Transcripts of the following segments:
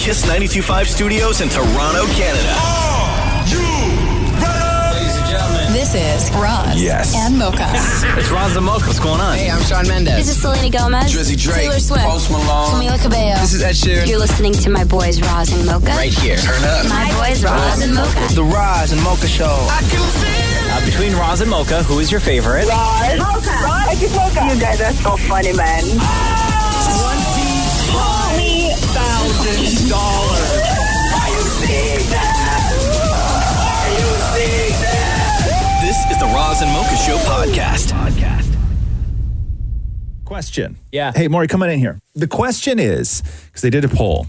Kiss 92.5 Studios in Toronto, Canada. Are you ready? Ladies and gentlemen. This is Roz and Mocha. It's Roz and Mocha. What's going on? Hey, I'm Shawn Mendes. This is Selena Gomez. Drizzy Drake. Taylor Swift. Post Malone. Camila Cabello. This is Ed Sheeran. You're listening to my boys Roz and Mocha. Right here. Turn up. My boys Roz and Mocha. The Roz and Mocha Show. I can feel Between Roz and Mocha, who is your favorite? Roz. Mocha. Roz. Mocha. You guys are so funny, man. $20,000. Are you seeing that? Are you seeing that? This is the Roz and Mocha Show podcast. Question. Yeah. Hey, Maurie, come on in here. The question is, because they did a poll,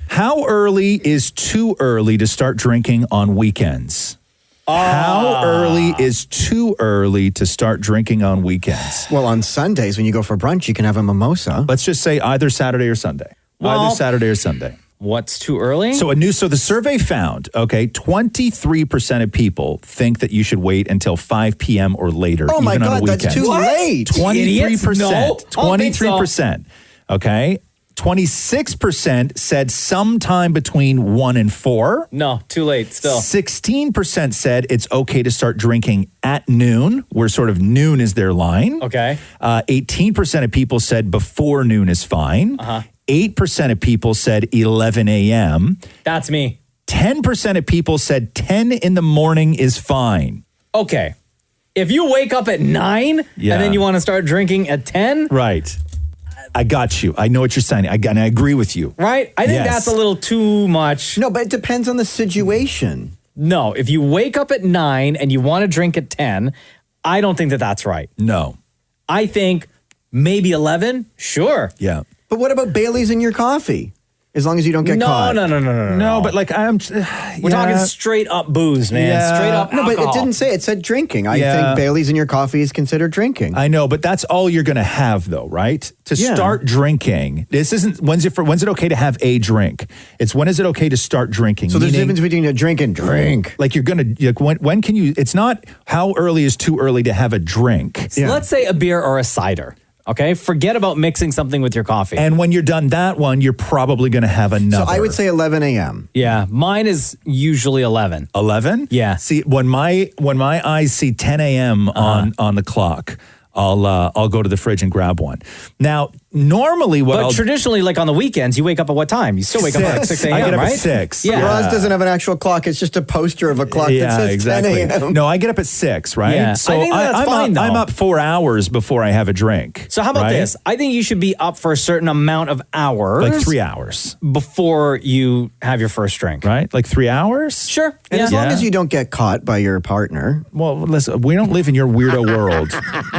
how early is too early to start drinking on weekends? How early is too early to start drinking on weekends? Well, on Sundays when you go for brunch, you can have a mimosa. Let's just say either Saturday or Sunday. Well, either Saturday or Sunday. What's too early? So the survey found, 23% of people think that you should wait until 5 p.m. or later. Oh my even on a God, that's weekend. too late. 23%. No, 23%. Okay. 26% said sometime between 1 and 4. No, too late still. 16% said it's okay to start drinking at noon, where sort of noon is their line. Okay. 18% of people said before noon is fine. 8% of people said 11 a.m. That's me. 10% of people said 10 in the morning is fine. Okay. If you wake up at 9 and then you want to start drinking at 10. Right. I got you. I know what you're saying. And I agree with you. Right? I think that's a little too much. No, but it depends on the situation. No, if you wake up at 9 and you want to drink at 10, I don't think that that's right. No. I think maybe 11, sure. Yeah. But what about Bailey's in your coffee? As long as you don't get caught. No. No, but like We're talking straight up booze, man. Yeah. Straight up No, but alcohol. it didn't say. It said drinking. I Yeah. think Bailey's in your coffee is considered drinking. I know, but that's all you're going to have, though, right? To start drinking. This isn't when's it okay to have a drink. It's when is it okay to start drinking. So there's a Meaning, difference between a drink and drink. like you're going to when can you? It's not how early is too early to have a drink. So let's say a beer or a cider. Okay, forget about mixing something with your coffee. And when you're done that one, you're probably going to have another. So I would say 11 a.m. Yeah, mine is usually 11. 11. Yeah. See, when my eyes see 10 a.m. on the clock, I'll go to the fridge and grab one. Now, normally traditionally, like on the weekends, you wake up at what time? You still wake up at like 6 a.m., I get up right? at 6. Yeah. Roz doesn't have an actual clock. It's just a poster of a clock that says 10 a.m. No, I get up at 6, right? Yeah. So I think that's fine, though. I'm up 4 hours before I have a drink. So how about this? I think you should be up for a certain amount of hours. Like 3 hours. Before you have your first drink. Right? Like 3 hours? Sure. And as long as you don't get caught by your partner. Well, listen, we don't live in your weirdo world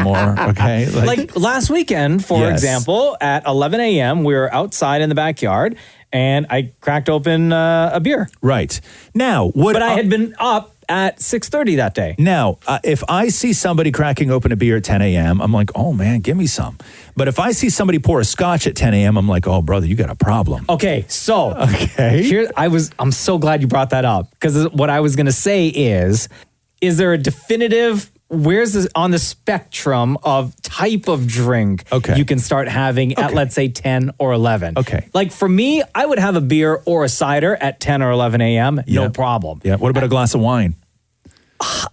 more, okay? Like last weekend, for example, at 11 a.m., we were outside in the backyard, and I cracked open a beer. Right. Now, But I had been up at 6:30 that day. Now, if I see somebody cracking open a beer at 10 a.m., I'm like, oh, man, give me some. But if I see somebody pour a scotch at 10 a.m., I'm like, oh, brother, you got a problem. Okay, so I'm so glad you brought that up, because what I was going to say is there a definitive... Where's this on the spectrum of type of drink you can start having at, let's say, 10 or 11? Okay. Like for me, I would have a beer or a cider at 10 or 11 a.m. No problem. Yeah. What about a glass of wine?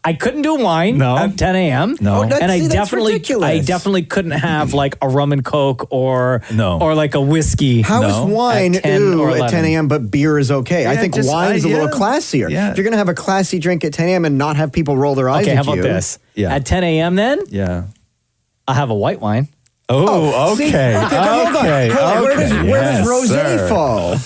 I couldn't do wine at 10 a.m. No. And I that's ridiculous. definitely couldn't have like a rum and coke or like a whiskey. How is wine at 10 or 11? at 10 a.m., but beer is okay? I think wine's a little classier. Yeah. If you're going to have a classy drink at 10 a.m. and not have people roll their eyes Okay, at how you. about this? Yeah. At 10 a.m. then, Yeah. I'll have a white wine. Oh, See? okay. Hold on. Where does rosé fall?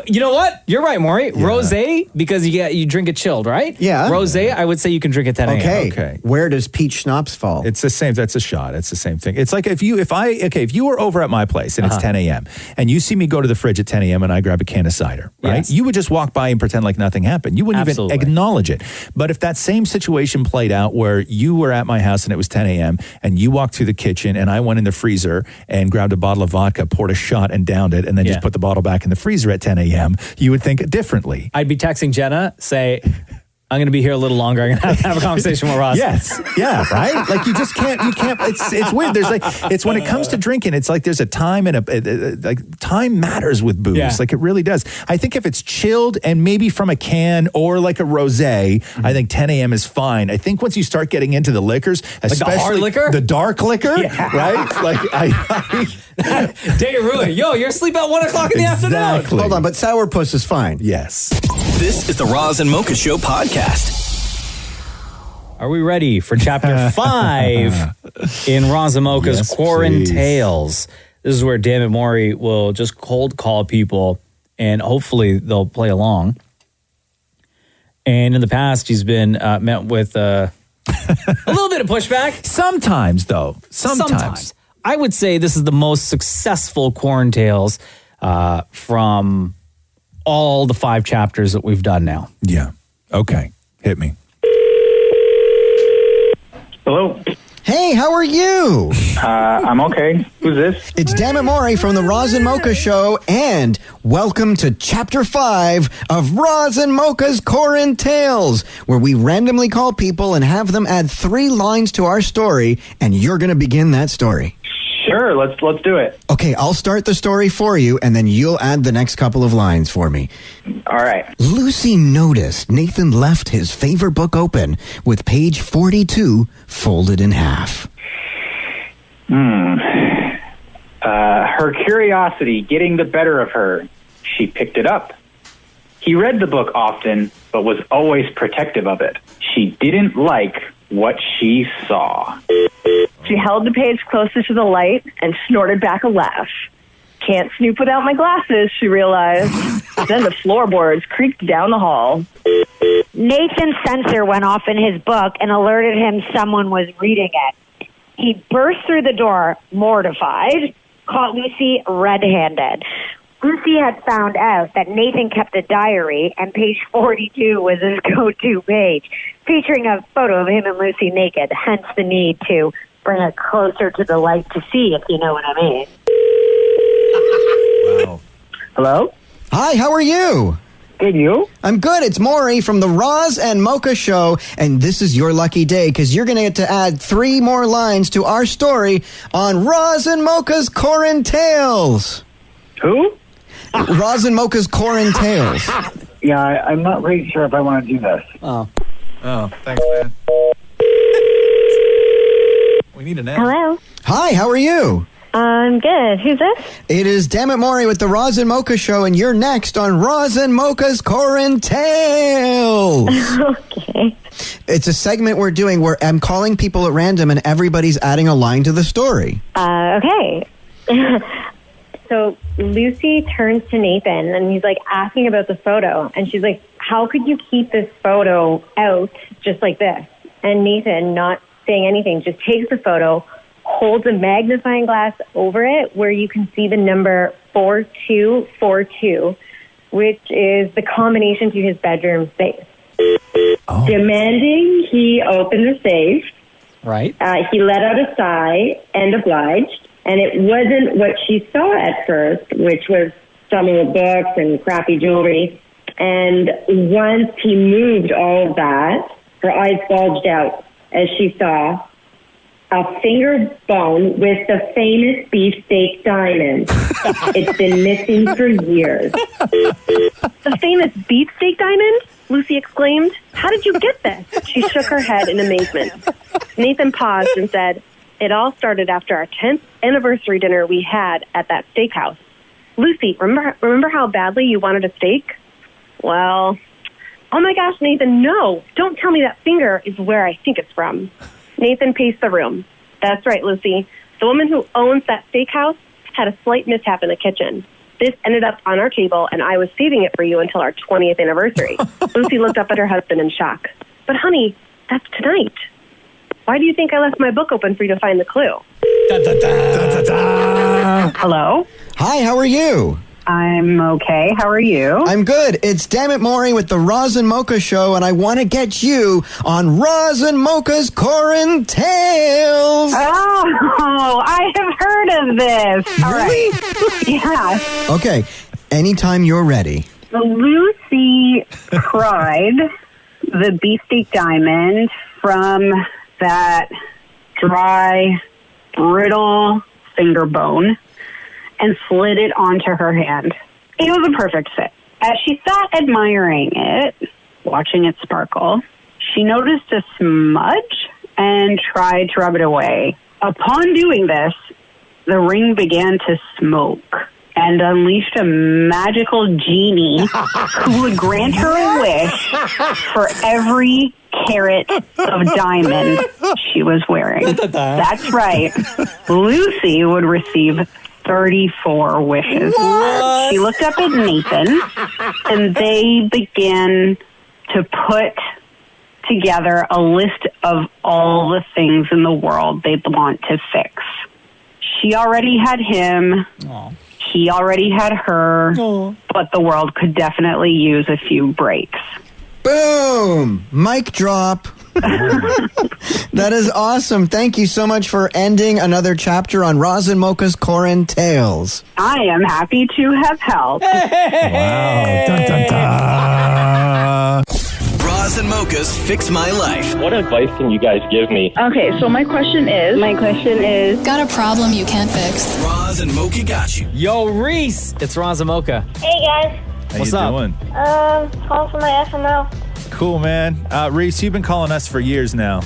You know what? You're right, Maury. Rosé, because you drink it chilled, right? Yeah. Rosé, I would say you can drink at 10 a.m. Okay. Where does peach schnapps fall? It's the same. That's a shot. It's the same thing. It's like if you were over at my place and it's 10 a.m. and you see me go to the fridge at 10 a.m. and I grab a can of cider, right? Yes. You would just walk by and pretend like nothing happened. You wouldn't even acknowledge it. But if that same situation played out where you were at my house and it was 10 a.m. and you walked through the kitchen and I went in the freezer and grabbed a bottle of vodka, poured a shot and downed it, and then just put the bottle back in the freezer at 10 a.m., you would think differently. I'd be texting Jenna, say, I'm going to be here a little longer. I'm going to have a conversation with Ross. Yes. Yeah, right? Like you just can't, it's weird. There's like, it's when it comes to drinking, it's like there's a time and like time matters with booze. Yeah. Like it really does. I think if it's chilled and maybe from a can or like a rosé, I think 10 a.m. is fine. I think once you start getting into the liquors, especially the hard liquor? the dark liquor, right? Like Day of ruin. Yo, you're asleep at 1 o'clock in the afternoon. Hold on, but sourpuss is fine. Yes. This is the Roz and Mocha Show podcast. Are we ready for chapter 5 in Roz and Mocha's Quarantales? This is where Dammit Maurie will just cold call people and hopefully they'll play along. And in the past, he's been met with a little bit of pushback. Sometimes, though. Sometimes. I would say this is the most successful Quarantales from all the 5 chapters that we've done now. Yeah. Okay. Hit me. Hello. Hey, how are you? I'm okay. Who's this? It's Dammit Maurie from the Roz and Mocha Show, and welcome to Chapter 5 of Roz and Mocha's Quarantales, where we randomly call people and have them add 3 lines to our story, and you're going to begin that story. Sure, let's do it. Okay, I'll start the story for you, and then you'll add the next couple of lines for me. All right. Lucy noticed Nathan left his favorite book open with page 42 folded in half. Her curiosity getting the better of her. She picked it up. He read the book often, but was always protective of it. She didn't like what she saw. She held the page closer to the light and snorted back a laugh. Can't snoop without my glasses, she realized. Then the floorboards creaked down the hall. Nathan's sensor went off in his book and alerted him someone was reading it. He burst through the door, mortified, caught Lucy red-handed. Lucy had found out that Nathan kept a diary, and page 42 was his go-to page, featuring a photo of him and Lucy naked, hence the need to bring it closer to the light to see, if you know what I mean. Wow. Hello? Hi, how are you? Good, you? I'm good. It's Maury from the Roz and Mocha Show, and this is your lucky day because you're going to get to add 3 more lines to our story on Roz and Mocha's Quarantales. Who? Roz and Mocha's Quarantales. Yeah, I'm not really sure if I want to do this. Oh, thanks, man. We need an end. Hello? Hi, how are you? I'm good. Who's this? It is Dammit Maury with the Roz and Mocha Show, and you're next on Roz and Mocha's Quarantales. Okay. It's a segment we're doing where I'm calling people at random and everybody's adding a line to the story. Okay. So Lucy turns to Nathan and he's like asking about the photo. And she's like, how could you keep this photo out just like this? And Nathan, not saying anything, just takes the photo, holds a magnifying glass over it where you can see the number 4242, which is the combination to his bedroom safe. Oh. Demanding he open the safe. Right. He let out a sigh and obliged. And it wasn't what she saw at first, which was some old books and crappy jewelry. And once he moved all of that, her eyes bulged out as she saw a finger bone with the famous beefsteak diamond. It's been missing for years. The famous beefsteak diamond? Lucy exclaimed. How did you get this? She shook her head in amazement. Nathan paused and said, it all started after our 10th anniversary dinner we had at that steakhouse. Lucy, remember how badly you wanted a steak? Well, oh my gosh, Nathan, no. Don't tell me that finger is where I think it's from. Nathan paced the room. That's right, Lucy. The woman who owns that steakhouse had a slight mishap in the kitchen. This ended up on our table, and I was saving it for you until our 20th anniversary. Lucy looked up at her husband in shock. But honey, that's tonight. Why do you think I left my book open for you to find the clue? Da, da, da, da, da. Hello? Hi, how are you? I'm okay. How are you? I'm good. It's Dammit Maury with the Roz and Mocha Show, and I want to get you on Roz and Mocha's Quarantales. Oh, I have heard of this. All Really? right. Yeah. Okay, anytime you're ready. Lucy cried the beefsteak diamond from that dry, brittle finger bone and slid it onto her hand. It was a perfect fit. As she sat admiring it, watching it sparkle, she noticed a smudge and tried to rub it away. Upon doing this, the ring began to smoke and unleashed a magical genie who would grant her a wish for every carat of diamond she was wearing. That's right. Lucy would receive 34 wishes. What? She looked up at Nathan, and they began to put together a list of all the things in the world they'd want to fix. She already had him. Aww. He already had her. Aww. But the world could definitely use a few breaks. Boom! Mic drop. That is awesome. Thank you so much for ending another chapter on Roz and Mocha's Quarantales. I am happy to have helped. Wow. Dun, dun, dun. Roz and Mocha's Fix My Life. What advice can you guys give me? Okay, so my question is... Got a problem you can't fix? Roz and Mocha got you. Yo, Reece. It's Roz and Mocha. Hey, guys. How What's you up? doing? Calling for my FML. Cool, man. Reece, you've been calling us for years now.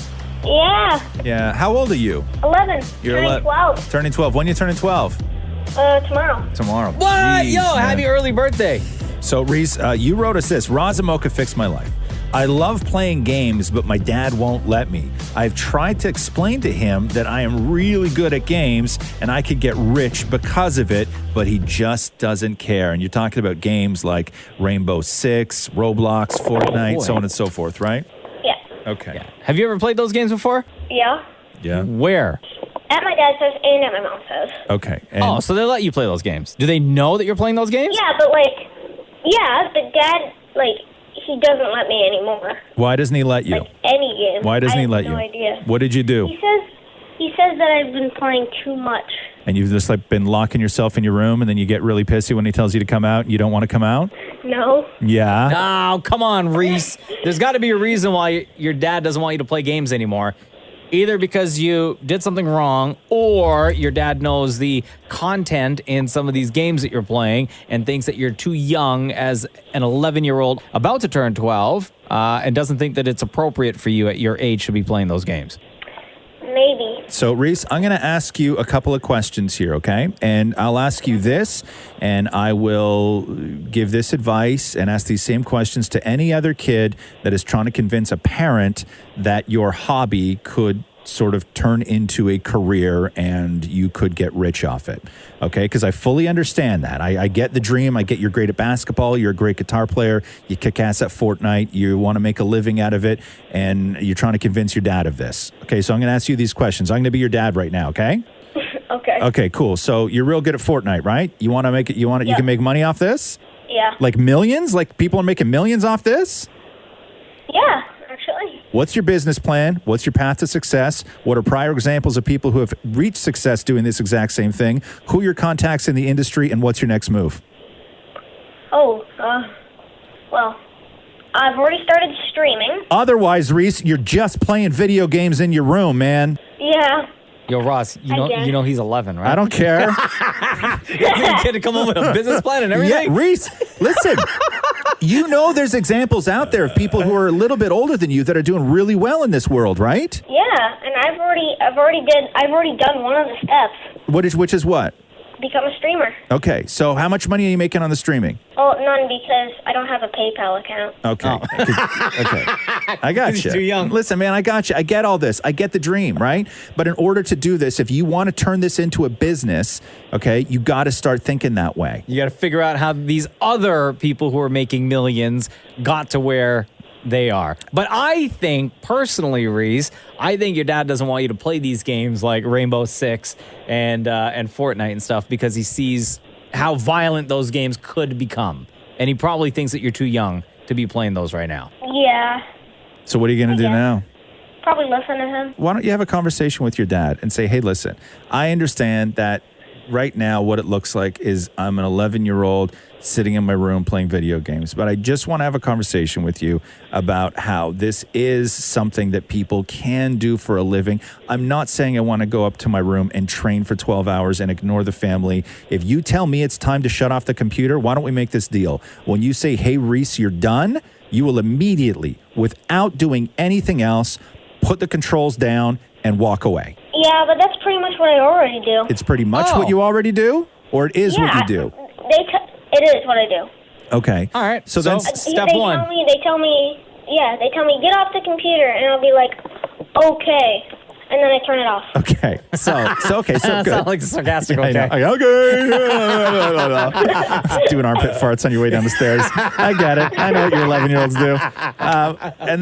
Yeah, Yeah. How old are you? 11. You're Turning 11. 12. Turning 12. When you turning 12? Tomorrow. Tomorrow. What? Jeez, Yo, man. happy early birthday. So, Reece, you wrote us this. Roz and Mocha fixed my life. I love playing games, but my dad won't let me. I've tried to explain to him that I am really good at games and I could get rich because of it, but he just doesn't care. And you're talking about games like Rainbow Six, Roblox, Fortnite, so on and so forth, right? Yeah. Okay. Have you ever played those games before? Yeah. Yeah. Where? At my dad's house and at my mom's house. Okay. And Oh, so they let you play those games. Do they know that you're playing those games? Yeah, but dad, he doesn't let me anymore. why doesn't he let you? Like any game. Why doesn't I he have let no you? idea. What did you do? He says that I've been playing too much. And you've just been locking yourself in your room and then you get really pissy when he tells you to come out and you don't want to come out? No. Yeah. Oh, come on, Reece. There's got to be a reason why your dad doesn't want you to play games anymore. Either because you did something wrong or your dad knows the content in some of these games that you're playing and thinks that you're too young as an 11-year-old about to turn 12 and doesn't think that it's appropriate for you at your age to be playing those games. Maybe. So, Reece, I'm going to ask you a couple of questions here, okay? And I'll ask you this, and I will give this advice and ask these same questions to any other kid that is trying to convince a parent that your hobby could sort of turn into a career and you could get rich off it, okay? Because I fully understand that. I get the dream. I get you're great at basketball. You're a great guitar player. You kick ass at Fortnite. You want to make a living out of it, and you're trying to convince your dad of this. Okay, so I'm going to ask you these questions. I'm going to be your dad right now, okay? Okay. Okay, cool. So you're real good at Fortnite, right? You want to make it, you can make money off this? Yeah. Like millions? Like people are making millions off this? Yeah, actually. What's your business plan? What's your path to success? What are prior examples of people who have reached success doing this exact same thing? Who are your contacts in the industry, and what's your next move? Well, I've already started streaming. Otherwise, Reece, you're just playing video games in your room, man. Yeah. Yo, Ross, you know he's 11, right? I don't care. You're kid to come home with a business plan and everything? Yeah, Reece, listen. You know there's examples out there of people who are a little bit older than you that are doing really well in this world, right? Yeah, and I've already done one of the steps. Which is what? Become a streamer. Okay, so how much money are you making on the streaming? Oh, none, because I don't have a PayPal account. Okay. Okay. I got you. He's too young. Listen, man, I got you. I get all this. I get the dream, right? But in order to do this, if you want to turn this into a business, okay, you got to start thinking that way. You got to figure out how these other people who are making millions got to where they are. But I think, personally, Reece, I think your dad doesn't want you to play these games like Rainbow Six and Fortnite and stuff because he sees how violent those games could become. And he probably thinks that you're too young to be playing those right now. Yeah. So what are you going to do now? Probably listen to him. Why don't you have a conversation with your dad and say, hey, listen, I understand that right now what it looks like is I'm an 11-year-old sitting in my room playing video games. But I just want to have a conversation with you about how this is something that people can do for a living. I'm not saying I want to go up to my room and train for 12 hours and ignore the family. If you tell me it's time to shut off the computer, why don't we make this deal? When you say, hey, Reece, you're done, you will immediately, without doing anything else, put the controls down and walk away. Yeah, but that's pretty much what I already do. It's pretty much what you already do? Or it is what you do? It is what I do. Okay. All right. So then step one. They tell me, get off the computer, and I'll be like, okay. And then I turn it off. Okay. So good. Sound like sarcastic, okay. Okay. Doing armpit farts on your way down the stairs. I get it. I know what your 11-year-olds do. And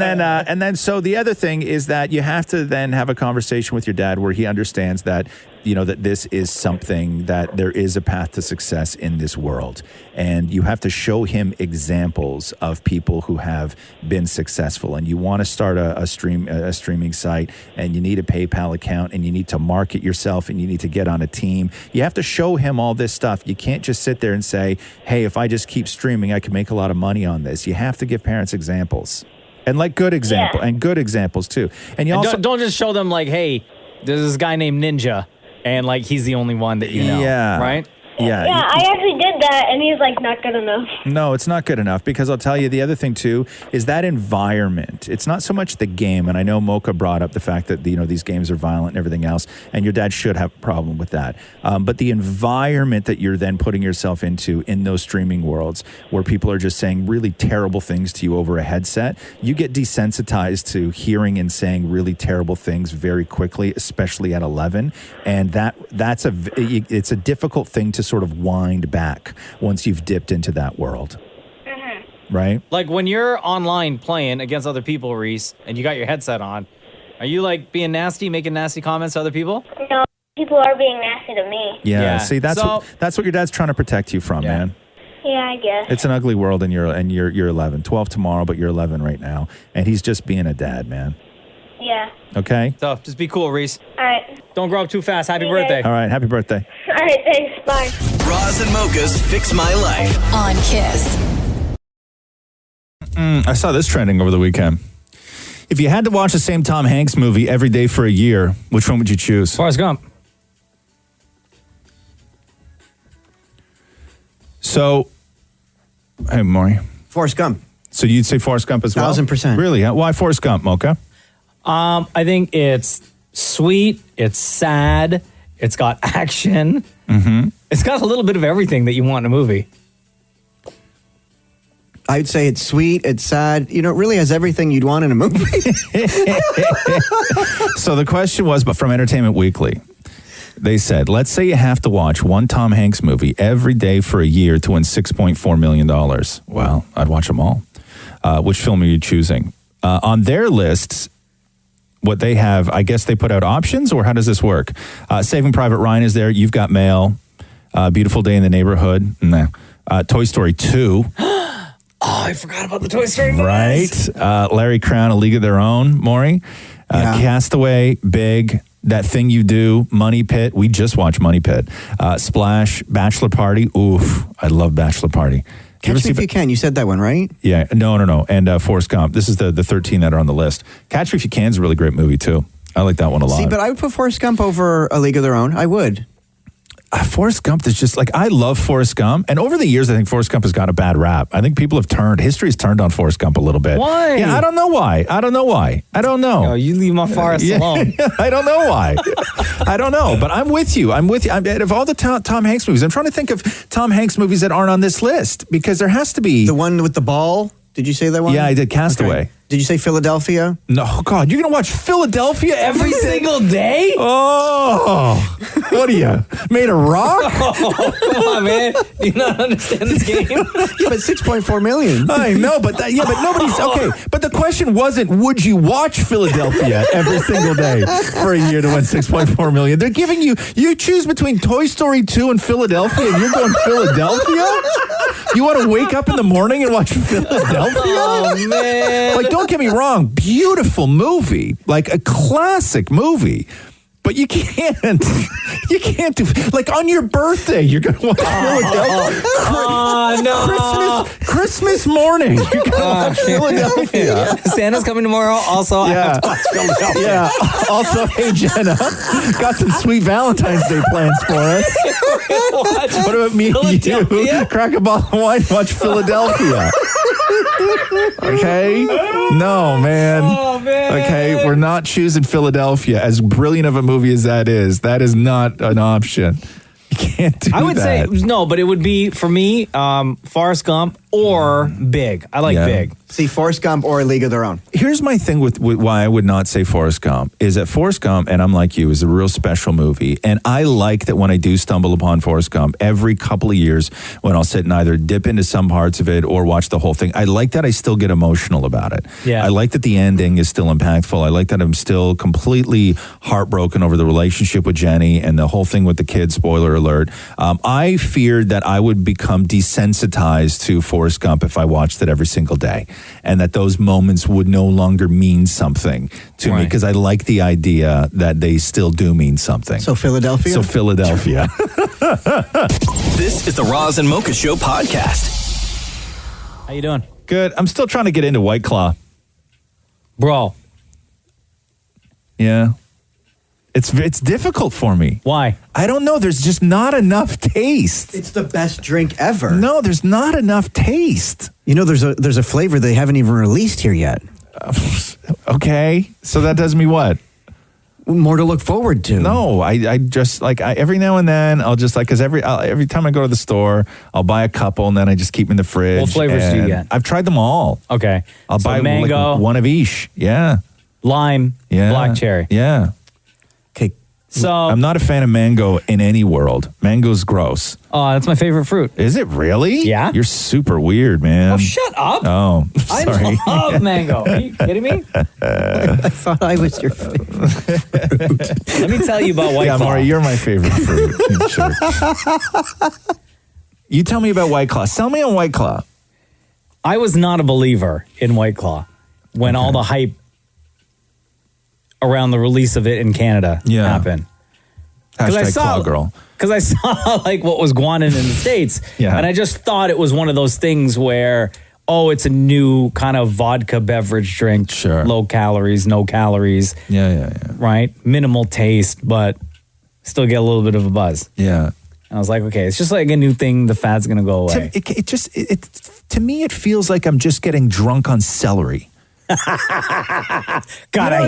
then, so the other thing is that you have to then have a conversation with your dad where he understands that, that this is something that there is a path to success in this world. And you have to show him examples of people who have been successful. And you want to start a streaming site, and you need a PayPal account, and you need to market yourself, and you need to get on a team. You have to show him all this stuff. You can't just sit there and say, hey, if I just keep streaming, I can make a lot of money on this. You have to give parents examples. And good examples too. And you also don't just show them hey, there's this guy named Ninja, and he's the only one that you know. Yeah. Right? Yeah. Yeah, I actually did that, and he's not good enough. No, it's not good enough, because I'll tell you the other thing too is that environment. It's not so much the game, and I know Mocha brought up the fact that these games are violent and everything else, and your dad should have a problem with that. But the environment that you're then putting yourself into in those streaming worlds, where people are just saying really terrible things to you over a headset, you get desensitized to hearing and saying really terrible things very quickly, especially at 11, and it's a difficult thing to sort of wind back once you've dipped into that world. Mm-hmm. Right? When you're online playing against other people, Reece, and you got your headset on, are you being nasty, making nasty comments to other people? No, people are being nasty to me. Yeah. See, that's what your dad's trying to protect you from, man. Yeah, I guess. It's an ugly world, and you're 11, 12 tomorrow, but you're 11 right now, and he's just being a dad, man. Yeah. Okay? So just be cool, Reece. All right. Don't grow up too fast. Happy birthday. All right. Happy birthday. All right, thanks. Bye. Roz and Mocha's Fix My Life. On Kiss. I saw this trending over the weekend. If you had to watch the same Tom Hanks movie every day for a year, which one would you choose? Forrest Gump. So, hey, Maurie. Forrest Gump. So you'd say Forrest Gump as well? 1,000%. Really? Why Forrest Gump, Mocha? I think it's sweet, it's sad, it's got action. Mm-hmm. It's got a little bit of everything that you want in a movie. I'd say it's sweet, it's sad. It really has everything you'd want in a movie. So the question was, but from Entertainment Weekly, they said, let's say you have to watch one Tom Hanks movie every day for a year to win $6.4 million. Well, I'd watch them all. Which film are you choosing? On their lists, what they have, I guess they put out options, or how does this work? Saving Private Ryan is there. You've Got Mail. Beautiful Day in the Neighborhood. Nah. Toy Story 2. Oh, I forgot about the Toy Story movies. Right. Larry Crown, A League of Their Own, Maury. Castaway, Big, That Thing You Do, Money Pit. We just watched Money Pit. Splash, Bachelor Party. Oof, I love Bachelor Party. Catch Me If You Can. You said that one, right? Yeah. No. And Forrest Gump. This is the 13 that are on the list. Catch Me If You Can is a really great movie, too. I like that one a lot. See, but I would put Forrest Gump over A League of Their Own. I would. Forrest Gump is just I love Forrest Gump. And over the years, I think Forrest Gump has got a bad rap. I think people have history has turned on Forrest Gump a little bit. Why? Yeah, I don't know why. I don't know. Oh, you leave my Forrest alone. I don't know why. I don't know, but I'm with you. Out of all the Tom Hanks movies, I'm trying to think of Tom Hanks movies that aren't on this list, because there has to be. The one with the ball? Did you say that one? Yeah, I did. Castaway. Okay. Did you say Philadelphia? No, God, you're going to watch Philadelphia every single day? Oh, what are you, made of rock? Oh, come on, man. Do you not understand this game? Yeah, but $6.4 million. I know, but nobody's, okay. But the question wasn't, would you watch Philadelphia every single day for a year to win $6.4 million? They're giving you choose between Toy Story 2 and Philadelphia, and you're going Philadelphia? You want to wake up in the morning and watch Philadelphia? Oh, man. Don't get me wrong, beautiful movie, a classic movie. But you can't. You can't do like on your birthday. You're gonna watch Philadelphia. No. Christmas morning. You're gonna watch Philadelphia. Santa's coming tomorrow. Also, I have to watch Philadelphia. Yeah. Also, hey Jenna, got some sweet Valentine's Day plans for us. What about me and you? Crack a bottle of wine, watch Philadelphia. Okay? No, man. Oh, man. Okay, we're not choosing Philadelphia. As brilliant of a movie as that is not an option. You can't do that. I would say no, but it would be for me, Forrest Gump or Big. I like Big. See, Forrest Gump or A League of Their Own. Here's my thing with why I would not say Forrest Gump is that Forrest Gump, and I'm like you, is a real special movie. And I like that when I do stumble upon Forrest Gump, every couple of years when I'll sit and either dip into some parts of it or watch the whole thing, I like that I still get emotional about it. Yeah. I like that the ending is still impactful. I like that I'm still completely heartbroken over the relationship with Jenny and the whole thing with the kids, spoiler alert. I feared that I would become desensitized to Forrest Gump if I watched it every single day, and that those moments would no longer mean something to me, because I like the idea that they still do mean something. So Philadelphia? So Philadelphia. This is the Roz and Mocha Show podcast. How you doing? Good. I'm still trying to get into White Claw. Bro. Yeah. It's difficult for me. Why? I don't know. There's just not enough taste. It's the best drink ever. No, there's not enough taste. You know, there's a flavor they haven't even released here yet. Okay. So that does me what? More to look forward to. No, I just like every now and then I'll just like, because every time I go to the store, I'll buy a couple and then I just keep them in the fridge. What flavors do you get? I've tried them all. Okay. I'll So buy mango, like one of each. Yeah. lime, Yeah. black cherry. Yeah. Okay. So I'm not a fan of mango in any world. Mango's gross. that's my favorite fruit. Is it really? Yeah. You're super weird, man. Oh, shut up. Oh, sorry. I love mango. Are you kidding me? I thought I was your favorite. Let me tell you about White Claw. Maurie, you're my favorite fruit. Sure. You tell me about White Claw. Sell me on White Claw. I was not a believer in White Claw when all the hype around the release of it in Canada happened. Hashtag Claw Girl. Because I saw like what was going on in the States. Yeah. And I just thought it was one of those things where, it's a new kind of vodka beverage drink. Sure. Low calories, no calories. Yeah. Right? Minimal taste, but still get a little bit of a buzz. Yeah. And I was like, okay, it's just like a new thing. The fad's going to go away. To me, it feels like I'm just getting drunk on celery. God, I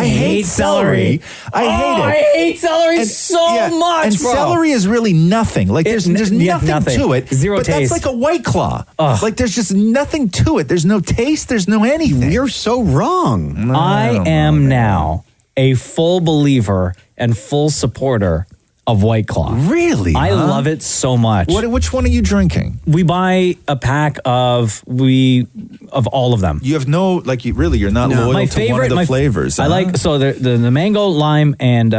hate celery. I hate it. I hate celery so much, and bro. celery is really nothing. Like there's nothing to it. Zero but taste. that's like a White Claw. Like there's just nothing to it. There's no taste. There's no anything. You're so wrong. I am now a full believer and full supporter of White Claw. Really? I love it so much. Which one are you drinking? We buy a pack of all of them. You have you're not loyal my to favorite, one of the flavors. I like the mango, lime, and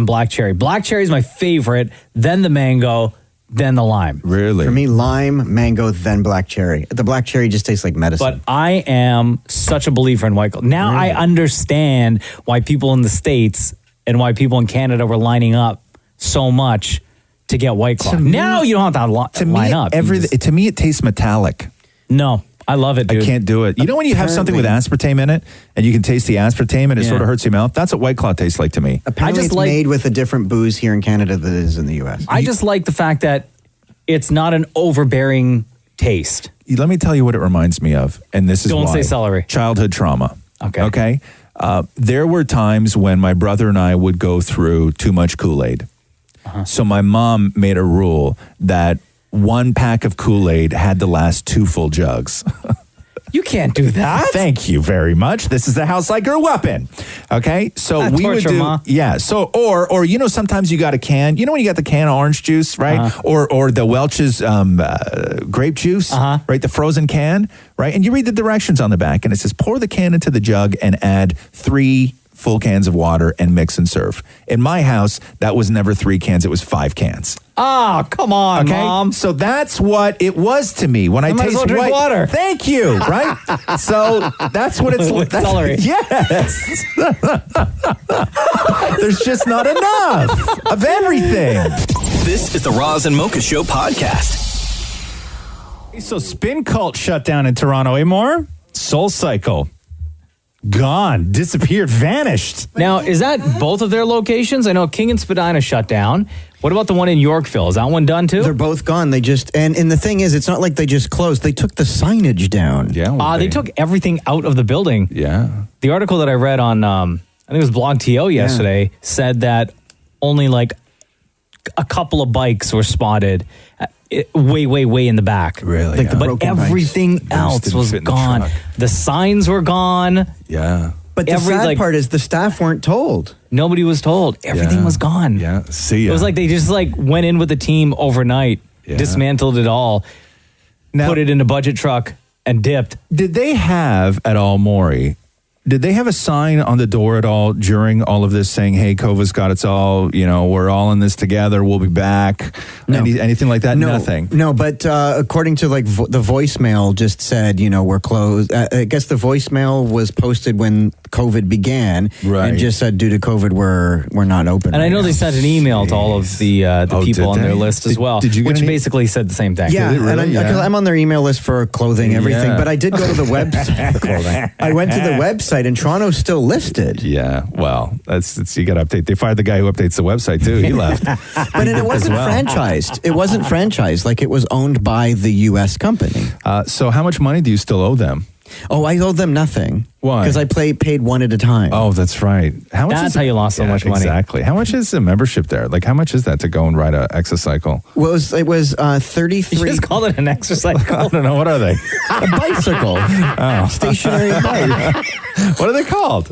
black cherry. Black cherry is my favorite, then the mango, then the lime. Really? For me, lime, mango, then black cherry. The black cherry just tastes like medicine. But I am such a believer in White Claw. Now I understand why people in the States and why people in Canada were lining up so much to get White Claw. Now you don't have to line up. To me, it tastes metallic. No, I love it, dude. I can't do it. You know when you have something with aspartame in it and you can taste the aspartame and it sort of hurts your mouth? That's what White Claw tastes like to me. Apparently it's made with a different booze here in Canada than it is in the U.S. I just like the fact that it's not an overbearing taste. Let me tell you what it reminds me of, and this is Don't why. say celery. Childhood trauma. Okay. There were times when my brother and I would go through too much Kool-Aid. So my mom made a rule that one pack of Kool-Aid had to last 2 full jugs. You can't do that. Thank you very much. This is the house I grew up in. Okay, so we would do, Ma. yeah. So or sometimes you got a can. You know when you got the can of orange juice, right? Or the Welch's grape juice, right? The frozen can, right? And you read the directions on the back, and it says pour the can into the jug and add 3 full cans of water and mix and serve. In my house, that was never 3 cans, it was 5 cans. Oh, come on, Mom. So that's what it was was when I might as taste well drink white water. Thank you, right? So that's what it's With celery. Yes. There's just not enough of everything. This is the Roz and Mocha Show podcast. So Spin Cult shut down in Toronto, more? Soul Cycle. Gone, disappeared, vanished. Now, is that both of their locations? I know King and Spadina shut down. What about the one in Yorkville? Is that one done too? They're both gone. They just, and the thing is, it's not like they just closed. They took the signage down. Yeah. They took everything out of the building. Yeah. The article that I read on, I think it was Blog TO yesterday, said that only like a couple of bikes were spotted way in the back. Really? Like, but everything else was gone. The signs were gone. Yeah. But the sad part is the staff weren't told. Nobody was told. Everything was gone. Yeah. See ya. It was like they just went in with the team overnight, dismantled it all, put it in a budget truck, and dipped. Did they have at all, Maurie? Did they have a sign on the door at all during all of this saying, hey, COVID's got us all, we're all in this together, we'll be back? No. Anything like that? No, Nothing. No, but according to the voicemail just said, we're closed. I guess the voicemail was posted when COVID began. Right. And just said due to COVID, we're not open. And I know they sent an email to all of the people on their list as well, did you get which any? basically said the same thing. Yeah, Did it really? and I'm on their email list for clothing, everything. Yeah. But I did go to the website. I went to the website, and Toronto's still listed. Yeah, well, that's you got to update. They fired the guy who updates the website too. He left. But it wasn't franchised. It wasn't franchised. Like, it was owned by the U.S. company. So how much money do you still owe them? Oh, I owe them nothing. Why? Because I paid one at a time. Oh, that's right. How much? That's how you lost so much money. Exactly. How much is a membership there? Like, how much is that to go and ride a exocycle? Well, it was 33. You just called it an exercise. I don't know. What are they? A bicycle. Oh. Stationary bike. What are they called?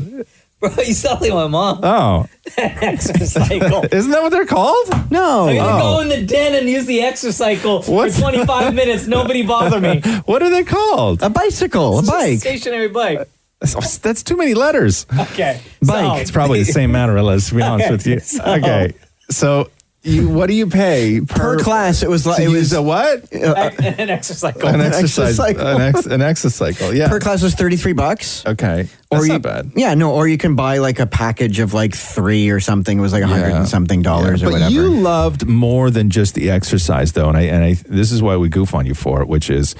Bro, you sound like my mom. Oh. Exercycle. Isn't that what they're called? No. I'm going to go in the den and use the exercycle for 25 minutes. Nobody bother me. What are they called? A bicycle. It's A just bike. a stationary bike. That's too many letters. Okay. Bike. It's probably the same matter, Liz, to be honest with you. Okay. So what do you pay Per class? It was like to use a what? An exercycle. An exercise. exocycle. An exocycle. Yeah. Per class was $33. Okay. Or That's you, not bad. Yeah, no, or you can buy like a package of like 3 or something. It was like $100 and something dollars or but whatever. you loved more than just the exercise, though, and I this is why we goof on you for it, which is,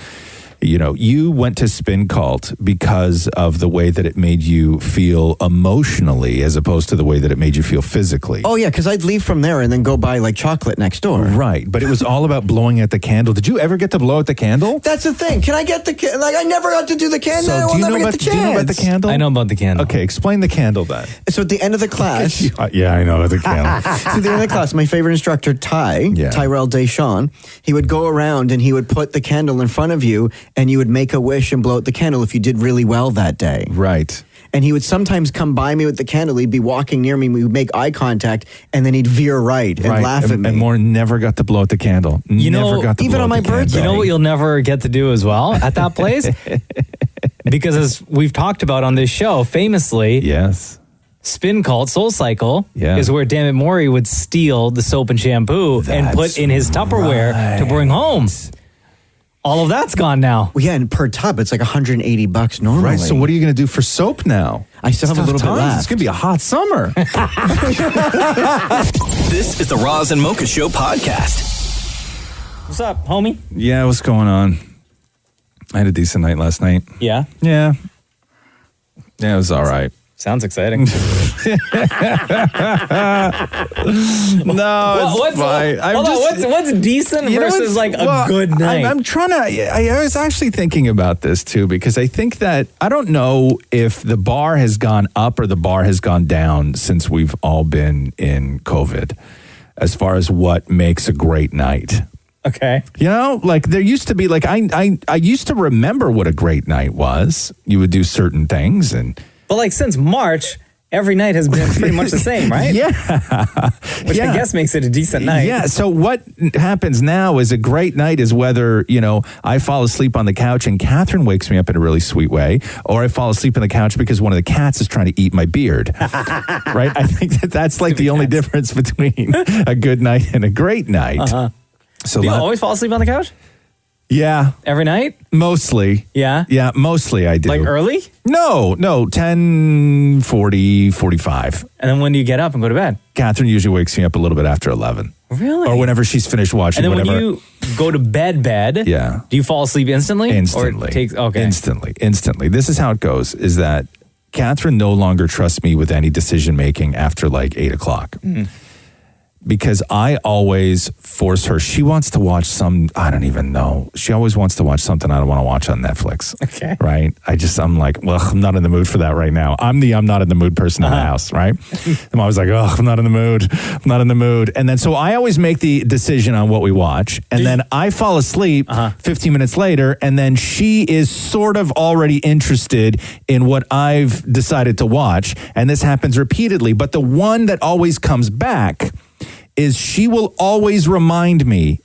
you went to Spin Cult because of the way that it made you feel emotionally, as opposed to the way that it made you feel physically. Oh yeah, because I'd leave from there and then go buy like chocolate next door. Right, but it was all about blowing at the candle. Did you ever get to blow at the candle? That's the thing. Can I get I never got to do the candle. So I'll never get the chance. do you know about the candle? I know about the candle. Okay, explain the candle then. So at the end of the class, Yeah, I know about the candle. so at the end of the class, my favorite instructor, Tyrell Deschamps, he would go around and he would put the candle in front of you, and you would make a wish and blow out the candle if you did really well that day. Right. And he would sometimes come by me with the candle. He'd be walking near me. We would make eye contact, and then he'd veer right and laugh at me. And Moore never got to blow at the candle. Never got to even blow on at my the candle. birthday. You know what you'll never get to do as well at that place? Because as we've talked about on this show, famously, Yes. Spin Cult Soul Cycle Yeah. is where Dammit Maury would steal the soap and shampoo and put in his Tupperware to bring home. All of that's gone now. Well, yeah, and per tub, it's like $180 normally. Right, so what are you going to do for soap now? I still have a little bit left. It's going to be a hot summer. This is the Roz and Mocha Show podcast. What's up, homie? Yeah, what's going on? I had a decent night last night. Yeah? Yeah. Yeah, it was all right. Sounds exciting. No, it's fine. What's decent versus like a good night? I'm trying to. I was actually thinking about this too, because I think that I don't know if the bar has gone up or the bar has gone down since we've all been in COVID, as far as what makes a great night. Okay. Like there used to be, like I used to remember what a great night was. You would do certain things and. But like since March, every night has been pretty much the same, right? Yeah. Which I guess makes it a decent night. Yeah. So what happens now is a great night is whether, I fall asleep on the couch and Catherine wakes me up in a really sweet way, or I fall asleep on the couch because one of the cats is trying to eat my beard. Right? I think that's like the only difference between a good night and a great night. Uh-huh. So do you always fall asleep on the couch? Yeah. Every night? Mostly. Yeah? Yeah, mostly I do. Like early? No, 10, 40, 45. And then when do you get up and go to bed? Catherine usually wakes me up a little bit after 11. Really? Or whenever she's finished watching And then whatever. when you go to bed, yeah. do you fall asleep instantly? Instantly. Or it takes, okay. Instantly. This is how it goes, is that Catherine no longer trusts me with any decision making after like 8 o'clock. Mm. Because I always force her. She wants to watch I don't even know. She always wants to watch something I don't want to watch on Netflix. Okay. Right? I'm like, well, I'm not in the mood for that right now. I'm not in the mood person in the house, right? I'm always like, oh, I'm not in the mood. I'm not in the mood. And then so I always make the decision on what we watch. And then I fall asleep 15 minutes later. And then she is sort of already interested in what I've decided to watch. And this happens repeatedly. But the one that always comes back is she will always remind me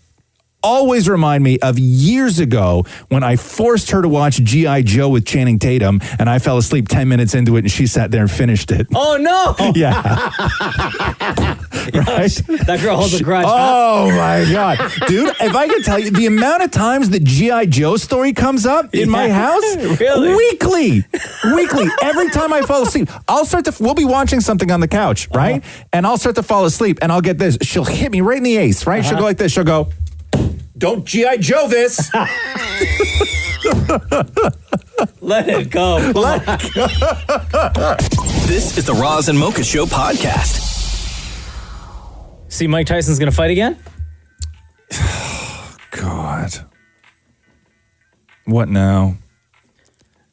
of years ago when I forced her to watch G.I. Joe with Channing Tatum and I fell asleep 10 minutes into it and she sat there and finished it. Oh, no. Yeah. Right? That girl holds a grudge. Oh, my God. Dude, if I could tell you, the amount of times the G.I. Joe story comes up in my house, really? Weekly. Every time I fall asleep, we'll be watching something on the couch, right? And I'll start to fall asleep and I'll get this. She'll hit me right in the ace, right? She'll go like this. She'll go, don't G.I. Joe this. Let it go. This is the Roz and Mocha Show podcast. See, Mike Tyson's going to fight again? God. What now?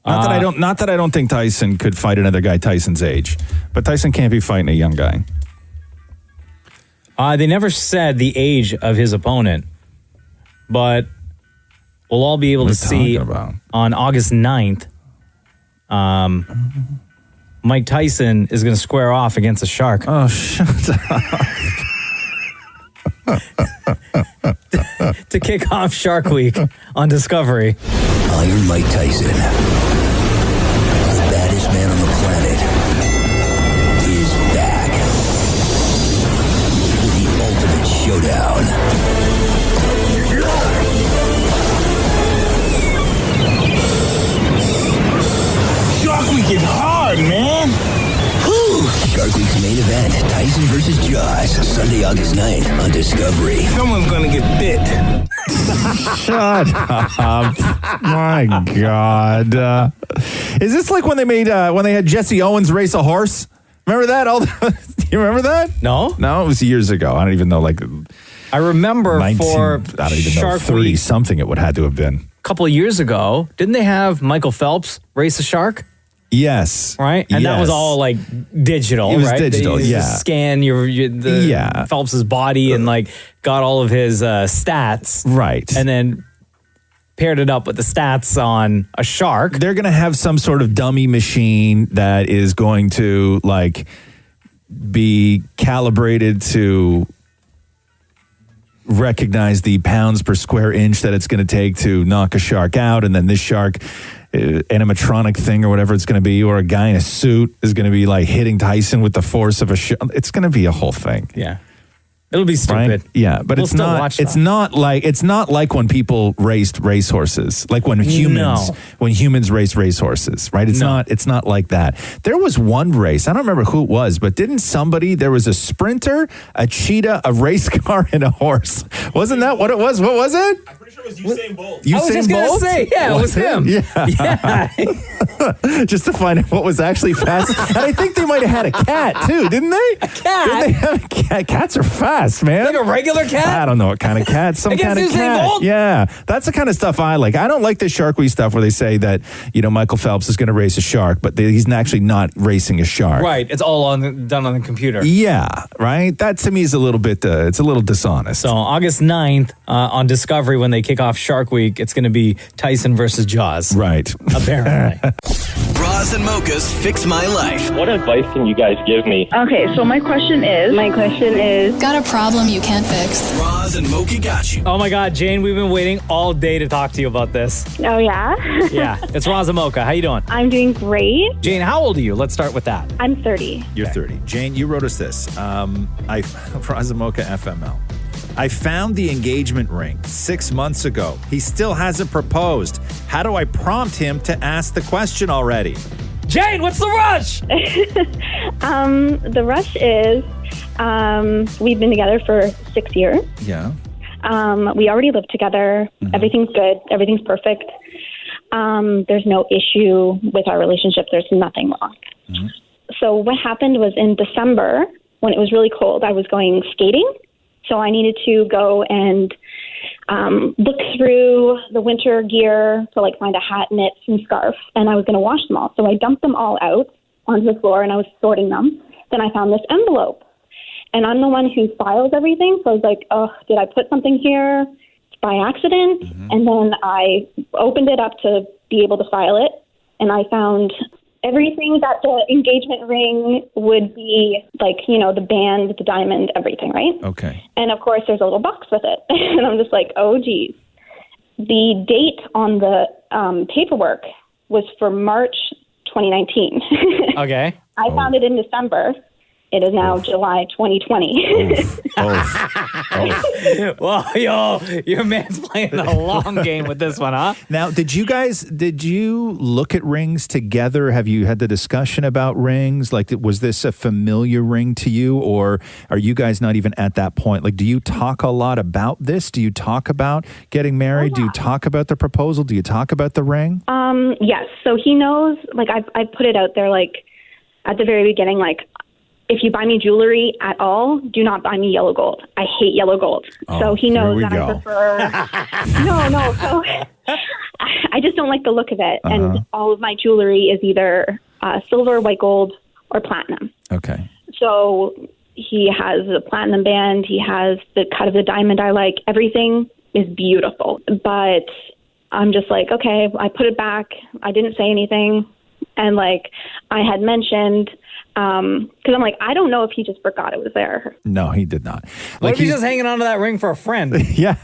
Not that I don't think Tyson could fight another guy Tyson's age, but Tyson can't be fighting a young guy. They never said the age of his opponent, but we'll all be able to see on August 9th. Mike Tyson is going to square off against a shark. Oh, shut up. To kick off Shark Week on Discovery. Iron Mike Tyson, the baddest man on the planet, is back for the ultimate showdown. Shark Week is hard, man. Shark Week's main event, Tyson versus Jaws, Sunday, August 9th on Discovery. Someone's gonna get bit. Shut up. My God. Is this like when they had Jesse Owens race a horse? Remember that? Do you remember that? No. No, it was years ago. I don't even know, like... I remember for I don't even Shark know, 30 Week, something it would have to have been. a couple of years ago, didn't they have Michael Phelps race a shark? Yes. Right? And that was all like digital, It was right? digital, They yeah. scan Phelps's body and like got all of his stats. Right. And then paired it up with the stats on a shark. They're going to have some sort of dummy machine that is going to like be calibrated to recognize the pounds per square inch that it's going to take to knock a shark out. And then this shark animatronic thing or whatever it's going to be, or a guy in a suit is going to be like hitting Tyson with the force of a shark. It's going to be a whole thing. Yeah. It'll be stupid. Right? Yeah, but We'll still watch it's that. not like when people raced racehorses, like when humans race racehorses, right? It's not like that. There was one race, I don't remember who it was, but there was a sprinter, a cheetah, a race car, and a horse. Wasn't that what it was? What was it? I'm pretty sure it was Usain Bolt. I was just going to say, yeah, it was him. Yeah. Just to find out what was actually fast. And I think they might have had a cat too, didn't they? A cat? Didn't they have a cat? Cats are fast, man. Like a regular cat? I don't know what kind of cat. Some Against kind of Usain cat. Bolt? Yeah. That's the kind of stuff I like. I don't like the Shark Week stuff where they say that, Michael Phelps is going to race a shark, but he's actually not racing a shark. Right. It's all done on the computer. Yeah. Right. That to me is a little bit, it's a little dishonest. So August 9th on Discovery, when they kick off Shark Week, it's going to be Tyson versus Jaws. Right. Apparently. Roz Roz and Mocha's Fix My Life. What advice can you guys give me? Okay, so my question is... Got a problem you can't fix. Roz and Mocha got you. Oh my God, Jane, we've been waiting all day to talk to you about this. Oh, yeah? Yeah, it's Roz and Mocha. How you doing? I'm doing great. Jane, how old are you? Let's start with that. I'm 30. You're 30. Jane, you wrote us this. Roz and Mocha FML. I found the engagement ring 6 months ago. He still hasn't proposed. How do I prompt him to ask the question already? Jane, what's the rush? The rush is we've been together for 6 years. Yeah. We already live together. Mm-hmm. Everything's good. Everything's perfect. There's no issue with our relationship. There's nothing wrong. Mm-hmm. So what happened was in December, when it was really cold, I was going skating. So I needed to go and look through the winter gear to like find a hat, mitts, and scarf, and I was going to wash them all. So I dumped them all out onto the floor, and I was sorting them. Then I found this envelope, and I'm the one who files everything. So I was like, oh, did I put something here by accident? Mm-hmm. And then I opened it up to be able to file it, and I found everything that the engagement ring would be, like, you know, the band, the diamond, everything, right? Okay. And, of course, there's a little box with it. And I'm just like, oh, geez. The date on the paperwork was for March 2019 Okay. I found it in December. It is now July 2020. Well, your man's playing the long game with this one, huh? Now, did you look at rings together? Have you had the discussion about rings? Like, was this a familiar ring to you, or are you guys not even at that point? Like, do you talk a lot about this? Do you talk about getting married? Do you talk about the proposal? Do you talk about the ring? Yes. So he knows, like, I put it out there, like, at the very beginning, like, if you buy me jewelry at all, do not buy me yellow gold. I hate yellow gold. So he knows that I prefer... No. So I just don't like the look of it. Uh-huh. And all of my jewelry is either silver, white gold, or platinum. Okay. So he has a platinum band. He has the cut of the diamond I like. Everything is beautiful. But I'm just like, okay, I put it back. I didn't say anything. And, like, I had mentioned... because I'm like, I don't know if he just forgot it was there. No, he did not. What if he's just hanging on to that ring for a friend? Yeah.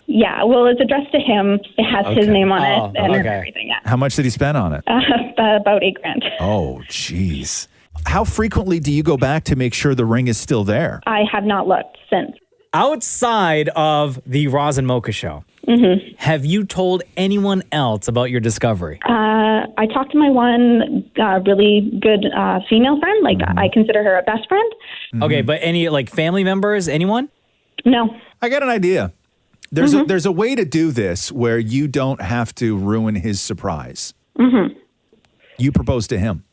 Yeah, well, it's addressed to him. It has his name on it and everything. Yeah. How much did he spend on it? About $8,000. Oh, jeez. How frequently do you go back to make sure the ring is still there? I have not looked since. Outside of the Roz and Mocha show, have you told anyone else about your discovery? I talked to my one really good female friend. Like, I consider her a best friend. Okay, but any, like, family members, anyone? No. I got an idea. There's a way to do this where you don't have to ruin his surprise. Mm-hmm. You propose to him.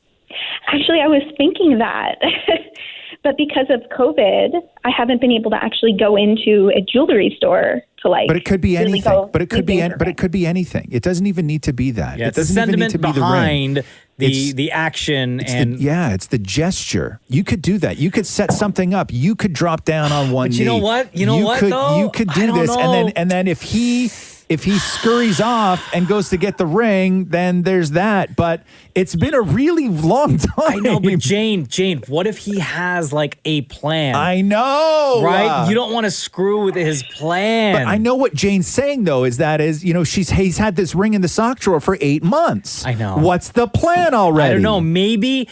Actually, I was thinking that. But because of COVID, I haven't been able to actually go into a jewelry store to, like. But it could be really anything. But it could be anything. It doesn't even need to be that. Yeah, it doesn't even need to be behind the ring. the action and it's the gesture. You could do that. You could set something up. You could drop down on one knee. But you know what? You could do this, and then if he scurries off and goes to get the ring, then there's that. But it's been a really long time. I know, but Jane, what if he has, like, a plan? I know. Right? You don't want to screw with his plan. But I know what Jane's saying, though, he's had this ring in the sock drawer for 8 months. I know. What's the plan already? I don't know. Maybe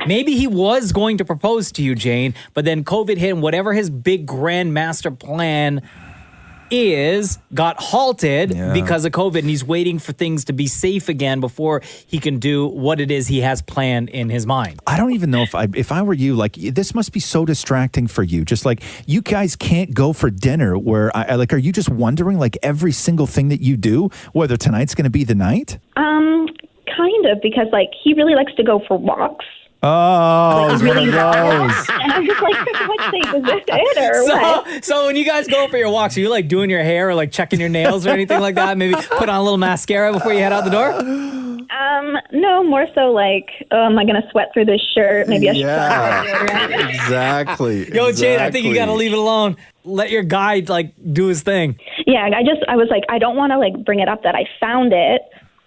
he was going to propose to you, Jane, but then COVID hit and whatever his big grand master plan got halted because of COVID, and he's waiting for things to be safe again before he can do what it is he has planned in his mind. I don't even know if I were you, like, this must be so distracting for you. Just like, you guys can't go for dinner where are you just wondering, like, every single thing that you do, whether tonight's going to be the night? Kind of, because, like, he really likes to go for walks. Oh, it's one of those. And I'm just like, for God's sake, is this it or what? So when you guys go for your walks, are you, like, doing your hair or, like, checking your nails or anything like that? Maybe put on a little mascara before you head out the door? No, more so like, am I going to sweat through this shirt? Maybe I should. Exactly. Yo, Jane, I think you got to leave it alone. Let your guy, like, do his thing. Yeah, I was like, I don't want to, like, bring it up that I found it,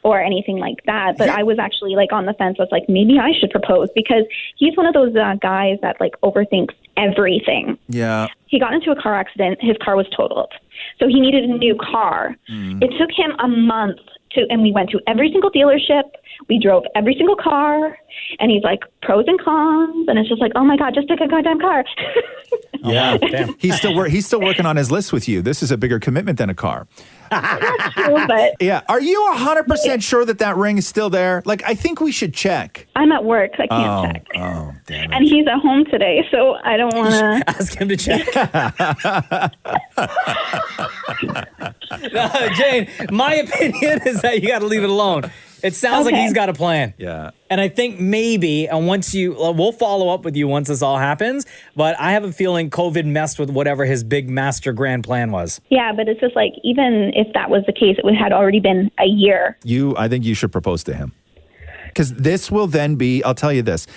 or anything like that. But I was actually like on the fence. I was like, maybe I should propose, because he's one of those guys that like overthinks everything. Yeah. He got into a car accident. His car was totaled. So he needed a new car. It took him a month and we went to every single dealership. We drove every single car, and he's like, pros and cons. And it's just like, oh my God, just pick a goddamn car. Yeah. Damn. He's still working on his list with you. This is a bigger commitment than a car. That's true, but Yeah. Are you 100% sure that ring is still there? Like, I think we should check. I'm at work. I can't check. Oh, damn it. And he's at home today, so I don't want to ask him to check. No, Jane, my opinion is that you got to leave it alone. It sounds like he's got a plan. Yeah. And I think maybe, and we'll follow up with you once this all happens, but I have a feeling COVID messed with whatever his big master grand plan was. Yeah, but it's just like, even if that was the case, it had already been a year. I think you should propose to him. Because this will then be, I'll tell you this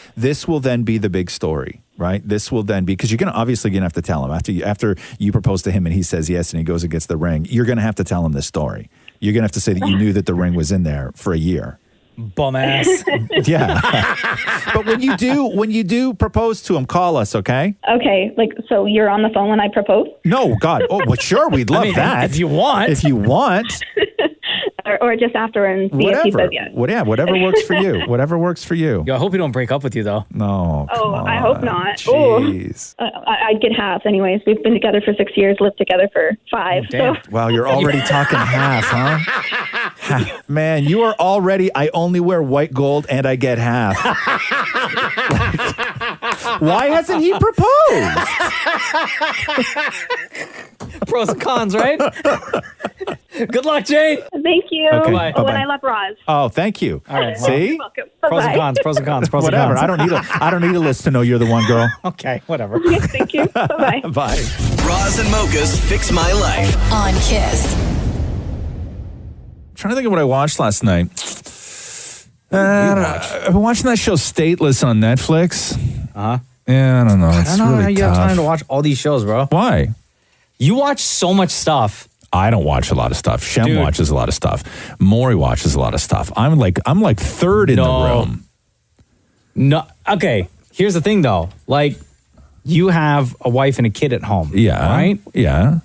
will then be the big story, right? This will then be, because you're going to have to tell him after you propose to him and he says yes and he goes and gets the ring, you're going to have to tell him this story. You're going to have to say that you knew that the ring was in there for a year. Bum ass. Yeah. But when you do propose to him, call us, okay? Okay, like, so you're on the phone when I propose? No, God. Oh, well, sure, we'd love that. If you want. If you want. or just after and see if he says yes. Whatever works for you. Whatever works for you. Yo, I hope you don't break up with you, though. No. Oh, I hope not. Jeez. I'd get half anyways. We've been together for 6 years, lived together for 5. Damn. So. Wow, you're already talking half, huh? Man, you are already, I only wear white gold and I get half. Why hasn't he proposed? Pros and cons, right? Good luck, Jane. Thank you. Okay, bye. Oh, bye-bye. and I love Roz. Oh, thank you. All right. See? You're welcome. Pros and Bye-bye. cons, pros and cons, pros Whatever. and cons. I don't need a list to know you're the one, girl. Okay, whatever. Yes, thank you. Bye-bye. Bye. Roz and Mocha's Fix My Life. On Kiss. I'm trying to think of what I watched last night. I've been watching that show Stateless on Netflix. Uh-huh. Yeah, I don't know. It's I don't know really how you tough. have time to watch all these shows, bro. Why? You watch so much stuff. I don't watch a lot of stuff. Shem Dude. watches a lot of stuff. Maurie watches a lot of stuff. I'm like third in the room. No. Okay. Here's the thing, though. Like, you have a wife and a kid at home. Yeah. Right? Yeah.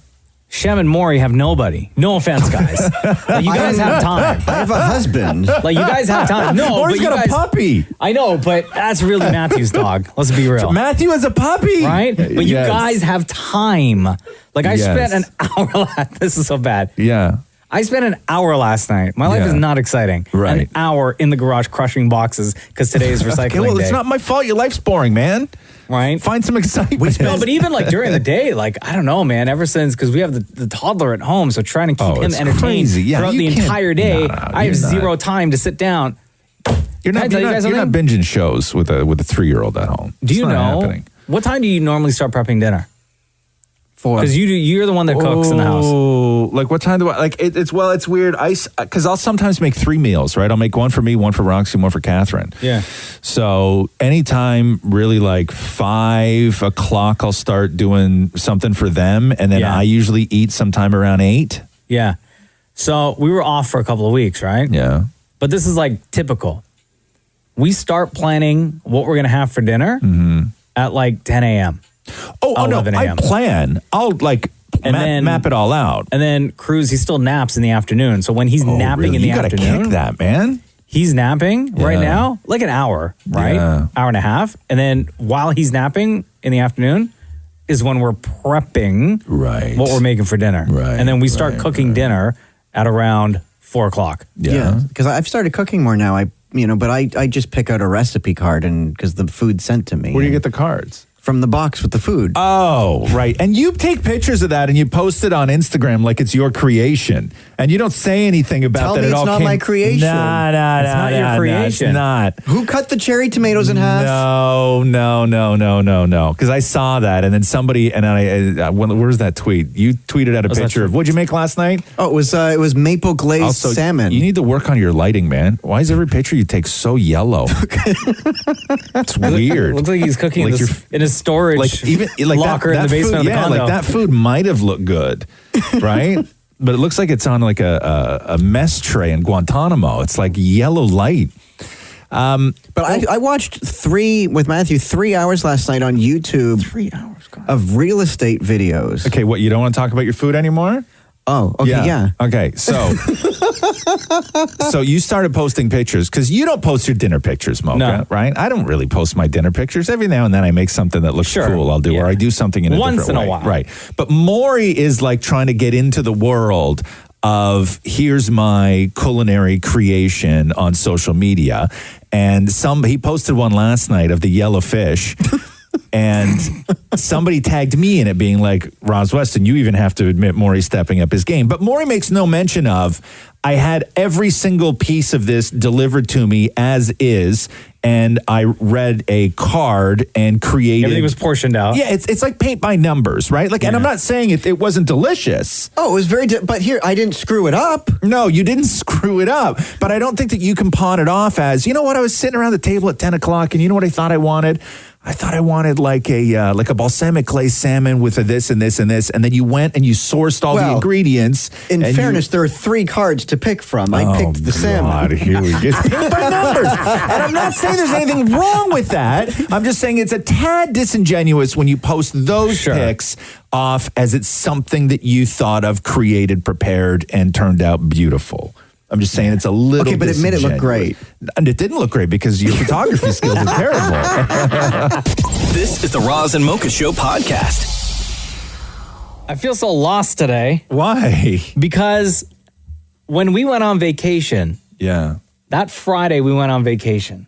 Shem and Maurie have nobody. No offense, guys. Like, you guys have time. I have a husband. Like, you guys have time. No, Maurie's but you got guys, a puppy. I know, but that's really Matthew's dog. Let's be real. Matthew has a puppy. Right? But you Yes. guys have time. Like, I Yes. spent an hour this is so bad. Yeah. I spent an hour last night. My life Yeah. is not exciting. Right. An hour in the garage crushing boxes because today is recycling Okay, well, day. it's not my fault. Your life's boring, man. Right? Find some excitement. No, but even like during the day, like, I don't know, man, ever since, because we have the toddler at home, so trying to keep him it's entertained crazy. Yeah, throughout you the can't- entire day, No, I have you're not. zero time to sit down. You're Can I not tell you guys you're not something? binging shows with a 3-year-old at home. Do It's you not know, happening. what time do you normally start prepping dinner? For Because you're the one that cooks in the house. Oh, like what time do I, like, it's weird. Because I'll sometimes make 3 meals, right? I'll make one for me, one for Roxy, and one for Catherine. Yeah. So anytime really like 5 o'clock, I'll start doing something for them. And then Yeah. I usually eat sometime around 8. Yeah. So we were off for a couple of weeks, right? Yeah. But this is like typical. We start planning what we're going to have for dinner at like 10 a.m. Oh, no, 11 I a.m. plan. I'll like map it all out. And then Cruz, he still naps in the afternoon. So when he's napping really? in the You gotta afternoon, kick that, man. He's napping right Yeah. now, like an hour, right? Yeah. Hour and a half. And then while he's napping in the afternoon is when we're prepping what we're making for dinner. Right, And then we start cooking dinner at around 4 o'clock. Yeah, because I've started cooking more now. But I just pick out a recipe card and because the food's sent to me. Where do you get the cards? From the box with the food. Oh, right. And you take pictures of that and you post it on Instagram like it's your creation. And you don't say anything about Tell that me at it's all. not my creation. Nah, It's not your creation. It's not. Who cut the cherry tomatoes in half? No. Because I saw that, and then somebody, and where's that tweet? You tweeted out a picture of what'd you make last night? Oh, it was maple glazed salmon. You need to work on your lighting, man. Why is every picture you take so yellow? It's weird. Looks like he's cooking Like in his storage like even like locker in the basement food, of the yeah, condo. like that food might have looked good, right? but it looks like it's on like a mess tray in Guantanamo. It's like yellow light. But I watched 3 hours last night on YouTube. 3 hours, God. Of real estate videos. Okay, what, you don't want to talk about your food anymore? Oh, okay, yeah. Okay, so so you started posting pictures because you don't post your dinner pictures, Mocha, right? I don't really post my dinner pictures. Every now and then I make something that looks cool. I'll do, or I do something in a Once different in a way. while. Right. But Maurie is like trying to get into the world of here's my culinary creation on social media. And he posted one last night of the yellow fish. And somebody tagged me in it being like, Roz Weston, you even have to admit Maurie's stepping up his game. But Maurie makes no mention of, I had every single piece of this delivered to me as is. And I read a card and created. Everything was portioned out. Yeah, it's like paint by numbers, right? Like, and I'm not saying it wasn't delicious. Oh, it was very, but here, I didn't screw it up. No, you didn't screw it up. But I don't think that you can pawn it off as, you know what, I was sitting around the table at 10 o'clock and you know what I thought I wanted? I thought I wanted like a balsamic glazed salmon with a this and this and this, and then you went and you sourced all the ingredients. In fairness, there are 3 cards to pick from. I picked the salmon. Here we go. It's paint by numbers, and I'm not saying there's anything wrong with that. I'm just saying it's a tad disingenuous when you post those pics off as it's something that you thought of, created, prepared, and turned out beautiful. I'm just saying it's a little. Okay, but admit it looked great. And it didn't look great because your photography skills are terrible. This is the Roz and Mocha Show podcast. I feel so lost today. Why? Because when we went on vacation, that Friday we went on vacation,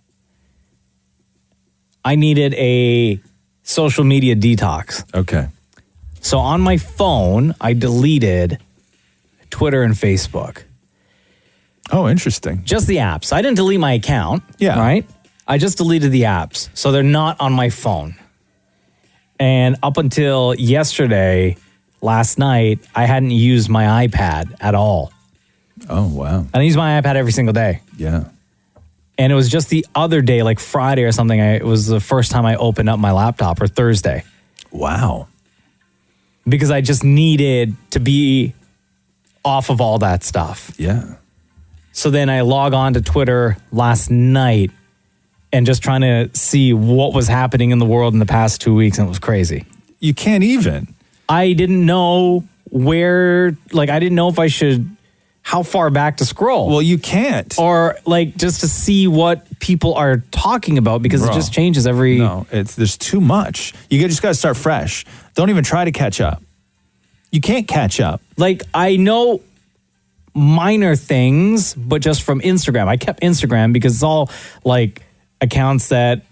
I needed a social media detox. Okay. So on my phone, I deleted Twitter and Facebook. Oh, interesting. Just the apps. I didn't delete my account. Yeah. Right? I just deleted the apps. So they're not on my phone. And up until yesterday, last night, I hadn't used my iPad at all. Oh, wow. I use my iPad every single day. Yeah. And it was just the other day, like Friday or something, it was the first time I opened up my laptop, or Thursday. Wow. Because I just needed to be off of all that stuff. Yeah. So then I log on to Twitter last night and just trying to see what was happening in the world in the past 2 weeks, and it was crazy. You can't even. I didn't know where, like, I didn't know if I should, how far back to scroll. Well, you can't. Or, like, just to see what people are talking about, because it just changes every... No, there's too much. You just got to start fresh. Don't even try to catch up. You can't catch up. Like, I know minor things, but just from Instagram. I kept Instagram because it's all, like, accounts that,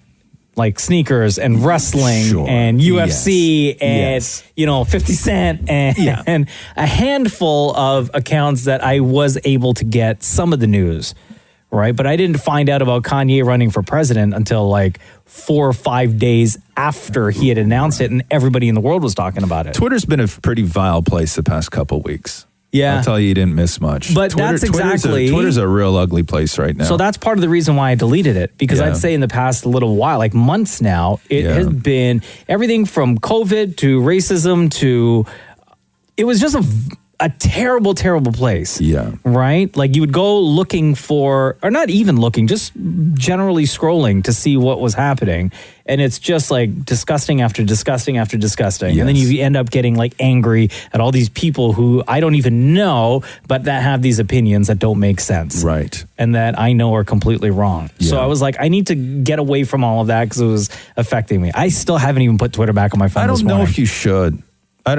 like, sneakers and wrestling and UFC and, 50 Cent and a handful of accounts that I was able to get some of the news, right? But I didn't find out about Kanye running for president until, like, 4 or 5 days after he had announced it and everybody in the world was talking about it. Twitter's been a pretty vile place the past couple weeks. Yeah. I'll tell you didn't miss much. But that's exactly... Twitter's a real ugly place right now. So that's part of the reason why I deleted it. Because I'd say in the past little while, like months now, it has been everything from COVID to racism to... It was just a terrible, terrible place. Yeah. Right? Like you would go looking for... Or not even looking, just generally scrolling to see what was happening. And it's just like disgusting after disgusting after disgusting. Yes. And then you end up getting like angry at all these people who I don't even know, but that have these opinions that don't make sense. Right. And that I know are completely wrong. Yeah. So I was like, I need to get away from all of that because it was affecting me. I still haven't even put Twitter back on my phone. I don't know if you should. I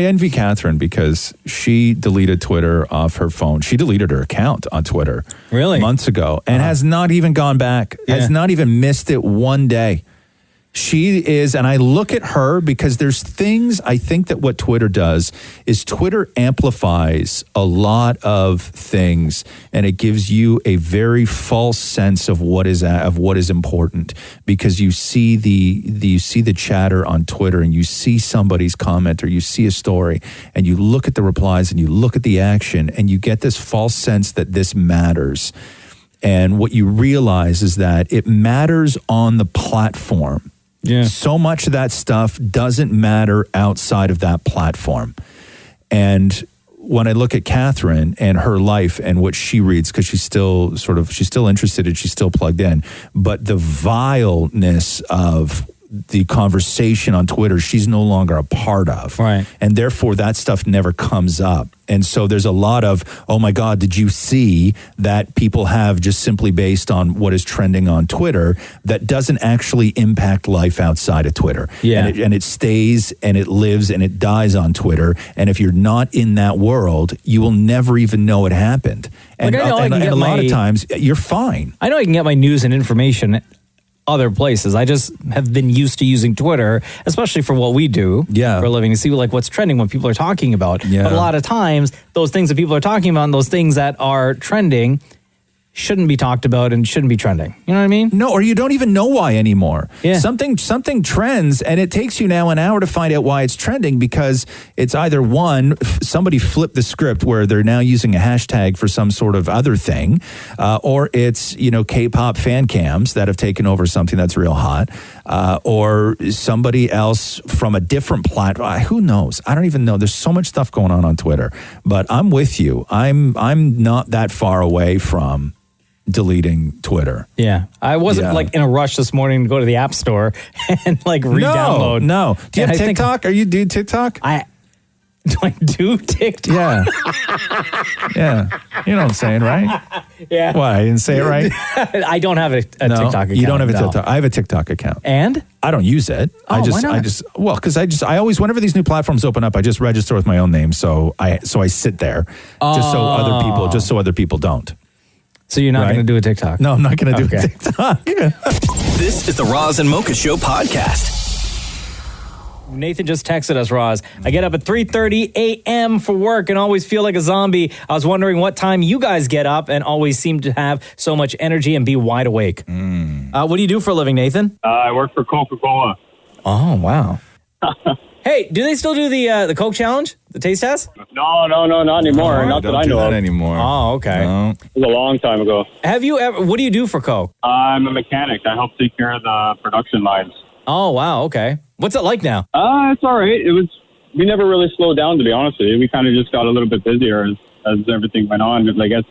envy Catherine because she deleted Twitter off her phone. She deleted her account on Twitter. Really? Months ago and has not even gone back, has not even missed it one day. She is, and I look at her because there's things, I think that what Twitter does is Twitter amplifies a lot of things and it gives you a very false sense of what is important because you see the chatter on Twitter and you see somebody's comment or you see a story and you look at the replies and you look at the action and you get this false sense that this matters. And what you realize is that it matters on the platform. Yeah. So much of that stuff doesn't matter outside of that platform. And when I look at Catherine and her life and what she reads, because she's still interested and she's still plugged in, but the vileness of the conversation on Twitter, she's no longer a part of. Right. And therefore that stuff never comes up. And so there's a lot of, oh my God, did you see that people have just simply based on what is trending on Twitter that doesn't actually impact life outside of Twitter. Yeah. And it stays and it lives and it dies on Twitter. And if you're not in that world, you will never even know it happened. And, Like, I know I can and get a lot of my- times you're fine. I know I can get my news and information other places. I just have been used to using Twitter, especially for what we do for a living, to see like what's trending, what people are talking about. Yeah. But a lot of times, those things that people are talking about and those things that are trending shouldn't be talked about and shouldn't be trending. You know what I mean? No, or you don't even know why anymore. Yeah. Something trends, and it takes you now an hour to find out why it's trending, because it's either one, somebody flipped the script where they're now using a hashtag for some sort of other thing, or it's, K-pop fan cams that have taken over something that's real hot, or somebody else from a different platform. Who knows? I don't even know. There's so much stuff going on Twitter, but I'm with you. I'm not that far away from deleting Twitter. Yeah. I wasn't like in a rush this morning to go to the App Store and like re-download. No. Do you And have I think- TikTok? Are you do TikTok? Do I do TikTok? Yeah. Yeah. You know what I'm saying, right? Yeah. Why? I didn't say it right? I don't have a No, TikTok account. You don't have a no. TikTok. I have a TikTok account. And? I don't use it. Oh, why not? Because I always, whenever these new platforms open up, I just register with my own name. So I sit there just so other people don't. So you're not Right? going to do a TikTok? No, I'm not going to do a Okay. TikTok. This is the Roz and Mocha Show podcast. Nathan just texted us, Roz. I get up at 3:30 a.m. for work and always feel like a zombie. I was wondering what time you guys get up and always seem to have so much energy and be wide awake. What do you do for a living, Nathan? I work for Coca-Cola. Oh, wow. Hey, do they still do the Coke challenge, the taste test? No, not anymore. Not that I know of. anymore. Oh, okay. No. It was a long time ago. Have you ever? What do you do for Coke? I'm a mechanic. I help take care of the production lines. Oh, wow. Okay. What's it like now? It's all right. We never really slowed down, to be honest with you. We kind of just got a little bit busier as everything went on. I guess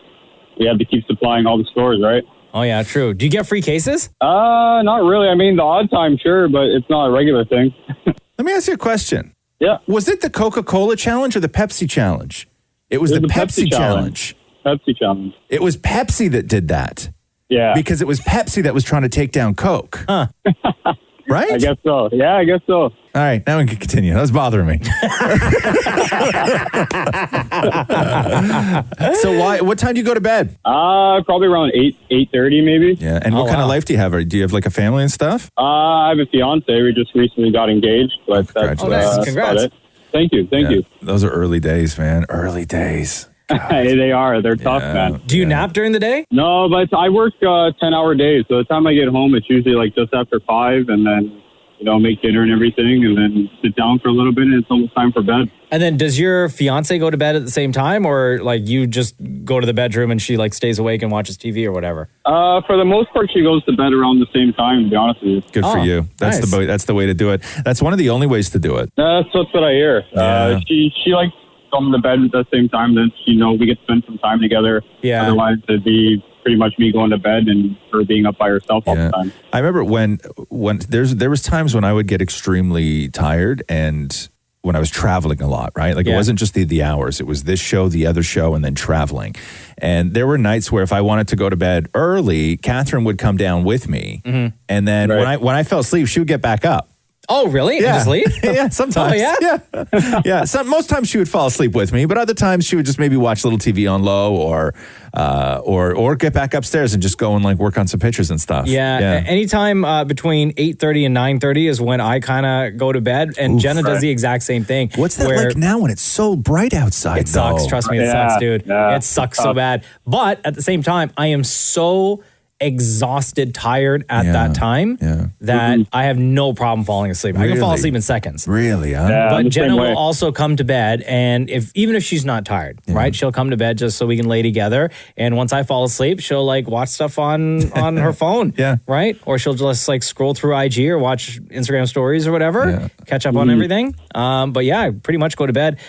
we had to keep supplying all the stores, right? Oh, yeah, true. Do you get free cases? Not really. I mean, the odd time, sure, but it's not a regular thing. Let me ask you a question. Yeah. Was it the Coca-Cola challenge or the Pepsi challenge? It was the Pepsi challenge. Pepsi challenge. It was Pepsi that did that. Yeah. Because it was Pepsi that was trying to take down Coke. Huh. Right? I guess so. Yeah, I guess so. All right, now we can continue. That was bothering me. So what time do you go to bed? Probably around 8:30 maybe. Yeah, and what kind of life do you have? Do you have like a family and stuff? I have a fiance. We just recently got engaged, but that's Congratulations. about it. Thank you. Thank you. Those are early days, man. Early days. They are. They're tough, man. Do you nap during the day? No, but I work 10-hour days. So the time I get home, it's usually like just after 5, and then make dinner and everything, and then sit down for a little bit, and it's almost time for bed. And then does your fiance go to bed at the same time, or like you just go to the bedroom and she like stays awake and watches TV or whatever? For the most part, she goes to bed around the same time, to be honest with you. Good for you. That's nice. that's the way to do it. That's one of the only ways to do it. That's what I hear. Yeah. She likes going to bed at the same time. Then we get to spend some time together. Yeah. Otherwise, it'd be pretty much me going to bed and her being up by herself all the time. I remember when there was times when I would get extremely tired, and when I was traveling a lot, right? Like it wasn't just the hours. It was this show, the other show, and then traveling. And there were nights where if I wanted to go to bed early, Catherine would come down with me. Mm-hmm. And then when I fell asleep, she would get back up. Oh, really? And just leave? Yeah, sometimes. Oh, yeah? Yeah. Most times she would fall asleep with me, but other times she would just maybe watch a little TV on low or get back upstairs and just go and like work on some pictures and stuff. Yeah. Anytime between 8:30 and 9:30 is when I kind of go to bed, and Jenna does the exact same thing. What's that like now when it's so bright outside? It sucks. Trust me, it sucks, dude. It sucks so bad. But at the same time, I am so exhausted, tired at that time that I have no problem falling asleep. I can fall asleep in seconds. Really, huh? Yeah, I'm But the Jenna same way. will also come to bed, and even if she's not tired, right, she'll come to bed just so we can lay together. And once I fall asleep, she'll like watch stuff on her phone, right, or she'll just like scroll through IG or watch Instagram stories or whatever, catch up on everything. But yeah, I pretty much go to bed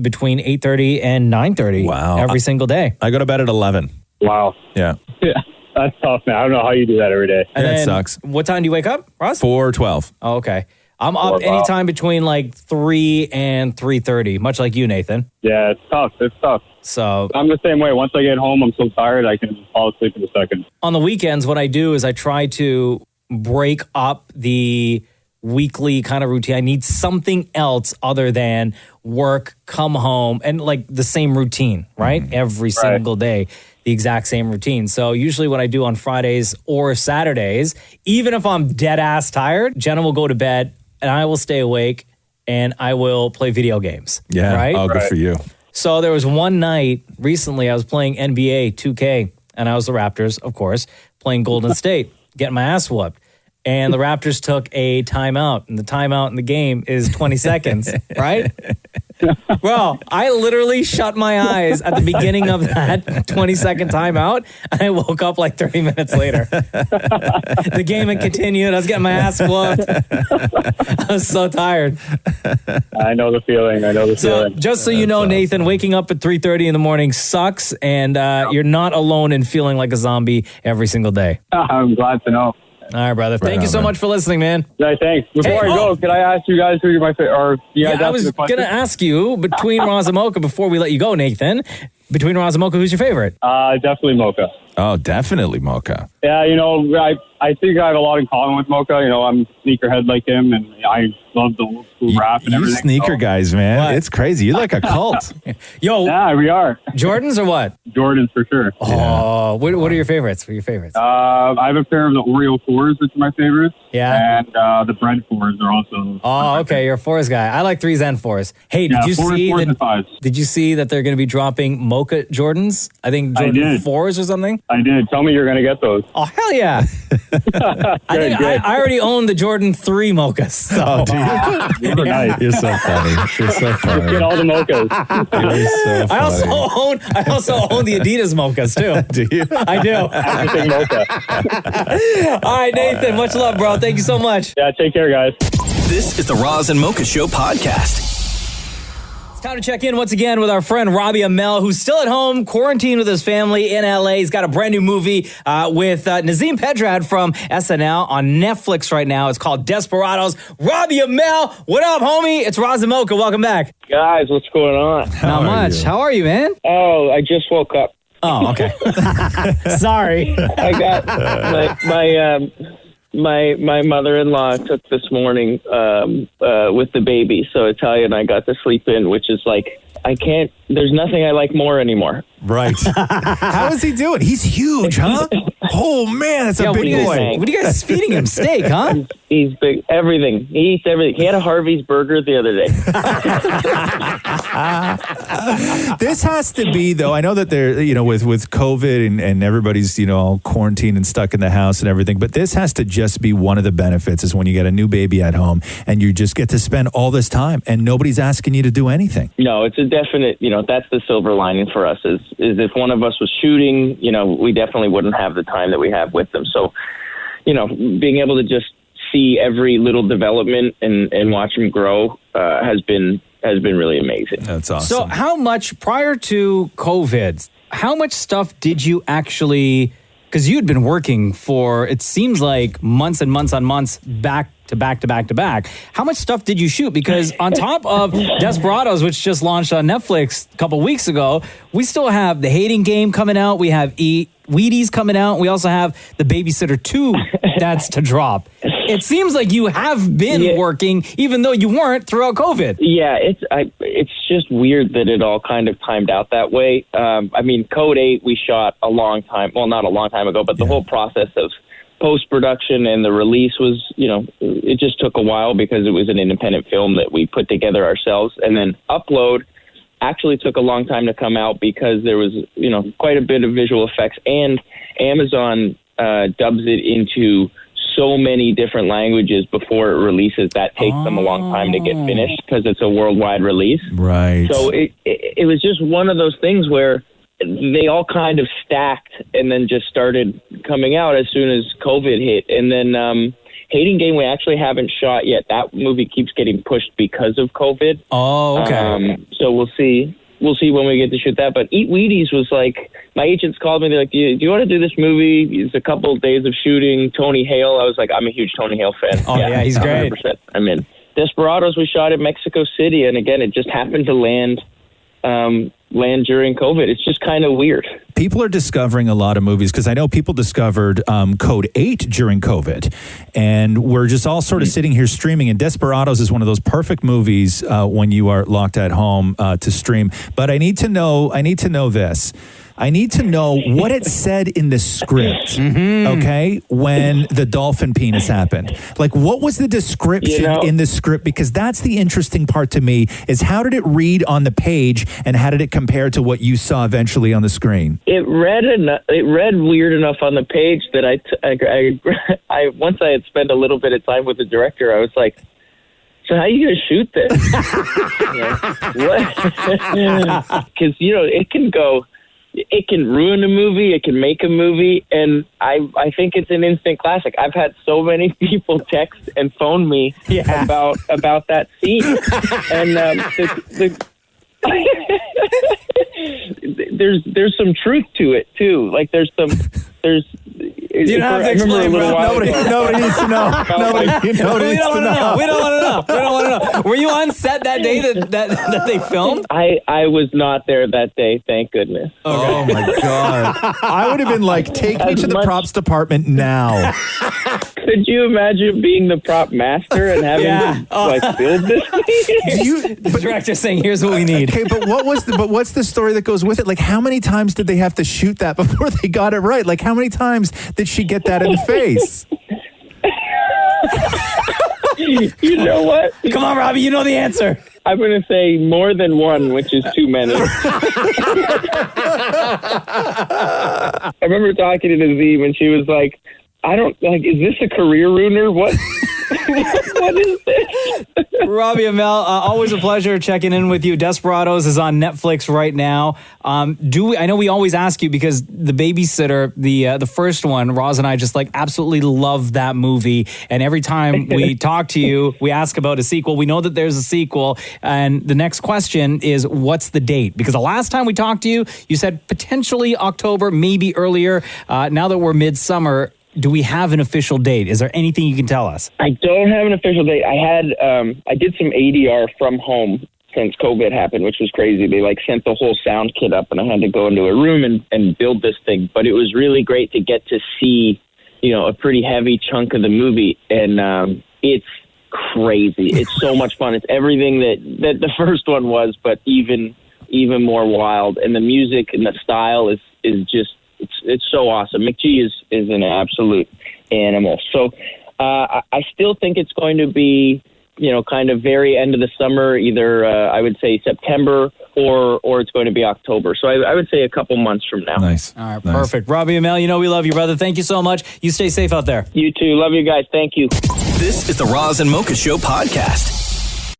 between 8:30 and 9:30 every single day. I go to bed at 11. Wow. Yeah. Yeah. That's tough, man. I don't know how you do that every day. And That then, sucks. What time do you wake up, Ross? 4:12. Oh, okay. I'm up anytime between like 3 and 3:30, much like you, Nathan. Yeah, it's tough. It's tough. So I'm the same way. Once I get home, I'm so tired I can fall asleep in a second. on the weekends, what I do is I try to break up the weekly kind of routine. I need something else other than work, come home, and like the same routine, right? Every single day, the exact same routine. So usually what I do on Fridays or Saturdays, even if I'm dead ass tired, Jenna will go to bed and I will stay awake and I will play video games. Yeah. Right? Oh, good for you. So there was one night recently I was playing NBA 2K and I was the Raptors, of course, playing Golden State, getting my ass whooped. And the Raptors took a timeout, and the timeout in the game is 20 seconds, right? Bro, I literally shut my eyes at the beginning of that 20-second timeout, and I woke up like 30 minutes later. The game had continued. I was getting my ass whooped. I was so tired. I know the feeling. So, just so you know, Nathan, waking up at 3:30 in the morning sucks, and you're not alone in feeling like a zombie every single day. I'm glad to know. All right, brother. Thank you so much for listening, man. Yeah, thanks. Before I go, can I ask you guys who you're my favorite? Or you guys I was going to ask you, between Roz and Mocha, before we let you go, Nathan, between Roz and Mocha, who's your favorite? Definitely Mocha. Oh, definitely Mocha. Yeah, I think I have a lot in common with Mocha. I'm a sneakerhead like him, and I love the old school rap and You everything. sneaker guys, man. What? It's crazy. You're like a cult. Yo. Yeah, we are. Jordans or what? Jordans for sure. Oh, what are your favorites? What are your favorites? I have a pair of the Oreo 4s, which are my favorites. Yeah. And the bread 4s are also. Oh, okay. You're a 4s guy. I like 3s and 4s. Hey, did you 4s, see 4s that? and 5s. Did you see that they're going to be dropping Mocha Jordans? I think Jordan did. 4s or something. I did. Tell me you're going to get those. Oh, hell yeah. I already own the Jordan 3 Mochas. So. Oh, do you? Nice. You're so funny. You're so funny. Get all the Mochas. You're so funny. I also own the Adidas Mochas too. Do you? I do. Everything Mocha. All right, Nathan. Much love, bro. Thank you so much. Yeah, take care, guys. This is the Roz and Mocha Show podcast. Time to check in once again with our friend Robbie Amell, who's still at home, quarantined with his family in LA. He's got a brand new movie with Nazim Pedrad from SNL on Netflix right now. It's called Desperados. Robbie Amell, what up, homie? It's Roz and Mocha. Welcome back. Guys, what's going on? Not much. How are you, man? Oh, I just woke up. Oh, okay. Sorry. I got my mother-in-law took this morning with the baby, so Italia and I got to sleep in, which is like, there's nothing I like more anymore. Right. How is he doing? He's huge, huh? Oh, man, that's a big boy. What are you guys feeding him? Steak, huh? He's big. Everything. He eats everything. He had a Harvey's burger the other day. This has to be, though, I know that they're, with COVID and everybody's, all quarantined and stuck in the house and everything, but this has to just be one of the benefits is when you get a new baby at home and you just get to spend all this time and nobody's asking you to do anything. No, it's a definite, that's the silver lining for us is if one of us was shooting, we definitely wouldn't have the time that we have with them. So, being able to just see every little development and watch them grow has been really amazing. That's awesome. So how much, prior to COVID, how much stuff did you actually, because you'd been working for, it seems like months and months on months back to back to back to back. How much stuff did you shoot? Because on top of Desperados, which just launched on Netflix a couple weeks ago, we still have The Hating Game coming out. We have Wheaties coming out. We also have The Babysitter 2 that's to drop. It seems like you have been working, even though you weren't throughout COVID. Yeah, it's just weird that it all kind of timed out that way. Code 8 we shot a long time. Well, not a long time ago, but the whole process of post-production and the release was, it just took a while because it was an independent film that we put together ourselves. And then Upload actually took a long time to come out because there was, quite a bit of visual effects, and Amazon dubs it into so many different languages before it releases. That takes them a long time to get finished because it's a worldwide release. Right. So it was just one of those things where they all kind of stacked and then just started coming out as soon as COVID hit. And then Hating Game we actually haven't shot yet. That movie keeps getting pushed because of COVID. Oh, okay. So we'll see. We'll see when we get to shoot that. But Eat Wheaties was like, my agents called me. They're like, do you want to do this movie? It's a couple of days of shooting. Tony Hale. I was like, I'm a huge Tony Hale fan. Oh, yeah, he's great. 100%. I'm in. Desperados we shot in Mexico City. And again, it just happened to land during COVID. It's just kind of weird. People are discovering a lot of movies because I know people discovered Code 8 during COVID, and we're just all sort of sitting here streaming, and Desperados is one of those perfect movies when you are locked at home to stream. But I need to know this. I need to know what it said in the script, okay, when the dolphin penis happened. Like, what was the description in the script? Because that's the interesting part to me, is how did it read on the page, and how did it compare to what you saw eventually on the screen? It read weird enough on the page that I once I had spent a little bit of time with the director, I was like, so how are you going to shoot this? What? Because, it can ruin a movie, it can make a movie, and I think it's an instant classic. I've had so many people text and phone me about that scene, and there's some truth to it too. Like there's. You don't have to explain, bro. Nobody needs to know. Nobody needs to know. We don't want to know. Were you on set that day that they filmed? I was not there that day, thank goodness. Okay. Oh my God. I would have been like, take me to the props department now. Could you imagine being the prop master and having to build this thing? The director saying, here's what we need. Okay, but what's the story that goes with it? Like, how many times did they have to shoot that before they got it right? Like, how many times did she get that in the face? You know what? Come on, Robbie, you know the answer. I'm going to say more than one, which is too many. I remember talking to Nazim, and she was like, is this a career ruiner? What? What is this? Robbie Amell, always a pleasure checking in with you. Desperados is on Netflix right now. I know we always ask you because the Babysitter, the first one, Roz and I just absolutely love that movie. And every time we talk to you, we ask about a sequel. We know that there's a sequel. And the next question is, what's the date? Because the last time we talked to you, you said potentially October, maybe earlier. Now that we're midsummer, do we have an official date? Is there anything you can tell us? I don't have an official date. I did some ADR from home since COVID happened, which was crazy. They sent the whole sound kit up, and I had to go into a room and build this thing. But it was really great to get to see, a pretty heavy chunk of the movie, and it's crazy. It's so much fun. It's everything that the first one was, but even more wild. And the music and the style is just. It's so awesome. McGee is an absolute animal. So I still think it's going to be, kind of very end of the summer, either I would say September or it's going to be October. So I would say a couple months from now. Nice. All right, perfect. Robbie Amell, we love you, brother. Thank you so much. You stay safe out there. You too. Love you guys. Thank you. This is the Roz and Mocha Show podcast.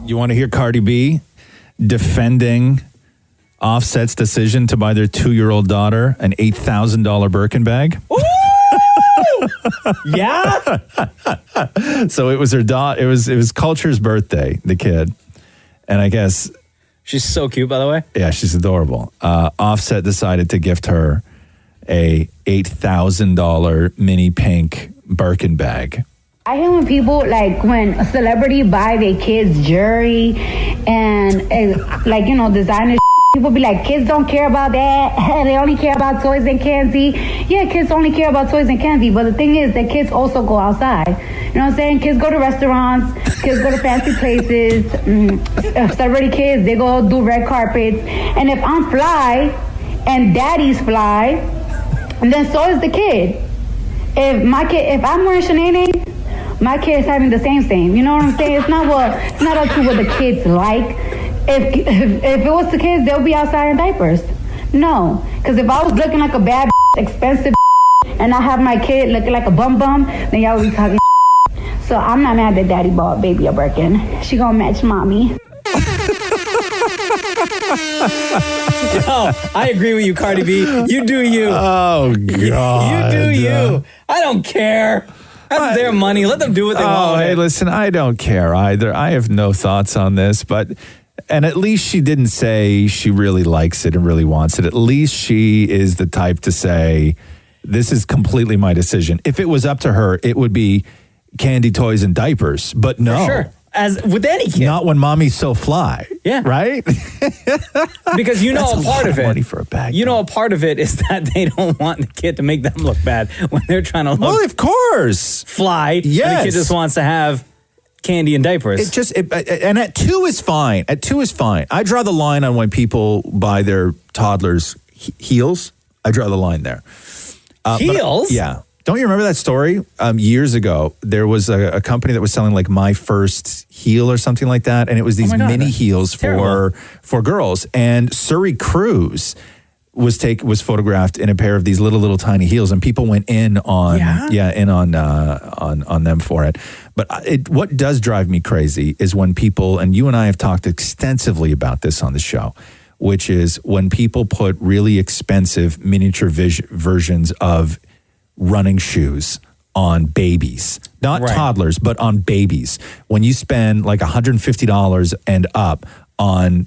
You want to hear Cardi B defending Offset's decision to buy their 2-year-old daughter an $8,000 Birkin bag? Yeah. So it was her daughter. It was Culture's birthday, the kid, and I guess she's so cute. By the way, yeah, she's adorable. Offset decided to gift her a $8,000 mini pink Birkin bag. I hate when people, when a celebrity buy their kids jewelry and, designer. People be like, kids don't care about that. They only care about toys and candy. Yeah, kids only care about toys and candy. But the thing is that kids also go outside. You know what I'm saying? Kids go to restaurants. Kids go to fancy places. Celebrity kids, they go do red carpets. And if I'm fly and daddy's fly, then so is the kid. If I'm wearing Shanae, my kid is having the same. You know what I'm saying? It's not up to what the kids like. If it was the kids, they'll be outside in diapers. No, because if I was looking like a bad expensive and I have my kid looking like a bum, then y'all will be talking. So I'm not mad that daddy bought baby a Birkin. She gonna match mommy. Yo, I agree with you, Cardi B. You do you. Oh, God. You do you. I don't care. That's their money. Let them do what they want. Hey, listen, I don't care either. I have no thoughts on this, and at least she didn't say she really likes it and really wants it. At least she is the type to say, this is completely my decision. If it was up to her, it would be candy, toys, and diapers. But no. For sure. As with any kid. Not when mommy's so fly. Yeah. Right? Because you know That's a part of it. money for a bag. You know a part of it is that they don't want the kid to make them look bad when they're trying to look. Well, of course. Fly. Yes. And the kid just wants to have candy and diapers. And at 2 is fine. At 2 is fine. I draw the line on when people buy their toddlers heels. I draw the line there. Heels? Yeah. Don't you remember that story? Years ago, there was a company that was selling like My First Heel or something like that. And it was these mini heels for girls. And Surrey Cruise was photographed in a pair of these little tiny heels, and people went in on them for it. But what does drive me crazy is when people, and you and I have talked extensively about this on the show, which is when people put really expensive miniature versions of running shoes on babies, not toddlers, but on babies. When you spend like $150 and up on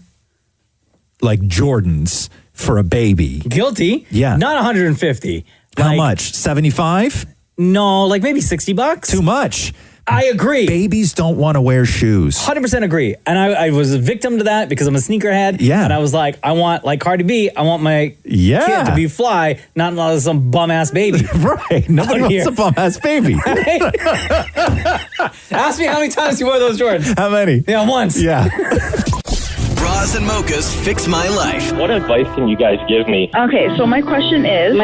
like Jordans for a baby. Guilty. Yeah. Not 150. How much? 75? No, like maybe $60. Too much. I agree. Babies don't want to wear shoes. 100% agree. And I was a victim to that because I'm a sneakerhead. Yeah. And I was like, I want, like Cardi B, I want my kid to be fly, not some bum-ass baby. Right. Nobody wants a bum-ass baby. Ask me how many times you wore those Jordans. How many? Yeah, once. Yeah. Roz and Mocha's Fix My Life. What advice can you guys give me? Okay, so my question is...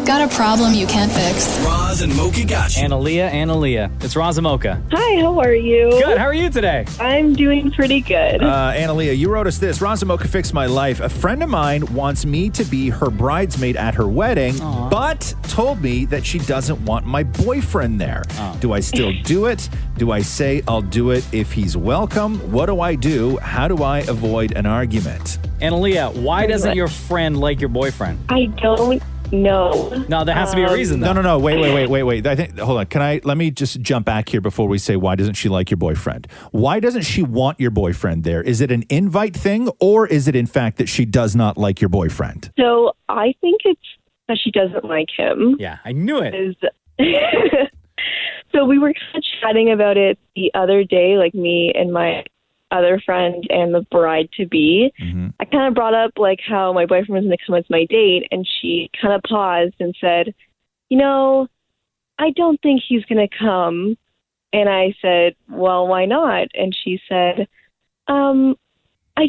Got a problem you can't fix. Roz and Mocha got you. Analia. It's Roz and Mocha. Hi, how are you? Good. How are you today? I'm doing pretty good. Analia, you wrote us this. Roz and Mocha Fix My Life. A friend of mine wants me to be her bridesmaid at her wedding, but told me that she doesn't want my boyfriend there. Do I still do it? Do I say I'll do it if he's welcome? What do I do? How do I avoid an argument? Analia, why doesn't your friend like your boyfriend? I don't know. No, there has to be a reason, though. No. Wait. Hold on. Let me just jump back here before we say why doesn't she like your boyfriend? Why doesn't she want your boyfriend there? Is it an invite thing, or is it in fact that she does not like your boyfriend? So I think it's that she doesn't like him. Yeah, I knew it. So we were kind of chatting about it the other day, like me and my other friend and the bride-to-be. Mm-hmm. I kind of brought up like how my boyfriend was next month my date, and she kind of paused and said, I don't think he's going to come. And I said, well, why not? And she said, I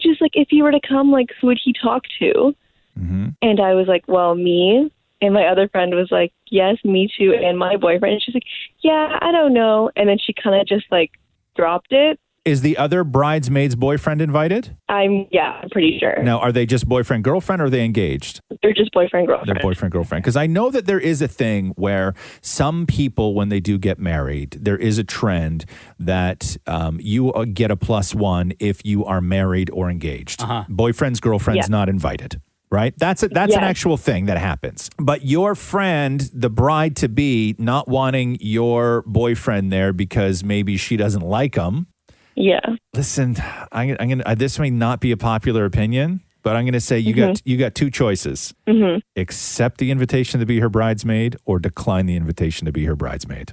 just, like, if he were to come, like, who would he talk to? Mm-hmm. And I was like, well, me. And my other friend was like, yes, me too, and my boyfriend. And she's like, yeah, I don't know. And then she kind of just, like, dropped it. Is the other bridesmaid's boyfriend invited? I'm pretty sure. Now, are they just boyfriend-girlfriend, or are they engaged? They're just boyfriend-girlfriend. They're boyfriend-girlfriend. Because I know that there is a thing where some people, when they do get married, there is a trend that you get a +1 if you are married or engaged. Boyfriends, girlfriends not invited. Right? That's an actual thing that happens. But your friend, the bride-to-be, not wanting your boyfriend there because maybe she doesn't like him. Yeah. Listen, I'm gonna. This may not be a popular opinion, but I'm gonna say you got two choices: accept the invitation to be her bridesmaid, or decline the invitation to be her bridesmaid.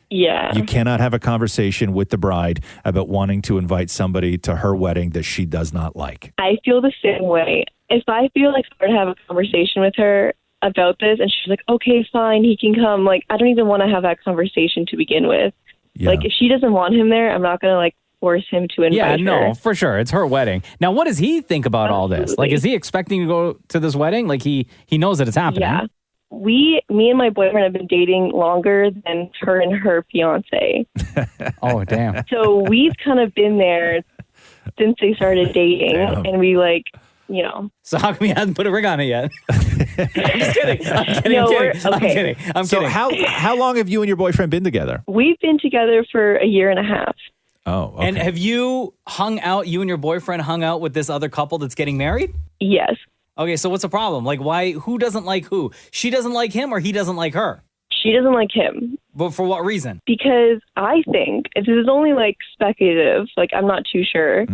Yeah. You cannot have a conversation with the bride about wanting to invite somebody to her wedding that she does not like. I feel the same way. If I feel like I were to have a conversation with her about this, and she's like, "Okay, fine, he can come," like I don't even want to have that conversation to begin with. Yeah. Like if she doesn't want him there, I'm not gonna like force him to invite her. Yeah, no, for sure. It's her wedding. Now, what does he think about all this? Like, is he expecting to go to this wedding? Like, he knows that it's happening. Yeah. Me and my boyfriend have been dating longer than her and her fiance. Oh, damn. So we've kind of been there since they started dating. Damn. And we you know. So how come he hasn't put a ring on it yet? I'm just kidding. I'm kidding. No, I'm kidding. I'm So kidding. how long have you and your boyfriend been together? We've been together for a year and a half. Oh, okay. And have you you and your boyfriend hung out with this other couple that's getting married? Yes. Okay, so what's the problem? Like, who doesn't like who? She doesn't like him or he doesn't like her? She doesn't like him. But for what reason? Because I think, this is only like speculative, like I'm not too sure.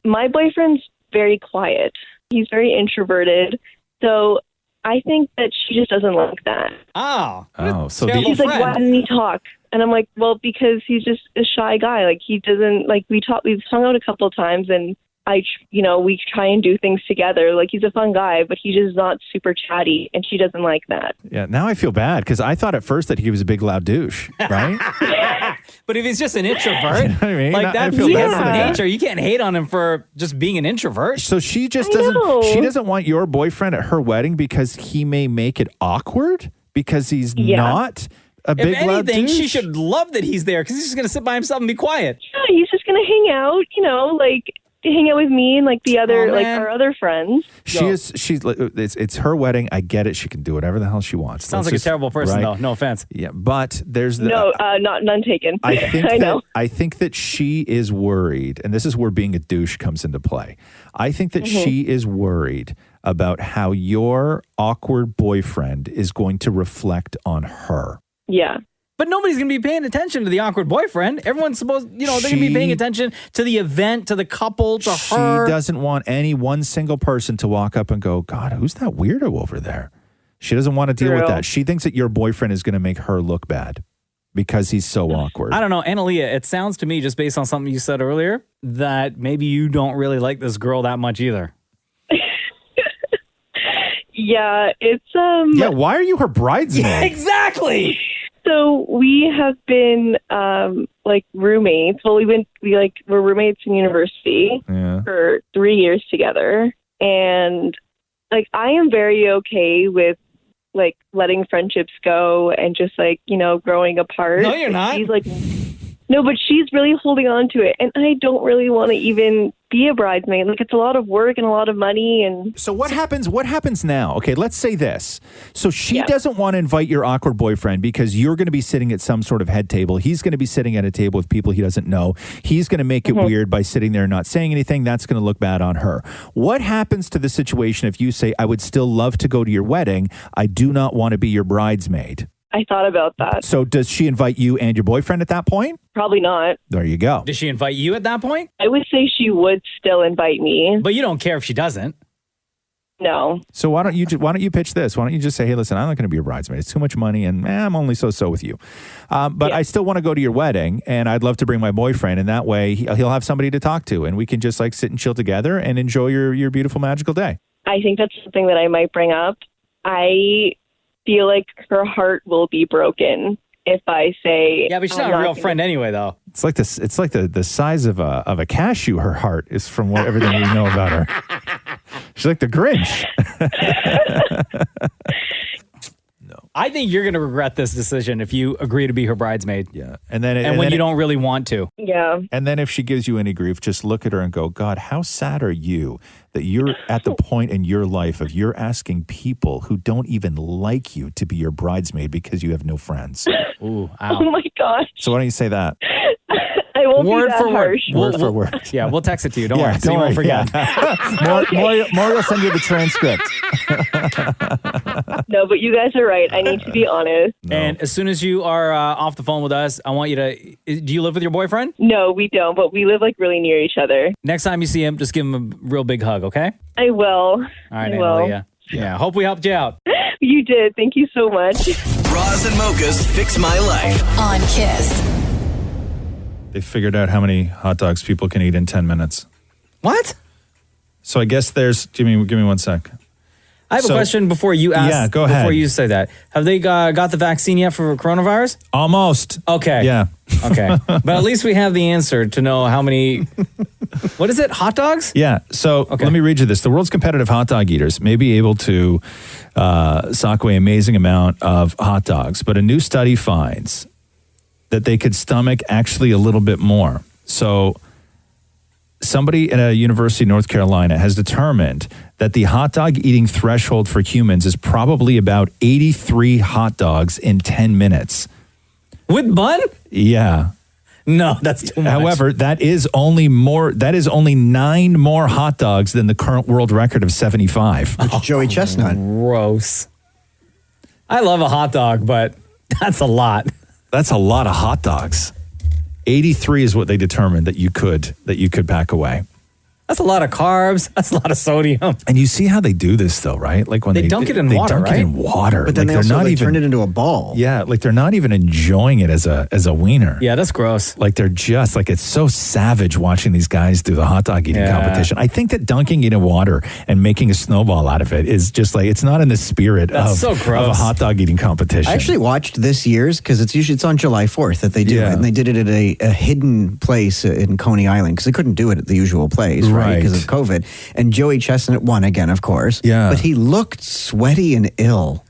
My boyfriend's very quiet. He's very introverted. So I think that she just doesn't like that. Oh. So She's like, why didn't he talk? And I'm like, well, because he's just a shy guy. Like he doesn't, like we've hung out a couple of times and we try and do things together. Like he's a fun guy, but he's just not super chatty and she doesn't like that. Yeah, now I feel bad because I thought at first that he was a big loud douche, right? But if he's just an introvert, You know what I mean? like I that's feel his bad for that. nature. You can't hate on him for just being an introvert. So she just doesn't want your boyfriend at her wedding because he may make it awkward because he's not a big if loud anything, douche. she should love that he's there because he's just going to sit by himself and be quiet. Yeah, he's just going to hang out, like hang out with me and like the other, like our other friends. It's her wedding. I get it. She can do whatever the hell she wants. Sounds like a terrible person, though. No offense. Yeah, but there's none taken. I think I know. I think that she is worried, and this is where being a douche comes into play. I think that she is worried about how your awkward boyfriend is going to reflect on her. Yeah. But nobody's going to be paying attention to the awkward boyfriend. Everyone's supposed, they're going to be paying attention to the event, to the couple, to her. She doesn't want any one single person to walk up and go, God, who's that weirdo over there? She doesn't want to deal with that. She thinks that your boyfriend is going to make her look bad because he's so awkward. I don't know. Analia, it sounds to me, just based on something you said earlier, that maybe you don't really like this girl that much either. Yeah, it's Yeah, why are you her bridesmaid? Yeah, exactly. So we have been like roommates. Well, we're roommates in university for 3 years together, and like I am very okay with like letting friendships go and just like growing apart. No, you're not. She's like, no, but she's really holding on to it, and I don't really want to even be a bridesmaid. Like it's a lot of work and a lot of money. And so what happens? What happens now? Okay, let's say this. So she doesn't want to invite your awkward boyfriend because you're going to be sitting at some sort of head table. He's going to be sitting at a table with people he doesn't know. He's going to make it weird by sitting there and not saying anything. That's going to look bad on her. What happens to the situation if you say, I would still love to go to your wedding. I do not want to be your bridesmaid? I thought about that. So does she invite you and your boyfriend at that point? Probably not. There you go. Does she invite you at that point? I would say she would still invite me. But you don't care if she doesn't. No. So why don't you pitch this? Why don't you just say, hey, listen, I'm not going to be a bridesmaid. It's too much money and I'm only so with you. But I still want to go to your wedding and I'd love to bring my boyfriend. And that way he'll have somebody to talk to and we can just like sit and chill together and enjoy your beautiful magical day. I think that's something that I might bring up. I feel like her heart will be broken if I say. Yeah, but she's not a real friend anyway, though. It's like this. It's like the size of a cashew. Her heart is from everything we know about her. She's like the Grinch. I think you're going to regret this decision if you agree to be her bridesmaid. Yeah, and then when you don't really want to. Yeah. And then if she gives you any grief, just look at her and go, God, how sad are you that you're at the point in your life of you're asking people who don't even like you to be your bridesmaid because you have no friends. Ooh, Oh my gosh. So why don't you say that? I won't Word be that for word. harsh. Word for word. Yeah, we'll text it to you. Don't worry. So don't you won't worry. forget. Yeah. Maurie will send you the transcript. No, but you guys are right. I need to be honest. And as soon as you are off the phone with us, I want you to. Do you live with your boyfriend? No, we don't, but we live like really near each other. Next time you see him, just give him a real big hug, okay? I will. All right, I will. Analia. Yeah, hope we helped you out. You did. Thank you so much. Roz and Mocha's Fix My Life on Kiss. They figured out how many hot dogs people can eat in 10 minutes. What? So I guess there's. Give me 1 sec. I have a question before you ask. Yeah, go ahead. Before you say that. Have they got the vaccine yet for coronavirus? Almost. Okay. Yeah. Okay. But at least we have the answer to know how many. What is it? Hot dogs? Yeah. So let me read you this. The world's competitive hot dog eaters may be able to sock away an amazing amount of hot dogs, but a new study finds that they could stomach actually a little bit more. So somebody at a university in North Carolina has determined that the hot dog eating threshold for humans is probably about 83 hot dogs in 10 minutes. With bun? Yeah. No, that's too much. However, that is only 9 more hot dogs than the current world record of 75. Joey Chestnut. Gross. I love a hot dog, but that's a lot. That's a lot of hot dogs. 83 is what they determined that you could pack away. That's a lot of carbs. That's a lot of sodium. And you see how they do this, though, right? Like when they dunk it in water, dunk right? it in water, But then like they even turn it into a ball. Yeah, like they're not even enjoying it as a wiener. Yeah, that's gross. Like they're just like, it's so savage watching these guys do the hot dog eating competition. I think that dunking it in water and making a snowball out of it is just like, it's not in the spirit of a hot dog eating competition. I actually watched this year's because it's on July 4th that they do it, and they did it at a hidden place in Coney Island because they couldn't do it at the usual place, right? Because of COVID. And Joey Chestnut won again, of course. Yeah. But he looked sweaty and ill.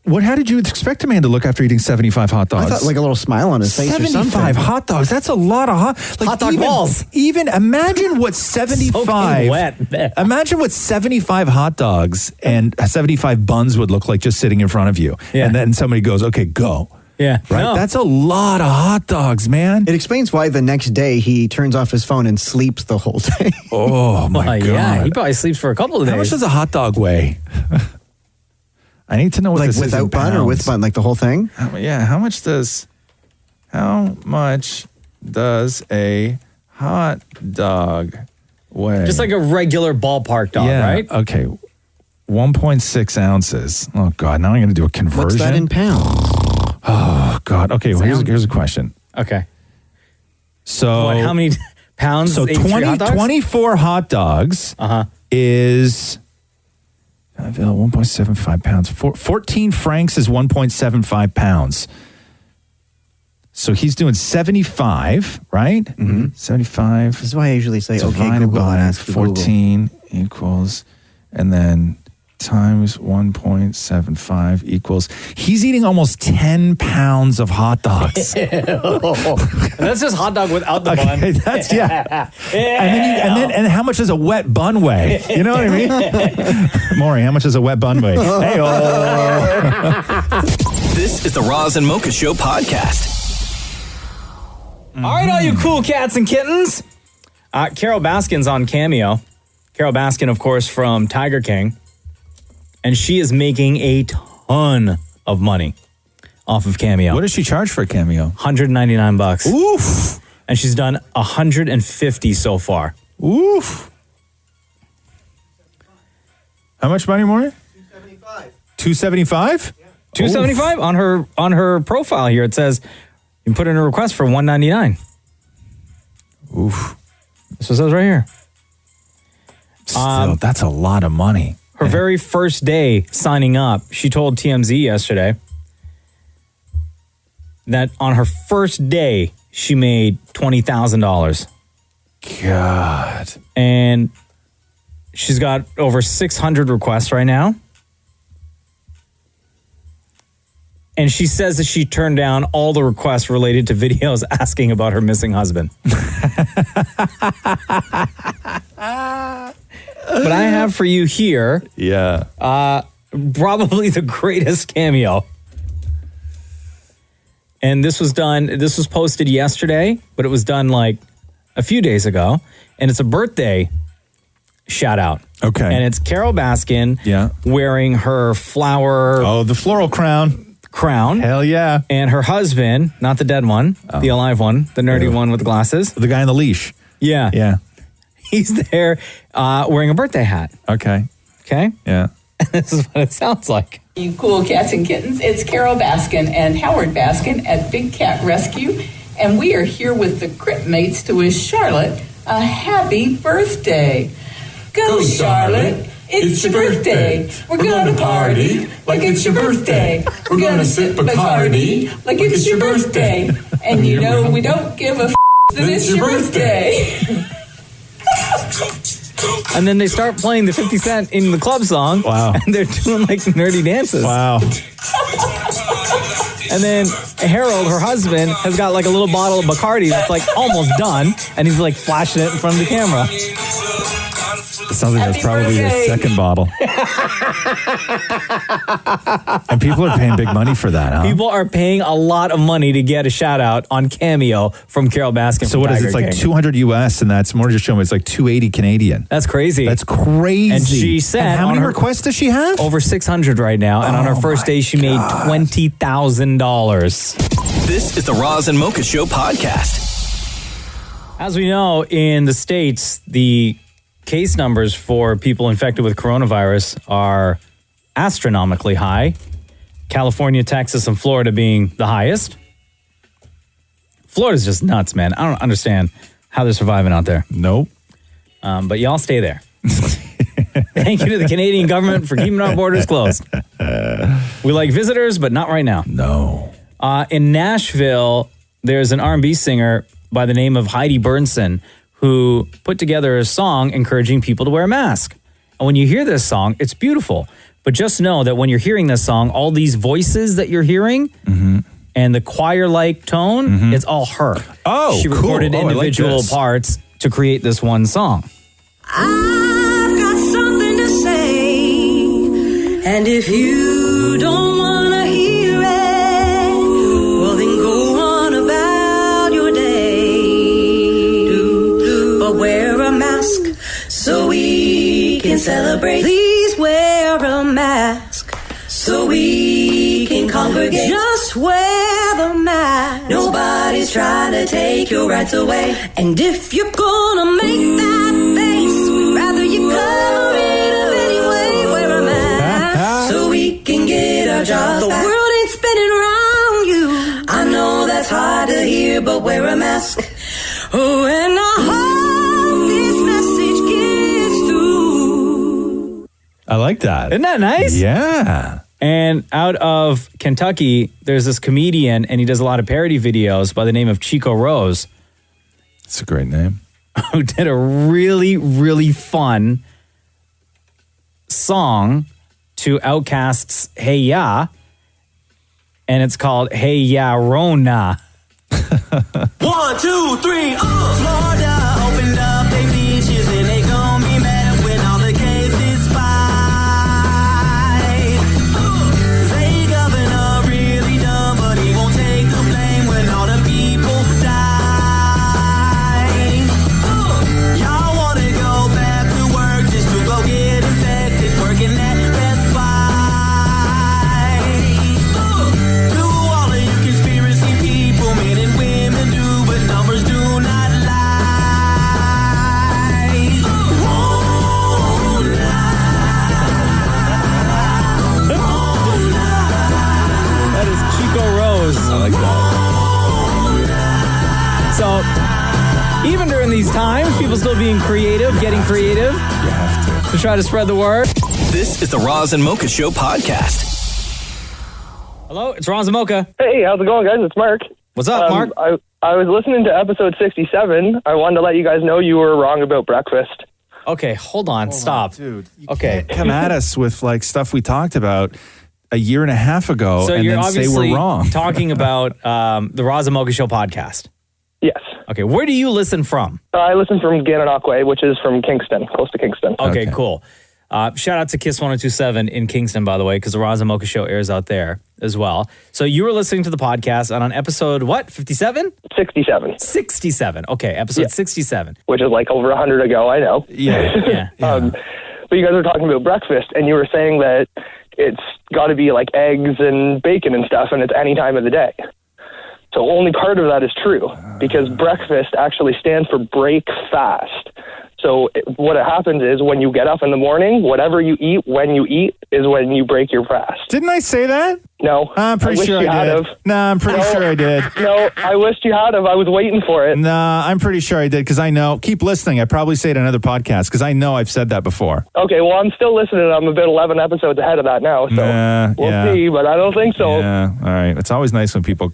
How did you expect a man to look after eating 75 hot dogs? I thought like a little smile on his face or something. 75 hot dogs. That's a lot of hot dog balls. Even imagine what 75 wet. Imagine what 75 hot dogs and 75 buns would look like just sitting in front of you. Yeah. And then somebody goes, "Okay, go." Yeah. Right? No. That's a lot of hot dogs, man. It explains why the next day he turns off his phone and sleeps the whole day. Oh my God. Yeah, he probably sleeps for a couple of days. How much does a hot dog weigh? I need to know what like this is without in bun or pounds. with bun, like the whole thing? How much does a hot dog weigh? Just like a regular ballpark dog, right? Okay. 1.6 ounces. Oh, God. Now I'm going to do a conversion. What's that in pounds? Oh, God. Okay. Well, here's a question. Okay. So, how many pounds? So 24 hot dogs is 1.75 pounds. 14 francs is 1.75 pounds. So he's doing 75, right? Mm-hmm. 75. This is why I usually say, okay, divided Google, by and ask the 14 equals, and then times 1.75 equals. He's eating almost 10 pounds of hot dogs. That's just hot dog without the bun. That's And how much does a wet bun weigh? You know what I mean? Maurie, how much does a wet bun weigh? Hey, This is the Roz and Mocha Show podcast. All right, all you cool cats and kittens. Carol Baskin's on Cameo. Carol Baskin, of course, from Tiger King. And she is making a ton of money off of Cameo. What does she charge for a Cameo? $199. Oof. And she's done 150 so far. Oof. How much money, Maurie? $275. $275 on her profile here. It says you can put in a request for $199. Oof. This is says right here. Still, that's a lot of money. Her very first day signing up, she told TMZ yesterday that on her first day, she made $20,000. God. And she's got over 600 requests right now. And she says that she turned down all the requests related to videos asking about her missing husband. But I have for you here, probably the greatest cameo. And this was posted yesterday, but it was done like a few days ago. And it's a birthday shout out. Okay. And it's Carol Baskin wearing her flower. Oh, the floral crown. Hell yeah. And her husband, not the dead one, the alive one, the nerdy one with the glasses. The guy on the leash. Yeah. Yeah. He's there wearing a birthday hat. Okay. Okay? Yeah. This is what it sounds like. You cool cats and kittens, it's Carol Baskin and Howard Baskin at Big Cat Rescue, and we are here with the Crip Mates to wish Charlotte a happy birthday. Go Charlotte, it's your birthday. We're gonna party like it's your birthday. We're gonna sip Bacardi like it's your birthday. And you know we don't give a that it's your birthday. And then they start playing the 50 Cent in the club song. Wow. And they're doing like nerdy dances. Wow. And then Harold, her husband, has got like a little bottle of Bacardi that's like almost done. And he's like flashing it in front of the camera. Sounds like that's probably the second bottle. And people are paying big money for that, huh? People are paying a lot of money to get a shout out on Cameo from Carol Baskin. So what is it? It's like 200 US, and that's more just showing it's like 280 Canadian. That's crazy. That's crazy. And she said, and how many requests does she have? Over 600 right now. And on her first day, she made $20,000. This is the Roz and Mocha Show podcast. As we know, in the States, the case numbers for people infected with coronavirus are astronomically high. California, Texas, and Florida being the highest. Florida's just nuts, man. I don't understand how they're surviving out there. Nope. But y'all stay there. Thank you to the Canadian government for keeping our borders closed. We like visitors, but not right now. No. In Nashville, there's an R&B singer by the name of Heidi Burnson who put together a song encouraging people to wear a mask. And when you hear this song, it's beautiful. But just know that when you're hearing this song, all these voices that you're hearing and the choir-like tone, it's all her. Oh, she recorded cool. individual parts to create this one song. I've got something to say, and if you don't want to hear it, well then go on about your day. But wear a mask so we can celebrate. Please wear a mask so we can congregate. Just wear the mask. Nobody's trying to take your rights away. And if you're gonna make that face, we'd rather you cover it up anyway. Wear a mask so we can get our jobs back. The world ain't spinning around you. I know that's hard to hear, but wear a mask. Oh, and I hope this message gets through. I like that. Isn't that nice? Yeah. And out of Kentucky, there's this comedian, and he does a lot of parody videos by the name of Chico Rose. It's a great name. Who did a really, really fun song to Outkast's Hey Ya, and it's called Hey Ya Rona. 1, 2, 3, Florida opened up their beaches and they gon' be mad when all the cases spike. Say governor really dumb, but he won't take the blame when all the people die. Y'all wanna go back to work just to go get infected, working at Best Buy. To all of you conspiracy people, men and women do, but numbers do not lie. Won't That is Chico Rose. I like that. So, even during these times, people still being creative, getting creative. You have to try to spread the word. This is the Roz and Mocha Show podcast. Hello, it's Roz and Mocha. Hey, how's it going, guys? It's Mark. What's up, Mark? I was listening to episode 67. I wanted to let you guys know you were wrong about breakfast. Okay, hold on, stop. Dude, okay. Come at us with like stuff we talked about a year and a half ago So and you're then say obviously we're wrong. talking about the Roz and Mocha Show podcast. Yes. Okay, where do you listen from? I listen from Gananoque, which is from Kingston, close to Kingston. Okay, cool. Shout out to Kiss 1027 in Kingston, by the way, because the Roz and Mocha Show airs out there as well. So you were listening to the podcast, and on episode, what, 57? 67. 67. Okay, episode 67. Which is like over 100 ago, I know. Yeah. But you guys were talking about breakfast, and you were saying that it's got to be like eggs and bacon and stuff, and it's any time of the day. So only part of that is true, because breakfast actually stands for break fast. So what happens is when you get up in the morning, whatever you eat when you eat is when you break your fast. Didn't I say that? No. I'm pretty sure I did. No, I'm pretty sure I did. No, I wished you had. I was waiting for it. Nah, I'm pretty sure I did because I know. Keep listening. I probably say it in another podcast because I know I've said that before. Okay, well, I'm still listening. I'm about 11 episodes ahead of that now, so we'll see, but I don't think so. Yeah, all right. It's always nice when people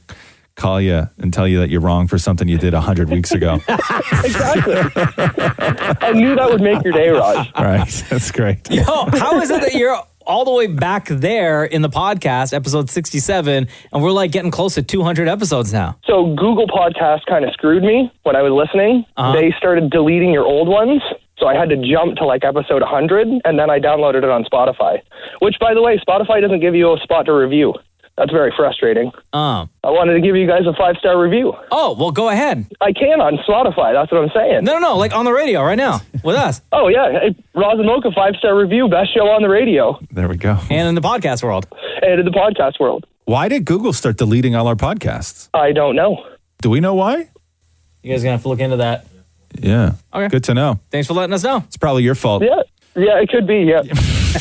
call you and tell you that you're wrong for something you did 100 weeks ago. Exactly. I knew that would make your day, Raj. All right, that's great. Yo, how is it that you're all the way back there in the podcast, episode 67, and we're like getting close to 200 episodes now? So Google Podcast kind of screwed me when I was listening. They started deleting your old ones. So I had to jump to like episode 100, and then I downloaded it on Spotify. Which, by the way, Spotify doesn't give you a spot to review. That's very frustrating. I wanted to give you guys a 5-star review. Oh, well, go ahead. I can on Spotify. That's what I'm saying. No, like on the radio right now with us. Oh, yeah. Hey, Roz and Mocha, 5-star review, best show on the radio. There we go. And in the podcast world. And in the podcast world. Why did Google start deleting all our podcasts? I don't know. Do we know why? You guys going to have to look into that. Yeah. Okay. Good to know. Thanks for letting us know. It's probably your fault. Yeah, it could be, yeah.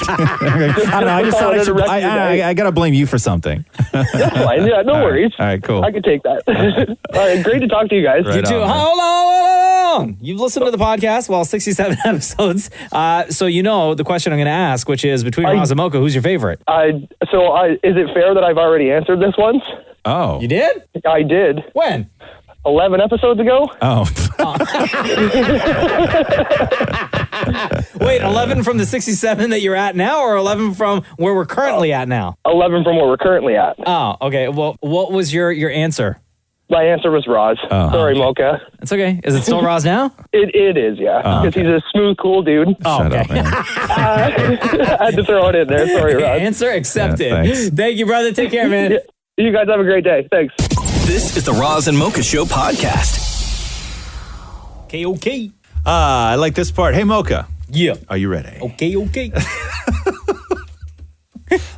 I don't know. I just thought I got to blame you for something. That's fine. Yeah, no worries. All right, cool. I can take that. All right, great to talk to you guys. Right You too. on, man. Hold on. You've listened to the podcast, 67 episodes. So you know the question I'm going to ask, which is between Roz and Mocha, who's your favorite? Is it fair that I've already answered this once? Oh. You did? I did. When? 11 episodes ago. Oh. Wait, 11 from the 67 that you're at now, or 11 from where we're currently at now? 11 from where we're currently at. Oh, okay. Well, what was your answer? My answer was Roz. Sorry, Mocha. It's okay. Is it still Roz now? It is, yeah. Because he's a smooth, cool dude. Oh, okay. I had to throw it in there. Sorry, Roz. Answer accepted. thanks. Thank you, brother. Take care, man. You guys have a great day. Thanks. This is the Roz and Mocha Show podcast. Okay. I like this part. Hey, Mocha. Yeah. Are you ready? Okay.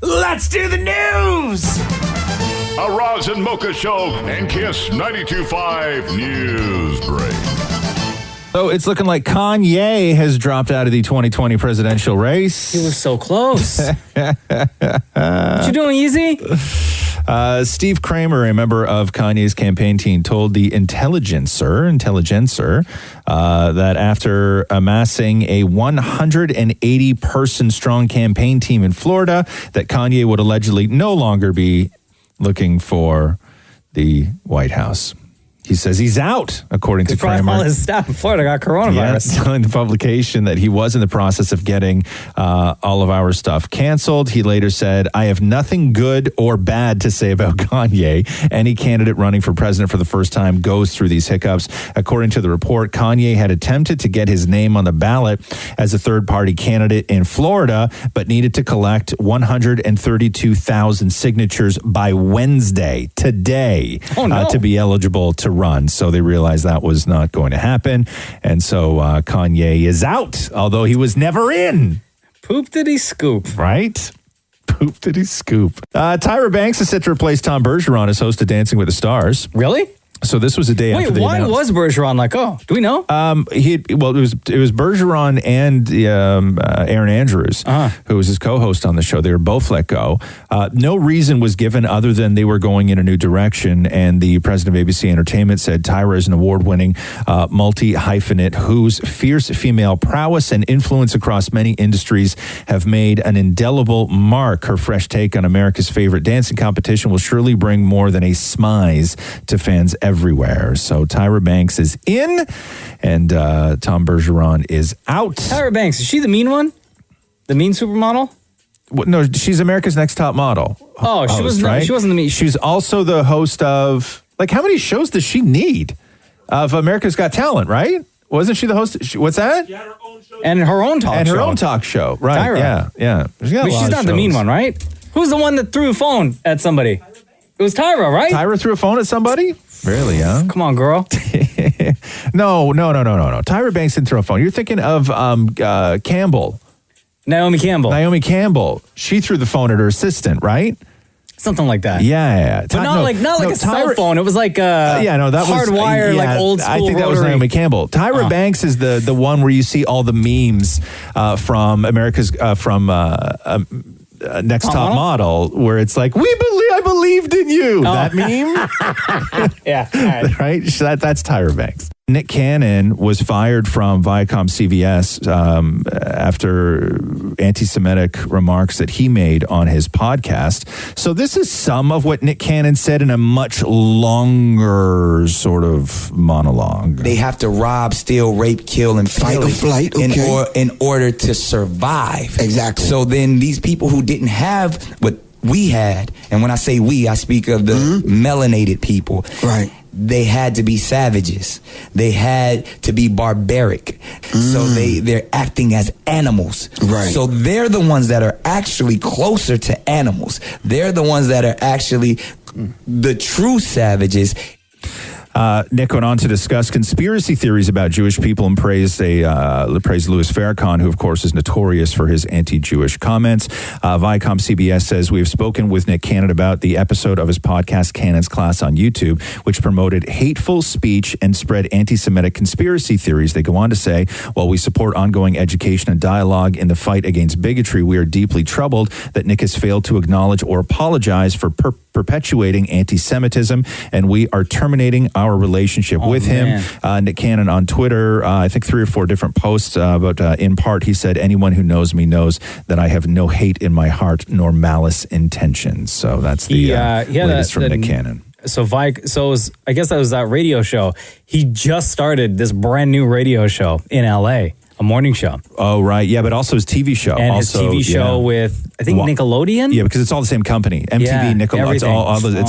Let's do the news. A Roz and Mocha Show and Kiss 92.5 News Break. So it's looking like Kanye has dropped out of the 2020 presidential race. He was so close. What you doing, Easy? Steve Kramer, a member of Kanye's campaign team, told the Intelligencer, that after amassing a 180-person strong campaign team in Florida, that Kanye would allegedly no longer be looking for the White House. He says he's out, according to Kramer. All his staff in Florida got coronavirus. Yeah, telling the publication that he was in the process of getting all of our stuff canceled. He later said, I have nothing good or bad to say about Kanye. Any candidate running for president for the first time goes through these hiccups. According to the report, Kanye had attempted to get his name on the ballot as a third-party candidate in Florida, but needed to collect 132,000 signatures by Wednesday, today, to be eligible to run. So they realized that was not going to happen. And so Kanye is out, although he was never in. Poop did he scoop. Right? Poop did he scoop. Tyra Banks is set to replace Tom Bergeron as host of Dancing with the Stars. Really? So this was a day after they why announced. was Bergeron let go? Do we know? It was Bergeron and Aaron Andrews, who was his co-host on the show. They were both let go. No reason was given other than they were going in a new direction. And the president of ABC Entertainment said Tyra is an award-winning multi-hyphenate whose fierce female prowess and influence across many industries have made an indelible mark. Her fresh take on America's favorite dancing competition will surely bring more than a smize to fans everywhere. So Tyra Banks is in, and Tom Bergeron is out. Tyra Banks, is she the mean one? The mean supermodel? No, she's America's Next Top Model. Oh, she was right? She wasn't the mean. She's also the host of, like, how many shows does she need? Of America's Got Talent, right? Wasn't she the host? What's that? And her own talk show. And her own talk show, right? Tyra. Yeah. She's not the mean one, right? Who's the one that threw a phone at somebody? It was Tyra, right? Tyra threw a phone at somebody? Really, huh? Come on, girl. No. Tyra Banks didn't throw a phone. You're thinking of Campbell. Naomi Campbell. She threw the phone at her assistant, right? Something like that. Yeah. But not like a cell phone. It was like that was hardwired, like old school. I think that was Naomi Campbell. Tyra Banks is the one where you see all the memes from America's Next Top Model, where it's like, I believed in you. That meme? Yeah. Right? That's Tyra Banks. Nick Cannon was fired from Viacom CBS after anti-Semitic remarks that he made on his podcast. So this is some of what Nick Cannon said in a much longer sort of monologue. They have to rob, steal, rape, kill, and fight or flight in order to survive. Exactly. So then these people who didn't have what we had, and when I say we, I speak of the melanated people. Right. they had to be savages. They had to be barbaric. So they're acting as animals. Right. So they're the ones that are actually closer to animals. They're the ones that are actually the true savages. Nick went on to discuss conspiracy theories about Jewish people and praised Louis Farrakhan, who, of course, is notorious for his anti-Jewish comments. Viacom CBS says, we have spoken with Nick Cannon about the episode of his podcast, Cannon's Class on YouTube, which promoted hateful speech and spread anti-Semitic conspiracy theories. They go on to say, while we support ongoing education and dialogue in the fight against bigotry, we are deeply troubled that Nick has failed to acknowledge or apologize for perpetuating anti-Semitism, and we are terminating our relationship with him. Nick Cannon on Twitter, I think 3 or 4 different posts, but in part he said, anyone who knows me knows that I have no hate in my heart nor malice intentions. So that's the latest from Nick Cannon. So I guess that was that radio show. He just started this brand new radio show in LA. A morning show. Oh, right. Yeah, but also his TV show. And also, his TV show with, I think, Nickelodeon? Yeah, because it's all the same company. MTV, Nickelodeon. It's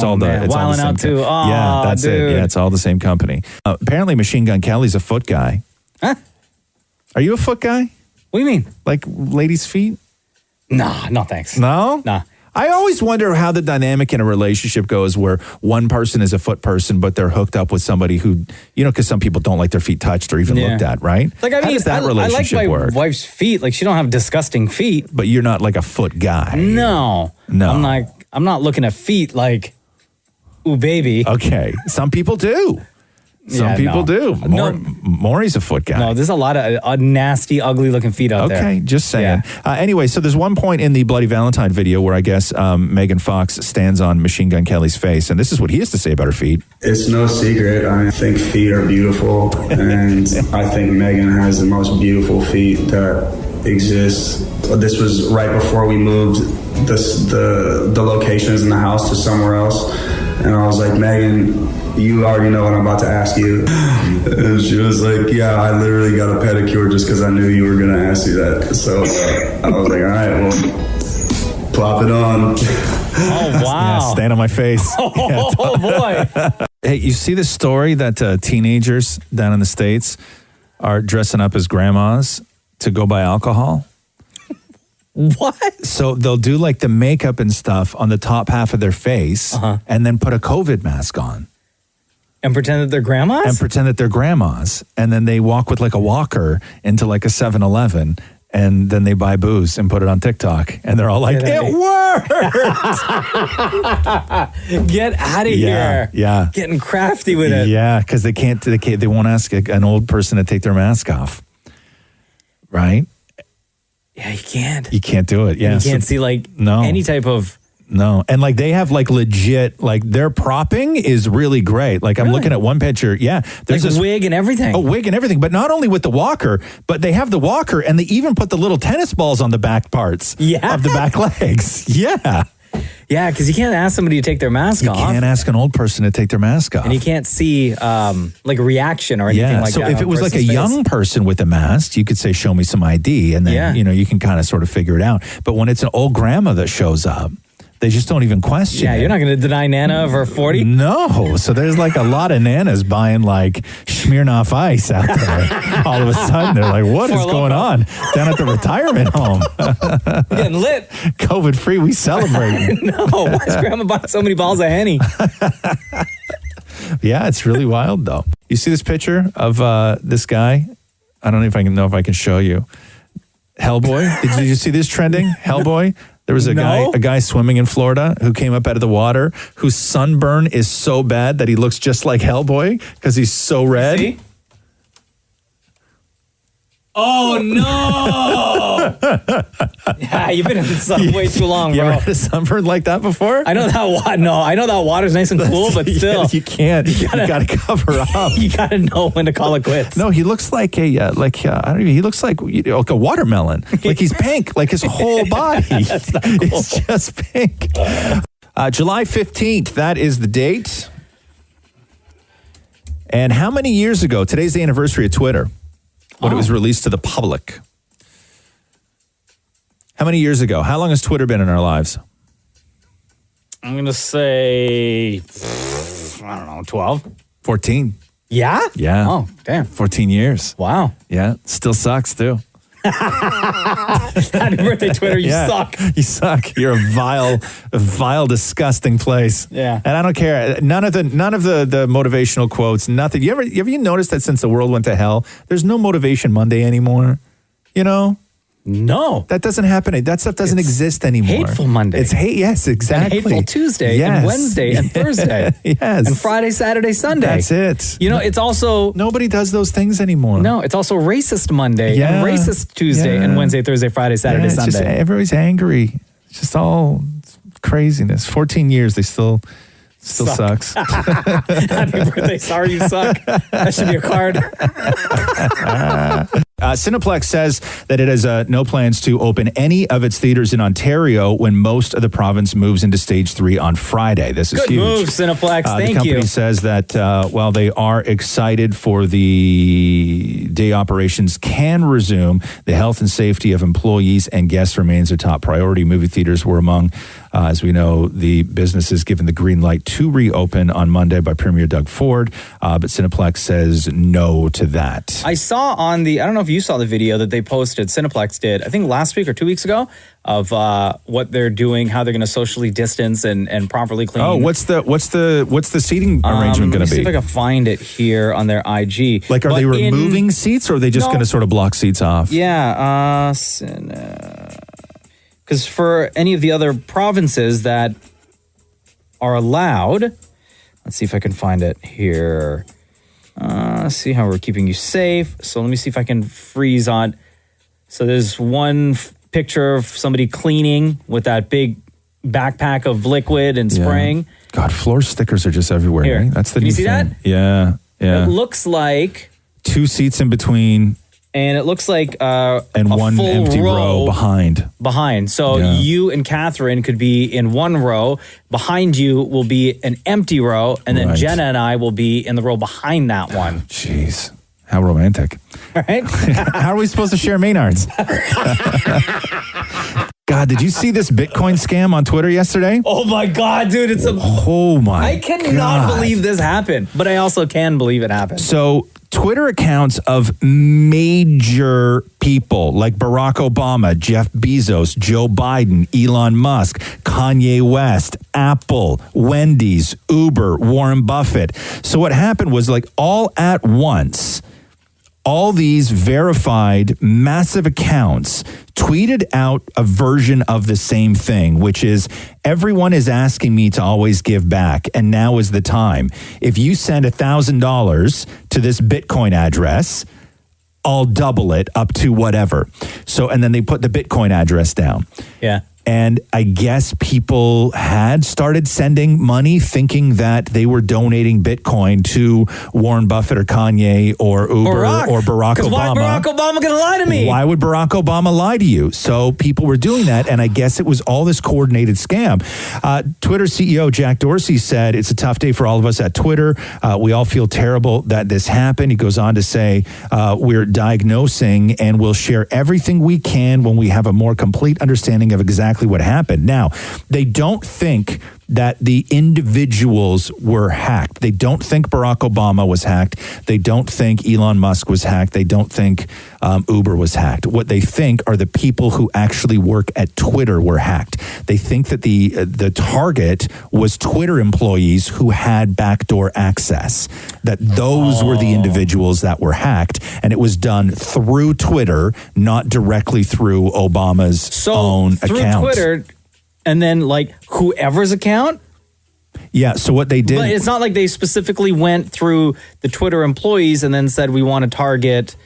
all the Wildin' same Out too. Oh, yeah, that's dude. it. Yeah, it's all the same company. Apparently, Machine Gun Kelly's a foot guy. Huh? Are you a foot guy? What do you mean? Like ladies' feet? Nah, no thanks. No? Nah. I always wonder how the dynamic in a relationship goes where one person is a foot person, but they're hooked up with somebody who, because some people don't like their feet touched or even looked at, right? Like, I mean, how does that relationship I like my work? wife's feet. Like, she don't have disgusting feet. But you're not like a foot guy. No. I'm not looking at feet like, ooh, baby. Okay. Some people do. Some people do. Maurie's a foot guy. No, there's a lot of nasty, ugly-looking feet out there. Okay, just saying. Anyway, so there's one point in the Bloody Valentine video where I guess Megan Fox stands on Machine Gun Kelly's face, and this is what he has to say about her feet. It's no secret. I think feet are beautiful, and I think Megan has the most beautiful feet that exists. This was right before we moved the locations in the house to somewhere else, and I was like, Megan, you already know what I'm about to ask you. And she was like, yeah, I literally got a pedicure just because I knew you were going to ask me that. So I was like, all right, well, plop it on. Oh, wow. Yeah, stand on my face. Oh, boy. Hey, you see the story that teenagers down in the States are dressing up as grandmas to go buy alcohol? What? So they'll do like the makeup and stuff on the top half of their face and then put a COVID mask on. And pretend that they're grandmas? And then they walk with like a walker into like a 7-Eleven and then they buy booze and put it on TikTok. And they're all like, it worked! Get out of here. Yeah. Getting crafty with it. Yeah, because they won't ask an old person to take their mask off. Right? Yeah, you can't. You can't do it. Yeah. You can't see like any type of... No. And like they have like legit, like their propping is really great. Like I'm looking at one picture. Yeah. There's like wig and everything. Oh, wig and everything. But not only with the walker, but they have the walker and they even put the little tennis balls on the back parts of the back legs. Yeah. Yeah, because you can't ask somebody to take their mask off. You can't ask an old person to take their mask off. And you can't see like reaction or anything like that. So if it was like a young person with a mask, you could say, show me some ID. And then, you can kind of sort of figure it out. But when it's an old grandma that shows up, they just don't even question it. You're not going to deny Nana for 40? No. So there's like a lot of Nanas buying like Smirnoff Ice out there. All of a sudden, they're like, what is going on down at the retirement home? Getting lit. COVID-free, we celebrate. No, why is Grandma buying so many bottles of Henny? Yeah, it's really wild though. You see this picture of this guy? I don't know if I can show you. Hellboy. Did you see this trending? Hellboy. There was a guy swimming in Florida who came up out of the water whose sunburn is so bad that he looks just like Hellboy because he's so red. See? Oh, no. Yeah, you've been in the sun way too long, You bro. ever had a sunburn like that before? I know that water's nice and cool, but still. You can't. You gotta cover up. You gotta know when to call it quits. No, he looks like he looks like a watermelon. Like he's pink, like his whole body. That's not cool. It's just pink. July 15th, that is the date. And how many years ago? Today's the anniversary of Twitter. When it was released to the public. How many years ago? How long has Twitter been in our lives? I'm going to say, I don't know, 12? 14. Yeah? Yeah. Oh, damn. 14 years. Wow. Yeah. Still sucks, too. Happy birthday, Twitter. You suck. You suck. You're a vile, disgusting place. Yeah. And I don't care. None of the motivational quotes, nothing. You ever noticed that since the world went to hell, there's no Motivation Monday anymore? You know? No. That doesn't happen. That stuff doesn't exist anymore. Hateful Monday. It's hate. Yes, exactly. And Hateful Tuesday Yes. and Wednesday and Thursday. Yes. And Friday, Saturday, Sunday. That's it. You know, it's also... Nobody does those things anymore. No, it's also Racist Monday Yeah. and Racist Tuesday Yeah. and Wednesday, Thursday, Friday, Saturday, Yeah, it's just Sunday. everybody's angry. It's just all craziness. 14 years, they still sucks. Happy birthday. Sorry you suck. That should be a card. Cineplex says that it has no plans to open any of its theaters in Ontario when most of the province moves into stage 3 on Friday. This is Good huge. move, Cineplex. The Thank company you. says that while they are excited for the day operations can resume, the health and safety of employees and guests remains their top priority. Movie theaters were among, as we know, the businesses given the green light to reopen on Monday by Premier Doug Ford, but Cineplex says no to that. I saw I don't know if you saw the video that they posted, Cineplex did, I think last week or 2 weeks ago, of what they're doing, how they're going to socially distance and properly clean. Oh, what's the seating arrangement going to See be? if I can find it here on their IG. Like, are they removing seats, or are they just No. going to sort of block seats off? Yeah, because for any of the other provinces that are allowed, let's see if I can find it here. See how we're keeping you safe. So let me see if I can freeze on. So there's one picture of somebody cleaning with that big backpack of liquid and spraying. God, floor stickers are just everywhere. Here. Right? That's the Can new you see thing. that? Yeah, yeah. It looks like... 2 seats in between. And it looks like and a one full empty row behind. So Yeah. you and Catherine could be in one row. Behind you will be an empty row. And then Right. Jenna and I will be in the row behind that one. Jeez. How romantic. Right? How are we supposed to share Maynards? God, did you see this Bitcoin scam on Twitter yesterday? Oh my God, dude. Oh my I cannot God. believe this happened. But I also can believe it happened. So Twitter accounts of major people like Barack Obama, Jeff Bezos, Joe Biden, Elon Musk, Kanye West, Apple, Wendy's, Uber, Warren Buffett. So what happened was, like, all at once, all these verified massive accounts tweeted out a version of the same thing, which is, everyone is asking me to always give back, and now is the time. If you send $1,000 to this Bitcoin address, I'll double it up to whatever. So, and then they put the Bitcoin address down. Yeah. And I guess people had started sending money thinking that they were donating Bitcoin to Warren Buffett or Kanye or Uber or Barack Obama. Why Barack Obama going to lie to me? Why would Barack Obama lie to you? So people were doing that, and I guess it was all this coordinated scam. Twitter CEO Jack Dorsey said, it's a tough day for all of us at Twitter. We all feel terrible that this happened. He goes on to say, we're diagnosing and we'll share everything we can when we have a more complete understanding of exactly what happened. Now, they don't think that the individuals were hacked. They don't think Barack Obama was hacked. They don't think Elon Musk was hacked. They don't think Uber was hacked. What they think are the people who actually work at Twitter were hacked. They think that the target was Twitter employees who had backdoor access, that those were the individuals that were hacked, and it was done through Twitter, not directly through Obama's own through account. Twitter, and then like whoever's account. Yeah, so what they did... But it's not like they specifically went through the Twitter employees and then said, we want to target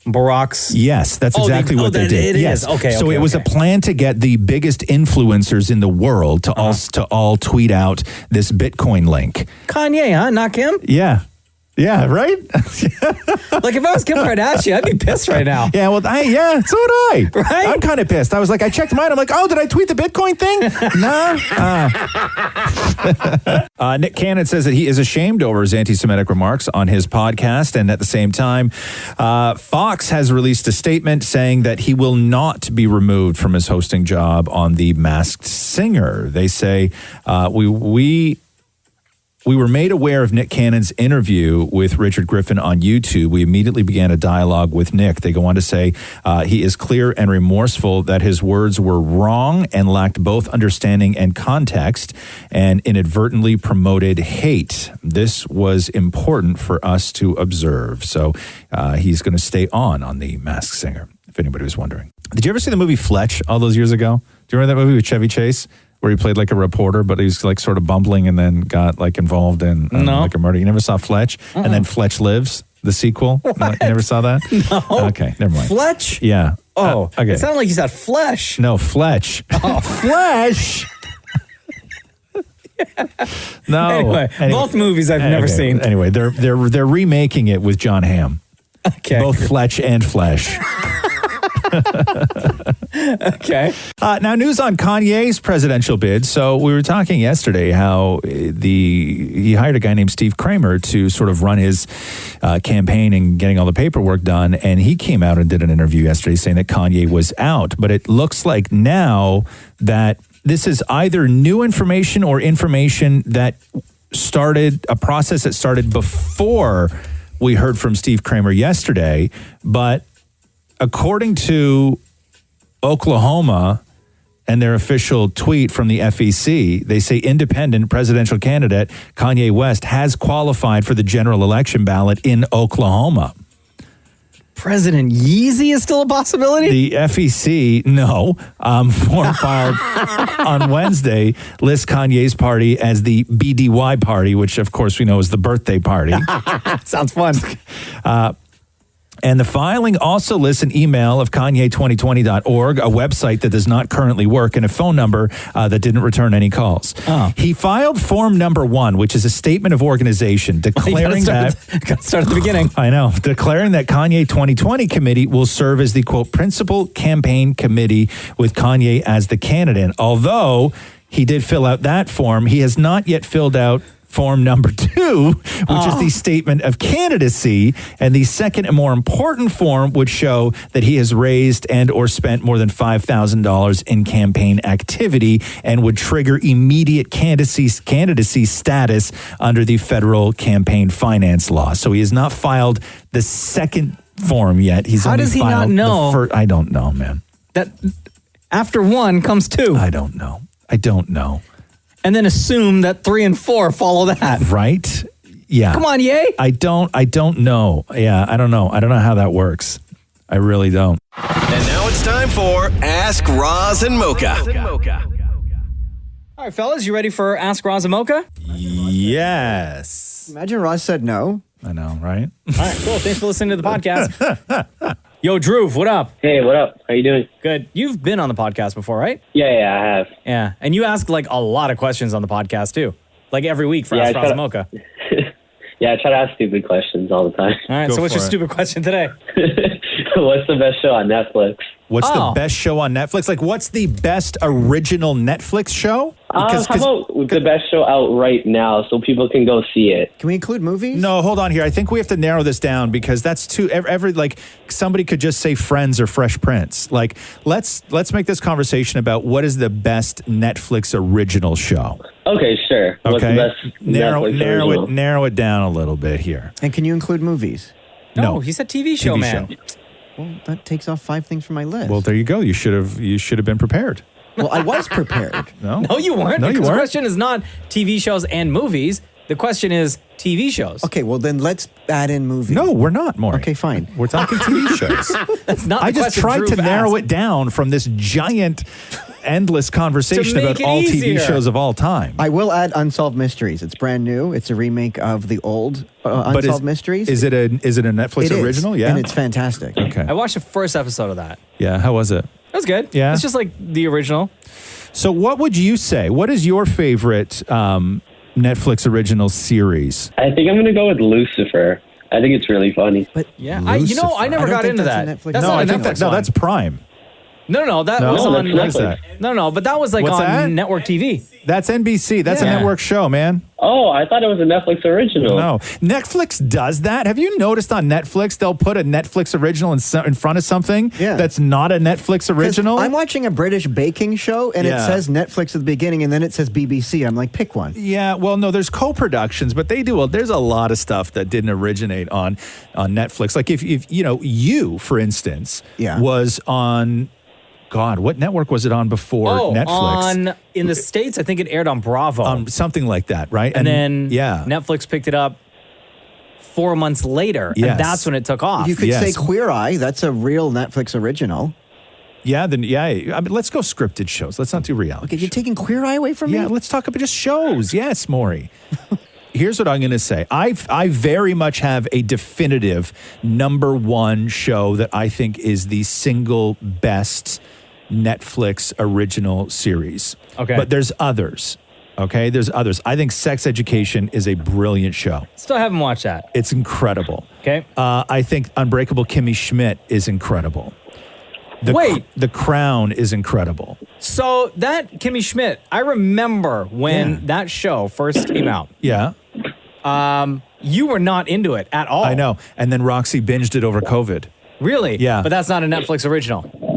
Barack's... Yes, that's exactly what they did. Yes. Yes. Okay. So it was a plan to get the biggest influencers in the world to all tweet out this Bitcoin link. Kanye, huh? Not Kim? Yeah. Yeah, right? Like, if I was Kim Kardashian, I'd be pissed right now. Yeah, well, so would I. Right? I'm kind of pissed. I was like, I checked mine. I'm like, oh, did I tweet the Bitcoin thing? No. Nick Cannon says that he is ashamed over his anti-Semitic remarks on his podcast. And at the same time, Fox has released a statement saying that he will not be removed from his hosting job on The Masked Singer. They say, we were made aware of Nick Cannon's interview with Richard Griffin on YouTube. We immediately began a dialogue with Nick. They go on to say he is clear and remorseful that his words were wrong and lacked both understanding and context and inadvertently promoted hate. This was important for us to observe. So he's going to stay on The Masked Singer, if anybody was wondering. Did you ever see the movie Fletch all those years ago? Do you remember that movie with Chevy Chase? Where he played like a reporter, but he was like sort of bumbling and then got like involved in like a murder. You never saw Fletch? And then Fletch Lives, the sequel? You never saw that? No. Okay, never mind. Fletch? Yeah. Oh, okay. It sounded like you said flesh. No, Fletch. Oh, flesh. No. Anyway, both movies I've never seen. Anyway, they're remaking it with John Hamm. Okay. Both Fletch and Flesh. Okay. Now, news on Kanye's presidential bid. So we were talking yesterday how he hired a guy named Steve Kramer to sort of run his campaign and getting all the paperwork done. And he came out and did an interview yesterday saying that Kanye was out. But it looks like now that this is either new information or information that started a process that started before we heard from Steve Kramer yesterday. But according to Oklahoma and their official tweet from the FEC, they say independent presidential candidate Kanye West has qualified for the general election ballot in Oklahoma. President Yeezy is still a possibility? The FEC, no, form filed on Wednesday lists Kanye's party as the BDY party, which of course we know is the birthday party. Sounds fun. And the filing also lists an email of Kanye2020.org, a website that does not currently work, and a phone number that didn't return any calls. Oh. He filed form number 1, which is a statement of organization declaring Gotta start at the beginning. I know. Declaring that Kanye 2020 committee will serve as the, quote, principal campaign committee with Kanye as the candidate. Although he did fill out that form, he has not yet filled out form number 2, which is the statement of candidacy. And the second and more important form would show that he has raised and or spent more than $5,000 in campaign activity and would trigger immediate candidacy status under the federal campaign finance law. So he has not filed the second form yet. How does he not know? I don't know, man. That after 1 comes 2. I don't know. And then assume that 3 and 4 follow that. Right? Yeah. Come on, yay. I don't know. Yeah, I don't know. I don't know how that works. I really don't. And now it's time for Ask Roz and Mocha. All right, fellas, you ready for Ask Roz and Mocha? Yes. Imagine Roz said no. I know, right? All right, cool. Thanks for listening to the podcast. Yo, Drew, what up? Hey, what up? How you doing? Good. You've been on the podcast before, right? Yeah, I have. Yeah, and you ask like a lot of questions on the podcast too. Like every week for Ask Roz and Mocha. Yeah, I try to ask stupid questions all the time. All right, so what's your stupid question today? What's the best show on Netflix? What's the best show on Netflix? Like, what's the best original Netflix show? How about the best show out right now so people can go see it? Can we include movies? No, hold on here. I think we have to narrow this down because that's too like somebody could just say Friends or Fresh Prince. Like, let's make this conversation about what is the best Netflix original show. Okay, sure. What's the best narrow it down a little bit here. And can you include movies? No, he said TV show, man. Well, that takes off 5 things from my list. Well, there you go. You should have been prepared. Well, I was prepared. No, you weren't. No, you because weren't. The question is not TV shows and movies. The question is TV shows. Okay, well then let's add in movies. No, we're not, Maurie. Okay, fine. We're talking TV shows. That's not. I just tried to narrow it down from this giant, endless conversation about all TV shows of all time. I will add Unsolved Mysteries. It's brand new. It's a remake of the old Unsolved Mysteries. Is it a Netflix original? Yeah, and it's fantastic. Okay, I watched the first episode of that. Yeah, how was it? It was good. Yeah, it's just like the original. So, what would you say? What is your favorite Netflix original series? I think I'm going to go with Lucifer. I think it's really funny. But yeah, I never got into that. That's not a Netflix one. That's Prime. No, that was on. But that was like on network TV. That's NBC. That's a network show, man. Oh, I thought it was a Netflix original. No. Netflix does that. Have you noticed on Netflix, they'll put a Netflix original in front of something that's not a Netflix original? I'm watching a British baking show, and it says Netflix at the beginning, and then it says BBC. I'm like, pick one. Yeah, well, no, there's co-productions, but there's a lot of stuff that didn't originate on Netflix. Like if you, for instance, was on... God, what network was it on before Netflix? In the States, I think it aired on Bravo. Something like that, right? And then Netflix picked it up 4 months later, and that's when it took off. You could say Queer Eye. That's a real Netflix original. Yeah, I mean, let's go scripted shows. Let's not do reality. Okay, you're taking Queer Eye away from me? Yeah, let's talk about just shows. Yes, Maurie. Here's what I'm going to say. I very much have a definitive number one show that I think is the single best Netflix original series. Okay. But there's others. Okay, there's others. I think Sex Education is a brilliant show. Still haven't watched that. It's incredible. Okay. I think Unbreakable Kimmy Schmidt is incredible. The Crown is incredible. So that Kimmy Schmidt, I remember when that show first came out. Yeah. You were not into it at all. I know. And then Roxy binged it over COVID. Really? Yeah. But that's not a Netflix original.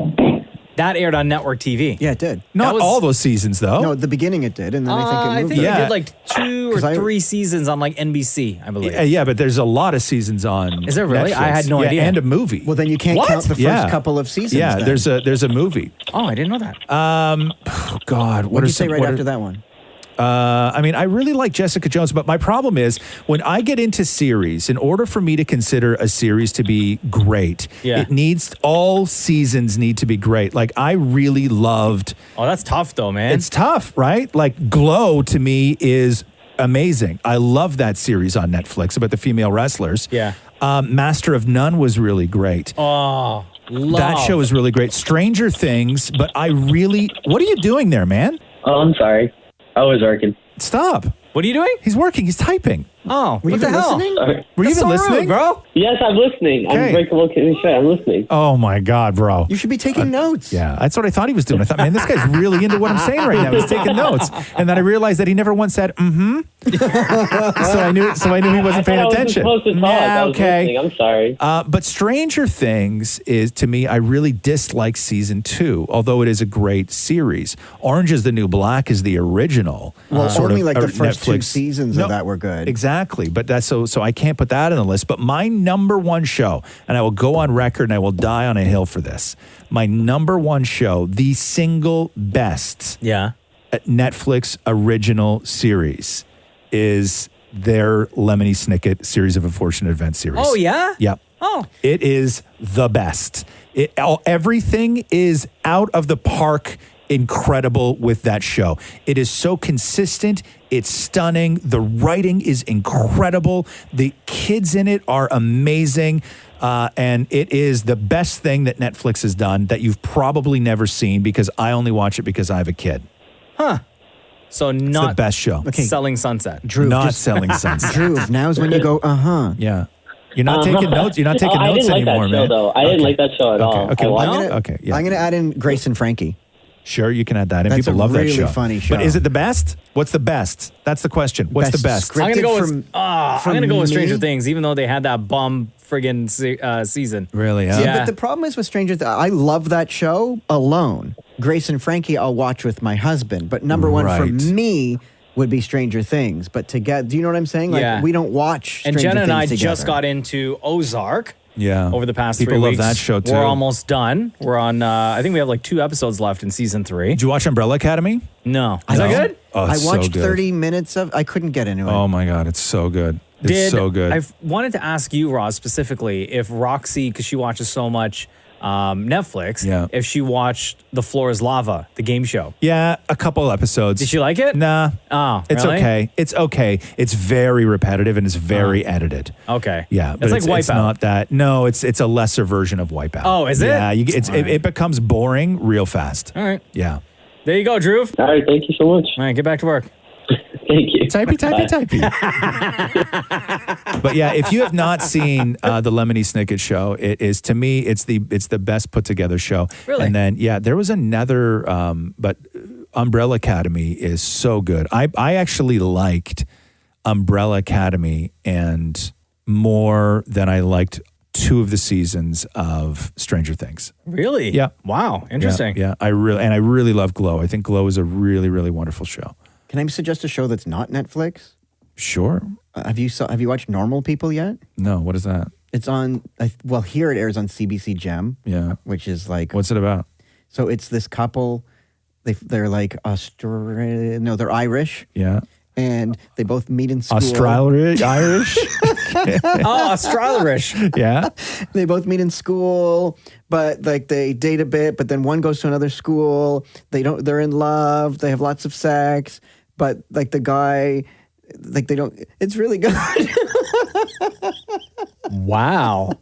That aired on network TV. Yeah, it did. Not all those seasons, though. No, at the beginning it did, and then I think it moved. it did like 2 or 3 seasons on like NBC, I believe. Yeah, but there's a lot of seasons on. Is there really? Netflix. I had no idea. And a movie. Well, then you can't count the first couple of seasons. Yeah, then. there's a movie. Oh, I didn't know that. Oh God, what did you say right after that one? I mean, I really like Jessica Jones, but my problem is when I get into series, in order for me to consider a series to be great, all seasons need to be great. Like I really loved. Oh, that's tough though, man. It's tough, right? Like Glow to me is amazing. I love that series on Netflix about the female wrestlers. Yeah. Master of None was really great. Oh, that show is really great. Stranger Things, but what are you doing there, man? Oh, I'm sorry. I was working. Stop. What are you doing? He's working. He's typing. Oh, were you even listening? Were you even listening, bro? Yes, I'm listening. Okay. I'm listening. Oh my God, bro. You should be taking notes. Yeah, that's what I thought he was doing. I thought, man, this guy's really into what I'm saying right now. He's taking notes. And then I realized that he never once said, so I knew he wasn't paying attention. I was supposed to talk. I was okay. listening. I'm sorry. But Stranger Things is, to me, I really dislike season 2, although it is a great series. Orange is the New Black is the original. Well, only like the first Netflix. 2 seasons of that were good. Exactly. But that's so I can't put that on the list. But my number one show, and I will go on record and I will die on a hill for this. My number one show, the single best Netflix original series is their Lemony Snicket series of unfortunate events series. Oh, yeah? Yep. Oh. It is the best. Everything is out of the park incredible with that show. It is so consistent. It's stunning. The writing is incredible. The kids in it are amazing. And it is the best thing that Netflix has done that you've probably never seen because I only watch it because I have a kid. Huh. So It's not the best show. Selling Sunset. Drew, Not Selling Sunset. Drew, now's when you go, Yeah. You're not taking notes. You're not taking notes anymore, man. I didn't like that show at all. Okay. I'm going to add in Grace and Frankie. Sure, you can add that in. That's People a love really that show. funny show. But is it the best? What's the best? That's the question. What's the best? I'm gonna go Scripted with I'm gonna go with me? Stranger Things, even though they had that bum friggin' season. Really? Huh? Yeah, but the problem is with Stranger Things, I love that show alone. Grace and Frankie, I'll watch with my husband. But number one for me would be Stranger Things. But together, do you know what I'm saying? Like we don't watch Stranger And Jenna and I Things just together. got into Ozark. Yeah. Over the past People 3 love weeks. that show, too. We're almost done. We're on, I think we have like 2 episodes left in season 3. Did you watch Umbrella Academy? No. Is that good? Oh, I it's watched so good. 30 minutes of I couldn't get into it. Oh my God, it's so good. It's so good. I wanted to ask you, Roz, specifically, if Roxy, because she watches so much Netflix, if she watched The Floor is Lava, the game show. Yeah, a couple episodes. Did she like it? Nah. Oh, It's really? okay. It's okay. It's very repetitive and it's very edited. Okay. Yeah, but It's like it's Wipeout. not that. No, it's a lesser version of Wipeout. Oh, is it? Yeah, All right. it becomes boring real fast. All right. Yeah. There you go, Drew. All right, thank you so much. All right, get back to work. Thank you. Typey. But yeah, if you have not seen the Lemony Snicket show, it is, to me, it's the best put together show. Really? And then there was another, but Umbrella Academy is so good. I actually liked Umbrella Academy and more than I liked 2 of the seasons of Stranger Things. Really? Yeah. Wow. Interesting. Yeah. I really love Glow. I think Glow is a really, really wonderful show. Can I suggest a show that's not Netflix? Sure. Have you watched Normal People yet? No. What is that? It's on. Here it airs on CBC Gem. Yeah. Which is like. What's it about? So it's this couple. They're like Australian. No, they're Irish. Yeah. And they both meet in school. Irish? Australish. Yeah. They both meet in school, but like they date a bit, but then one goes to another school. They're in love. They have lots of sex, but like the guy, like they don't, it's really good. Wow.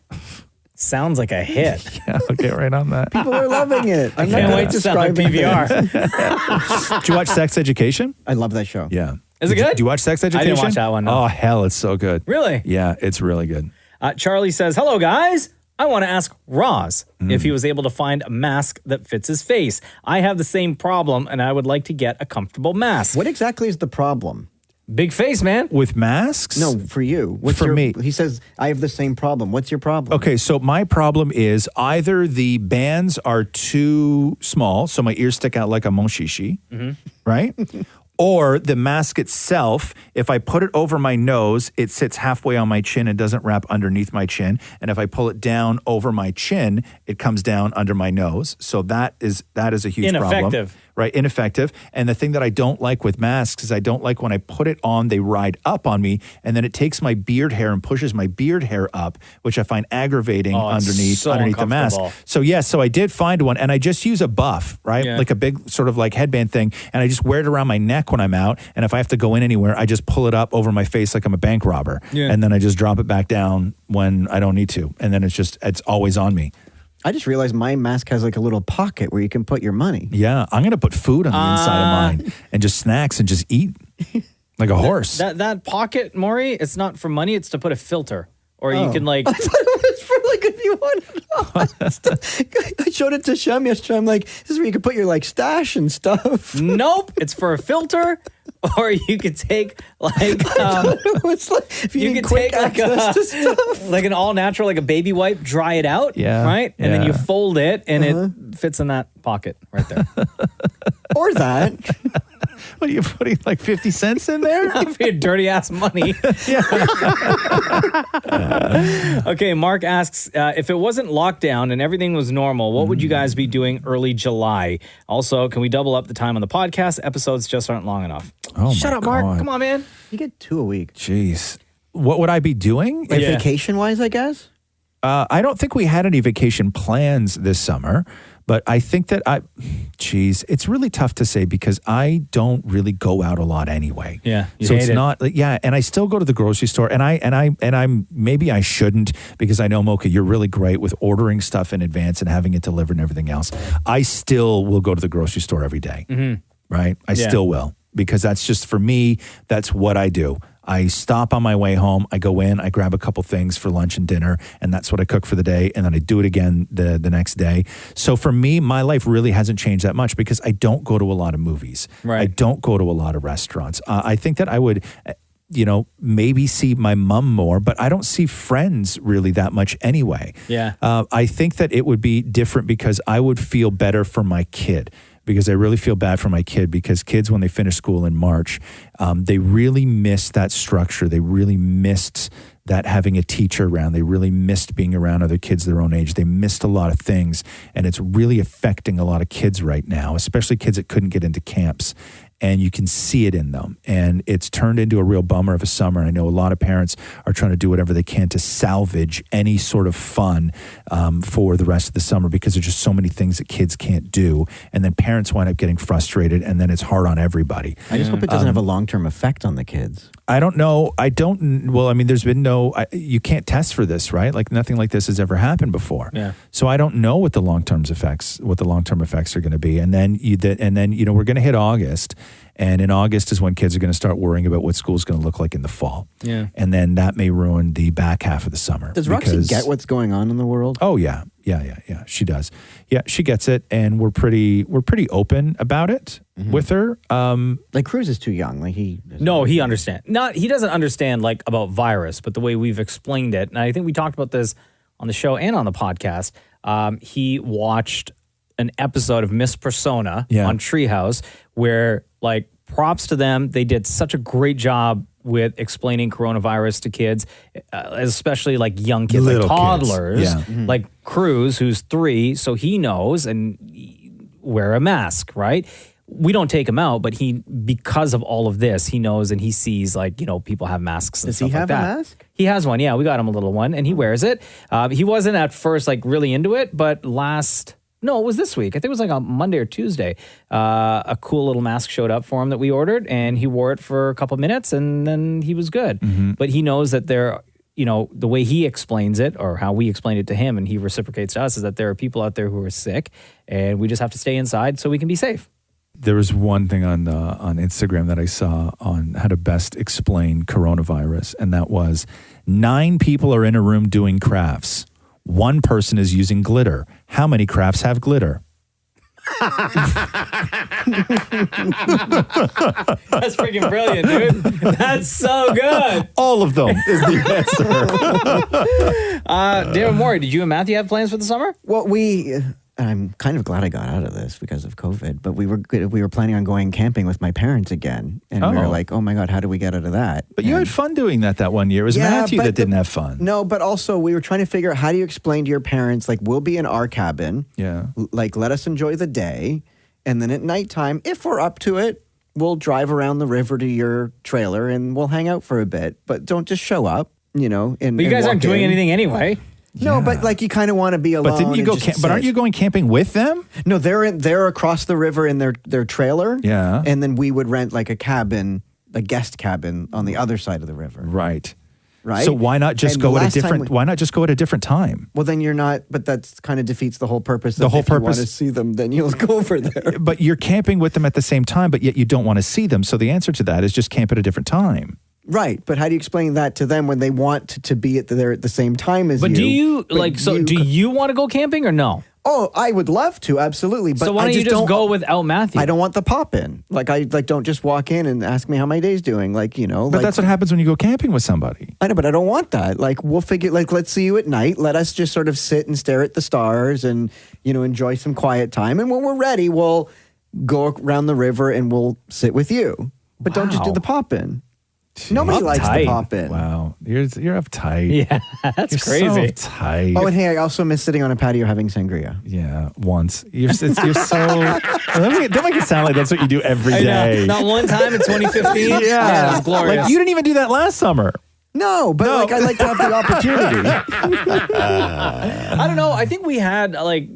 Sounds like a hit. Yeah, I'll get right on that. People are loving it. I can't wait to sell my PVR. Did you watch Sex Education? I love that show. Yeah. Is it good? Did you watch Sex Education? I didn't watch that one. No. Oh, hell, it's so good. Really? Yeah, it's really good. Charlie says, hello, guys. I want to ask Roz if he was able to find a mask that fits his face. I have the same problem, and I would like to get a comfortable mask. What exactly is the problem? Big face, man. With masks? No, for you. For me. He says, I have the same problem. What's your problem? Okay, so my problem is either the bands are too small, so my ears stick out like a monchichi, right? Or the mask itself, if I put it over my nose, it sits halfway on my chin and doesn't wrap underneath my chin. And if I pull it down over my chin, it comes down under my nose. So that is a huge problem. Ineffective. Right, ineffective. And the thing that I don't like with masks is I don't like when I put it on, they ride up on me, and then it takes my beard hair and pushes my beard hair up, which I find aggravating underneath the mask. So I did find one, and I just use a buff, right? Yeah. Like a big sort of like headband thing, and I just wear it around my neck when I'm out, and if I have to go in anywhere, I just pull it up over my face like I'm a bank robber, and then I just drop it back down when I don't need to, and then it's always on me. I just realized my mask has like a little pocket where you can put your money. Yeah, I'm going to put food on the inside of mine and just snacks and just eat like a horse. That pocket, Maurie, it's not for money. It's to put a filter. Or you can like... I thought it was for like if you wanted... I showed it to Shem yesterday. I'm like, this is where you can put your like stash and stuff. Nope. It's for a filter. Or you could take like... it's like if you could quick take like access to stuff. like an all natural, like a baby wipe, dry it out, right? And then you fold it and it fits in that pocket right there. Or that. What are you putting, like 50 cents in there? Not for your dirty ass money. Okay, Mark asks, if it wasn't lockdown and everything was normal, what would you guys be doing early July? Also, can we double up the time on the podcast? Episodes just aren't long enough. Oh, Shut my up, Mark. God. Come on, man. You get 2 a week. Jeez. What would I be doing? Like vacation-wise, I guess? I don't think we had any vacation plans this summer, but I think that it's really tough to say because I don't really go out a lot anyway. Yeah. So it's not, and I still go to the grocery store and I'm maybe I shouldn't because I know, Mocha, you're really great with ordering stuff in advance and having it delivered and everything else. I still will go to the grocery store every day, right? I still will because that's just, for me, that's what I do. I stop on my way home. I go in, I grab a couple things for lunch and dinner, and that's what I cook for the day. And then I do it again the next day. So for me, my life really hasn't changed that much because I don't go to a lot of movies. Right. I don't go to a lot of restaurants. I think that I would, maybe see my mom more, but I don't see friends really that much anyway. Yeah. I think that it would be different because I would feel better for my kid. Because I really feel bad for my kid because kids, when they finish school in March, they really missed that structure. They really missed that having a teacher around. They really missed being around other kids their own age. They missed a lot of things. And it's really affecting a lot of kids right now, especially kids that couldn't get into camps. And you can see it in them. And it's turned into a real bummer of a summer. I know a lot of parents are trying to do whatever they can to salvage any sort of fun for the rest of the summer because there's just so many things that kids can't do. And then parents wind up getting frustrated, and then it's hard on everybody. I just hope it doesn't have a long-term effect on the kids. I don't know. There's been you can't test for this, right? Like nothing like this has ever happened before. Yeah. So I don't know what the long-term effects are going to be. And then we're going to hit August. And in August is when kids are going to start worrying about what school's going to look like in the fall. Yeah. And then that may ruin the back half of the summer. Does Roxy get what's going on in the world? Oh, yeah. Yeah. She does. Yeah, she gets it, and we're pretty open about it with her. Like Cruz is too young. Like he understands. He doesn't understand like about virus, but the way we've explained it, and I think we talked about this on the show and on the podcast. He watched an episode of Miss Persona on Treehouse, where like props to them, they did such a great job with explaining coronavirus to kids, especially like young kids, Little like toddlers, kids. Yeah. Mm-hmm. like Cruz, who's 3, so he knows and wear a mask, right? We don't take him out, but because of all of this, he knows and he sees like, people have masks and Does he stuff have like a that. mask? He has one, yeah. We got him a little one and he wears it. He wasn't at first like really into it, but it was this week. I think it was like on Monday or Tuesday. A cool little mask showed up for him that we ordered, and he wore it for a couple minutes, and then he was good. But he knows that the way he explains it, or how we explain it to him, and he reciprocates to us, is that there are people out there who are sick, and we just have to stay inside so we can be safe. There was one thing on Instagram that I saw on how to best explain coronavirus, and that was 9 people are in a room doing crafts. 1 person is using glitter. How many crafts have glitter? That's freaking brilliant, dude. That's so good. All of them is the answer. David Maurie, did you and Matthew have plans for the summer? Well, I'm kind of glad I got out of this because of COVID, but we were planning on going camping with my parents again. And we were like, oh my God, how do we get out of that? But you had fun doing that one year. It was Matthew that didn't have fun. No, but also we were trying to figure out, how do you explain to your parents, like, we'll be in our cabin. Yeah. Like, let us enjoy the day. And then at nighttime, if we're up to it, we'll drive around the river to your trailer and we'll hang out for a bit. But don't just show up, But you guys aren't doing anything anyway. No, but like you kind of want to be alone. But didn't you go? But aren't you going camping with them? No, they're across the river in their trailer. Yeah, and then we would rent like a cabin, a guest cabin on the other side of the river. Right. Right. So why not just go at a different? Why not just go at a different time? Well, then you're not. But that kind of defeats the whole purpose. The whole if you purpose. want to see them, then you'll go over there. But you're camping with them at the same time, but yet you don't want to see them. So the answer to that is just camp at a different time. Right, but how do you explain that to them when they want to be there at the same time as you? But do you do you want to go camping or no? Oh, I would love to, absolutely. But so why don't you just go without Matthew? I don't want the pop in. Don't just walk in and ask me how my day's doing. But that's what happens when you go camping with somebody. I know, but I don't want that. Like, we'll figure. Like, let's see you at night. Let us just sort of sit and stare at the stars and enjoy some quiet time. And when we're ready, we'll go around the river and we'll sit with you. But don't just do the pop in. Nobody likes the pop in. Wow, you're uptight. Yeah, that's you're crazy. So uptight. Oh, and hey, I also miss sitting on a patio having sangria. Yeah, once. You're so. Don't make it sound like that's what you do every day. Not one time in 2015. Yeah, it's glorious. Like you didn't even do that last summer. No, but I like to have the opportunity. I don't know. I think we had like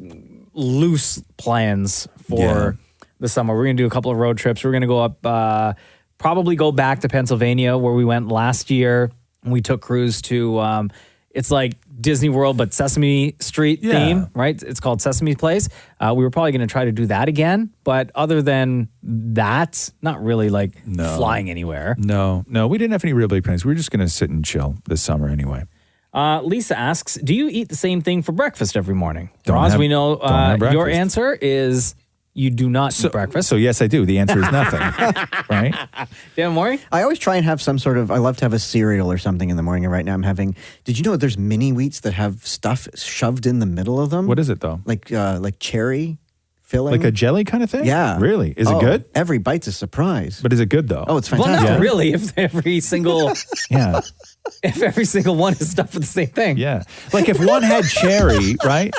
loose plans for the summer. We're gonna do a couple of road trips. We're gonna go up. Probably go back to Pennsylvania where we went last year. We took Cruz to, it's like Disney World, but Sesame Street theme, right? It's called Sesame Place. We were probably going to try to do that again. But other than that, not really flying anywhere. No, we didn't have any real big plans. We were just going to sit and chill this summer anyway. Lisa asks, do you eat the same thing for breakfast every morning? Roz, we know your answer is... You do not eat breakfast. So yes, I do. The answer is nothing, right? Dan Maurie? I always try and have some sort of, I love to have a cereal or something in the morning. And right now I'm having, did you know there's mini wheats that have stuff shoved in the middle of them? What is it though? Like cherry filling. Like a jelly kind of thing? Yeah. Really? Is it good? Every bite's a surprise. But is it good though? Oh, it's fantastic. Well, not really. If every single... Yeah. If every single one is stuffed with the same thing. Yeah. Like if one had cherry, right?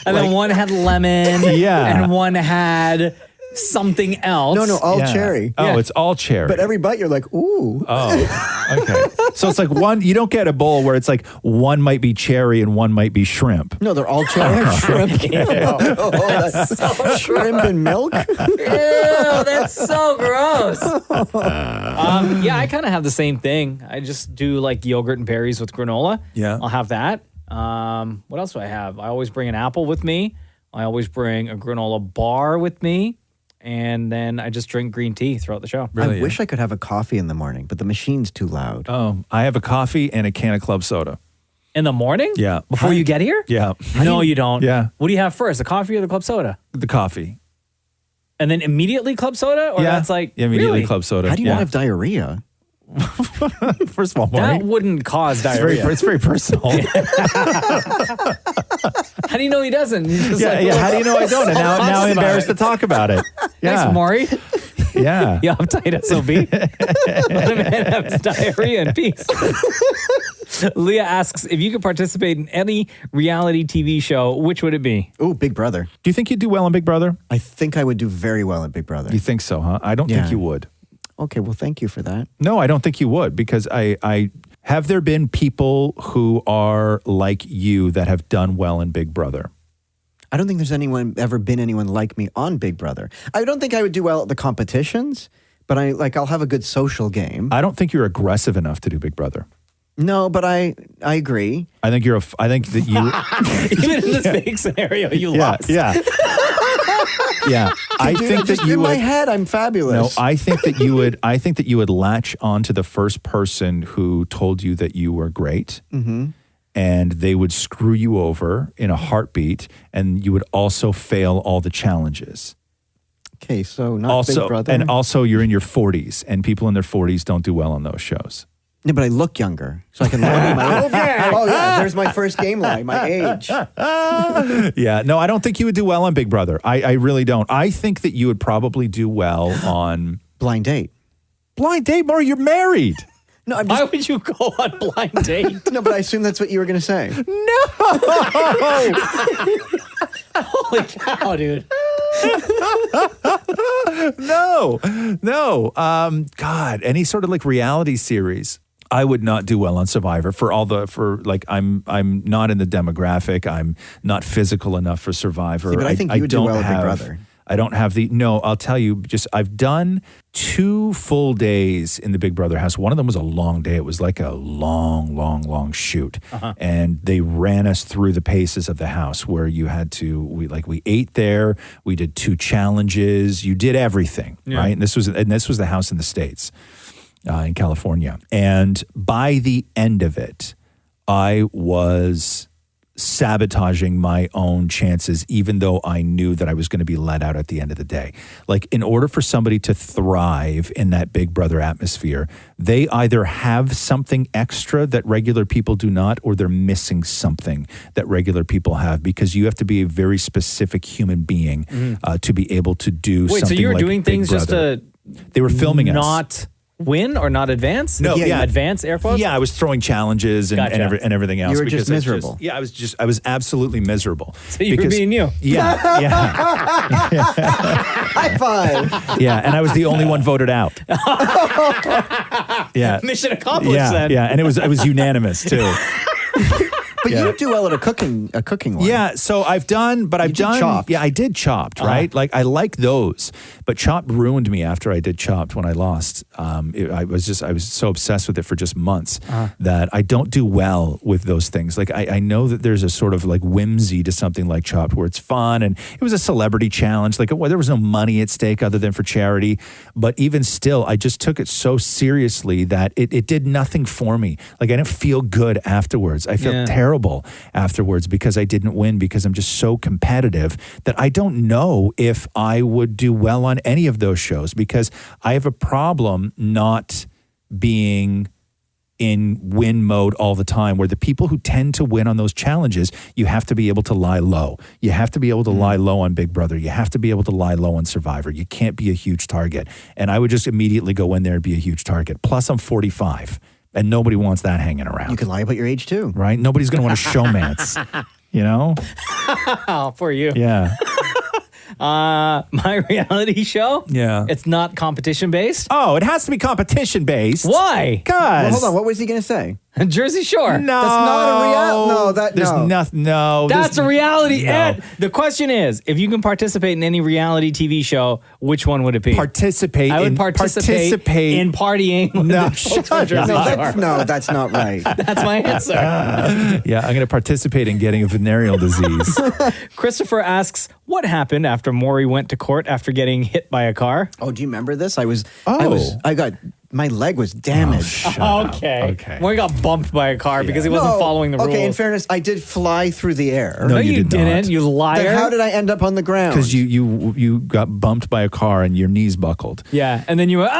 And then one had lemon. Yeah. And one had something else. No, all cherry. Oh, it's all cherry. But every bite you're like, ooh. Oh, okay. So it's like one, you don't get a bowl where it's like one might be cherry and one might be shrimp. No, they're all cherry. Shrimp. That's so shrimp and milk. Ew, that's so gross. Yeah, I kind of have the same thing. I just do like yogurt and berries with granola. Yeah. I'll have that. What else do I have? I always bring an apple with me. I always bring a granola bar with me. And then I just drink green tea throughout the show. Really, I wish I could have a coffee in the morning, but the machine's too loud. Oh, I have a coffee and a can of club soda. In the morning? Yeah. Before you get here? Yeah. No, you don't. Yeah. What do you have first, the coffee or the club soda? The coffee. And then immediately club soda? Or that's like, Yeah, immediately really? club soda. How do you yeah. not have diarrhea? First of all, That Maury, wouldn't cause it's diarrhea. it's very personal. How do you know he doesn't? He's just like, How do you know I don't? And now I'm embarrassed to talk about it. Yeah. Thanks, Maury. Yeah. Yeah, uptight SOB. Let a man have his diarrhea in peace. Leah asks, if you could participate in any reality TV show, which would it be? Ooh, Big Brother. Do you think you'd do well on Big Brother? I think I would do very well at Big Brother. You think so, huh? I don't think you would. Okay, well, thank you for that. No, I don't think you would, because I have there been people who are like you that have done well in Big Brother? I don't think there's ever been anyone like me on Big Brother. I don't think I would do well at the competitions, but I'll have a good social game. I don't think you're aggressive enough to do Big Brother. No, but I agree. I think that you Even in this big scenario, you lost. Yeah. Yeah. I think that you in would, my head I'm fabulous. No, I think that you would latch on to the first person who told you that you were great. Mm-hmm. And they would screw you over in a heartbeat, and you would also fail all the challenges. Okay, so not Big Brother. And also you're in your 40s, and people in their 40s don't do well on those shows. No, but I look younger, so I can learn my age. Oh, yeah, there's my first game line, my age. Yeah, no, I don't think you would do well on Big Brother. I really don't. I think that you would probably do well on... Blind Date. Blind Date, Maury, you're married. No, Why would you go on Blind Date? No, but I assume that's what you were going to say. No! Holy cow, dude. No. God, any sort of like reality series. I would not do well on Survivor I'm not in the demographic. I'm not physical enough for Survivor. See, but I think you would do well at Big Brother. I don't have I'll tell you, I've done 2 full days in the Big Brother house. One of them was a long day. It was like a long shoot. Uh-huh. And they ran us through the paces of the house where you had to, we ate there. We did 2 challenges. You did everything, right? And this was the house in the States, in California. And by the end of it, I was sabotaging my own chances, even though I knew that I was going to be let out at the end of the day. Like, in order for somebody to thrive in that Big Brother atmosphere, they either have something extra that regular people do not, or they're missing something that regular people have, because you have to be a very specific human being to be able to do something like so you were doing Big things just Brother. to... They were filming us. Not win or not advance? No, yeah. Advance, air quotes? Yeah, I was throwing challenges and everything else. You were just miserable. I was absolutely miserable. So you were being you. Yeah. High five. Yeah, and I was the only one voted out. Yeah. Mission accomplished then. Yeah, and it was unanimous too. But you do well at a cooking one. Yeah, so I've done Chopped. Yeah, I did Chopped, right? Like, I like those, but Chopped ruined me after I did Chopped when I lost. I was so obsessed with it for just months that I don't do well with those things. Like, I know that there's a sort of like whimsy to something like Chopped where it's fun, and it was a celebrity challenge. Like, there was no money at stake other than for charity, but even still, I just took it so seriously that it did nothing for me. Like, I didn't feel good afterwards. I felt terrible afterwards because I didn't win, because I'm just so competitive that I don't know if I would do well on any of those shows, because I have a problem not being in win mode all the time, where the people who tend to win on those challenges, you have to be able to lie low. You have to be able to lie low on Big Brother. You have to be able to lie low on Survivor. You can't be a huge target. And I would just immediately go in there and be a huge target. Plus, I'm 45. And nobody wants that hanging around. You can lie about your age too. Right? Nobody's going to want a showmance. You know? For you. Yeah. My reality show? Yeah. It's not competition based? Oh, it has to be competition based. Why? Because. Well, hold on. What was he going to say? Jersey Shore. No. That's not a reality. There's nothing. No. That's a reality. No. Ed, the question is, if you can participate in any reality TV show, which one would it be? Participate. I would participate in partying. With No, the folks from Jersey Shore. That's not right. That's my answer. Yeah, I'm going to participate in getting a venereal disease. Christopher asks, what happened after Maurie went to court after getting hit by a car? Oh, do you remember this? I got My leg was damaged. Okay. Maury got bumped by a car because he wasn't following the rules. Okay, in fairness, I did fly through the air. No, you didn't. You liar. Then how did I end up on the ground? Because you got bumped by a car and your knees buckled. Yeah, and then you went,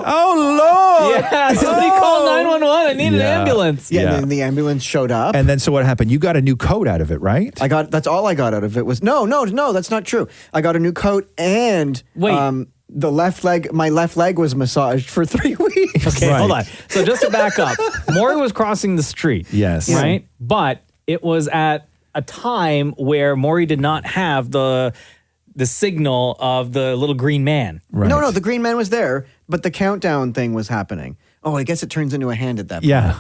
Oh, Lord. Yeah, somebody called 911. I need an ambulance. Yeah, and then the ambulance showed up. And then so what happened? You got a new coat out of it, right? That's all I got out of it was, no, that's not true. I got a new coat and my left leg was massaged for 3 weeks. Okay, hold on. So just to back up, Maury was crossing the street. Yes. Right? But it was at a time where Maury did not have the signal of the little green man. Right. No, the green man was there, but the countdown thing was happening. Oh, I guess it turns into a hand at that point. Yeah.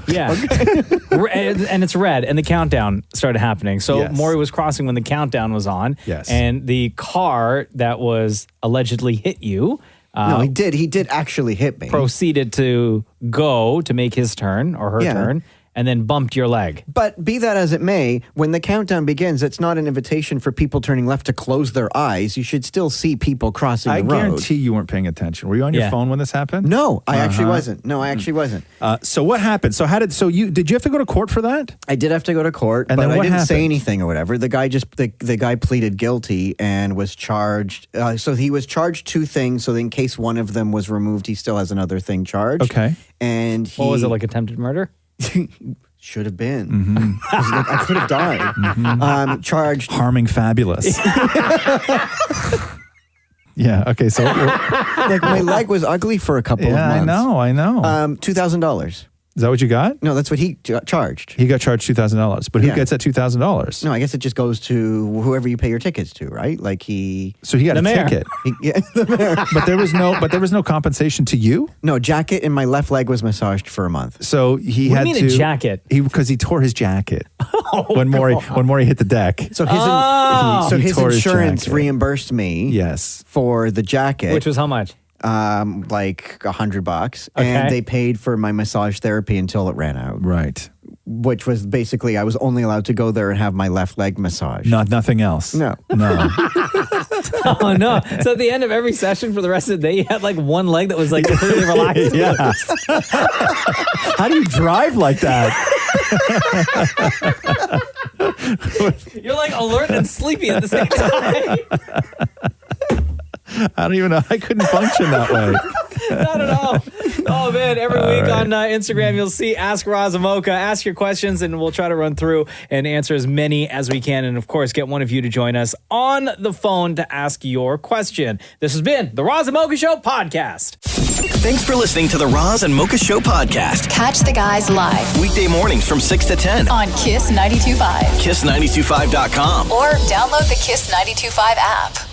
And it's red, and the countdown started happening. So Maury was crossing when the countdown was on. Yes. And the car that was allegedly hit you. No, he did actually hit me. Proceeded to go to make his turn or her turn. And then bumped your leg. But be that as it may, when the countdown begins, it's not an invitation for people turning left to close their eyes. You should still see people crossing the road. I guarantee you weren't paying attention. Were you on your phone when this happened? No, I actually wasn't. No, I actually wasn't. So what happened? Did you have to go to court for that? I did have to go to court, and but then I didn't say happened? anything or whatever. The guy the guy pleaded guilty and was charged. So he was charged 2 things. So in case one of them was removed, he still has another thing charged. Okay. And what was it, like attempted murder? Should have been. I could have died. Charged harming Fabulous. Yeah. Okay. So, like my leg was ugly for a couple of months. I know. $2,000. Is that what you got? No, that's what he charged. He got charged $2,000. But who gets that $2,000? No, I guess it just goes to whoever you pay your tickets to, right? Like So he got a ticket. The mayor. But there was no compensation to you? No, jacket and my left leg was massaged for a month. So he What had do you to mean a jacket? Because he tore his jacket when Maury hit the deck. So his tore his insurance jacket. reimbursed me for the jacket. Which was how much? Like $100, Okay. and they paid for my massage therapy until it ran out. Right. Which was basically I was only allowed to go there and have my left leg massaged. Nothing else. No. Oh, no. So at the end of every session for the rest of the day, you had like one leg that was like completely relaxed. Yeah. How do you drive like that? You're like alert and sleepy at the same time. I don't even know. I couldn't function that way. Not at all. Oh, man. Every week on Instagram, you'll see Ask Roz and Mocha. Ask your questions, and we'll try to run through and answer as many as we can. And, of course, get one of you to join us on the phone to ask your question. This has been the Roz and Mocha Show podcast. Thanks for listening to the Roz and Mocha Show podcast. Catch the guys live Weekday mornings from 6 to 10 on Kiss 92.5. KISS925.com. Or download the Kiss 92.5 app.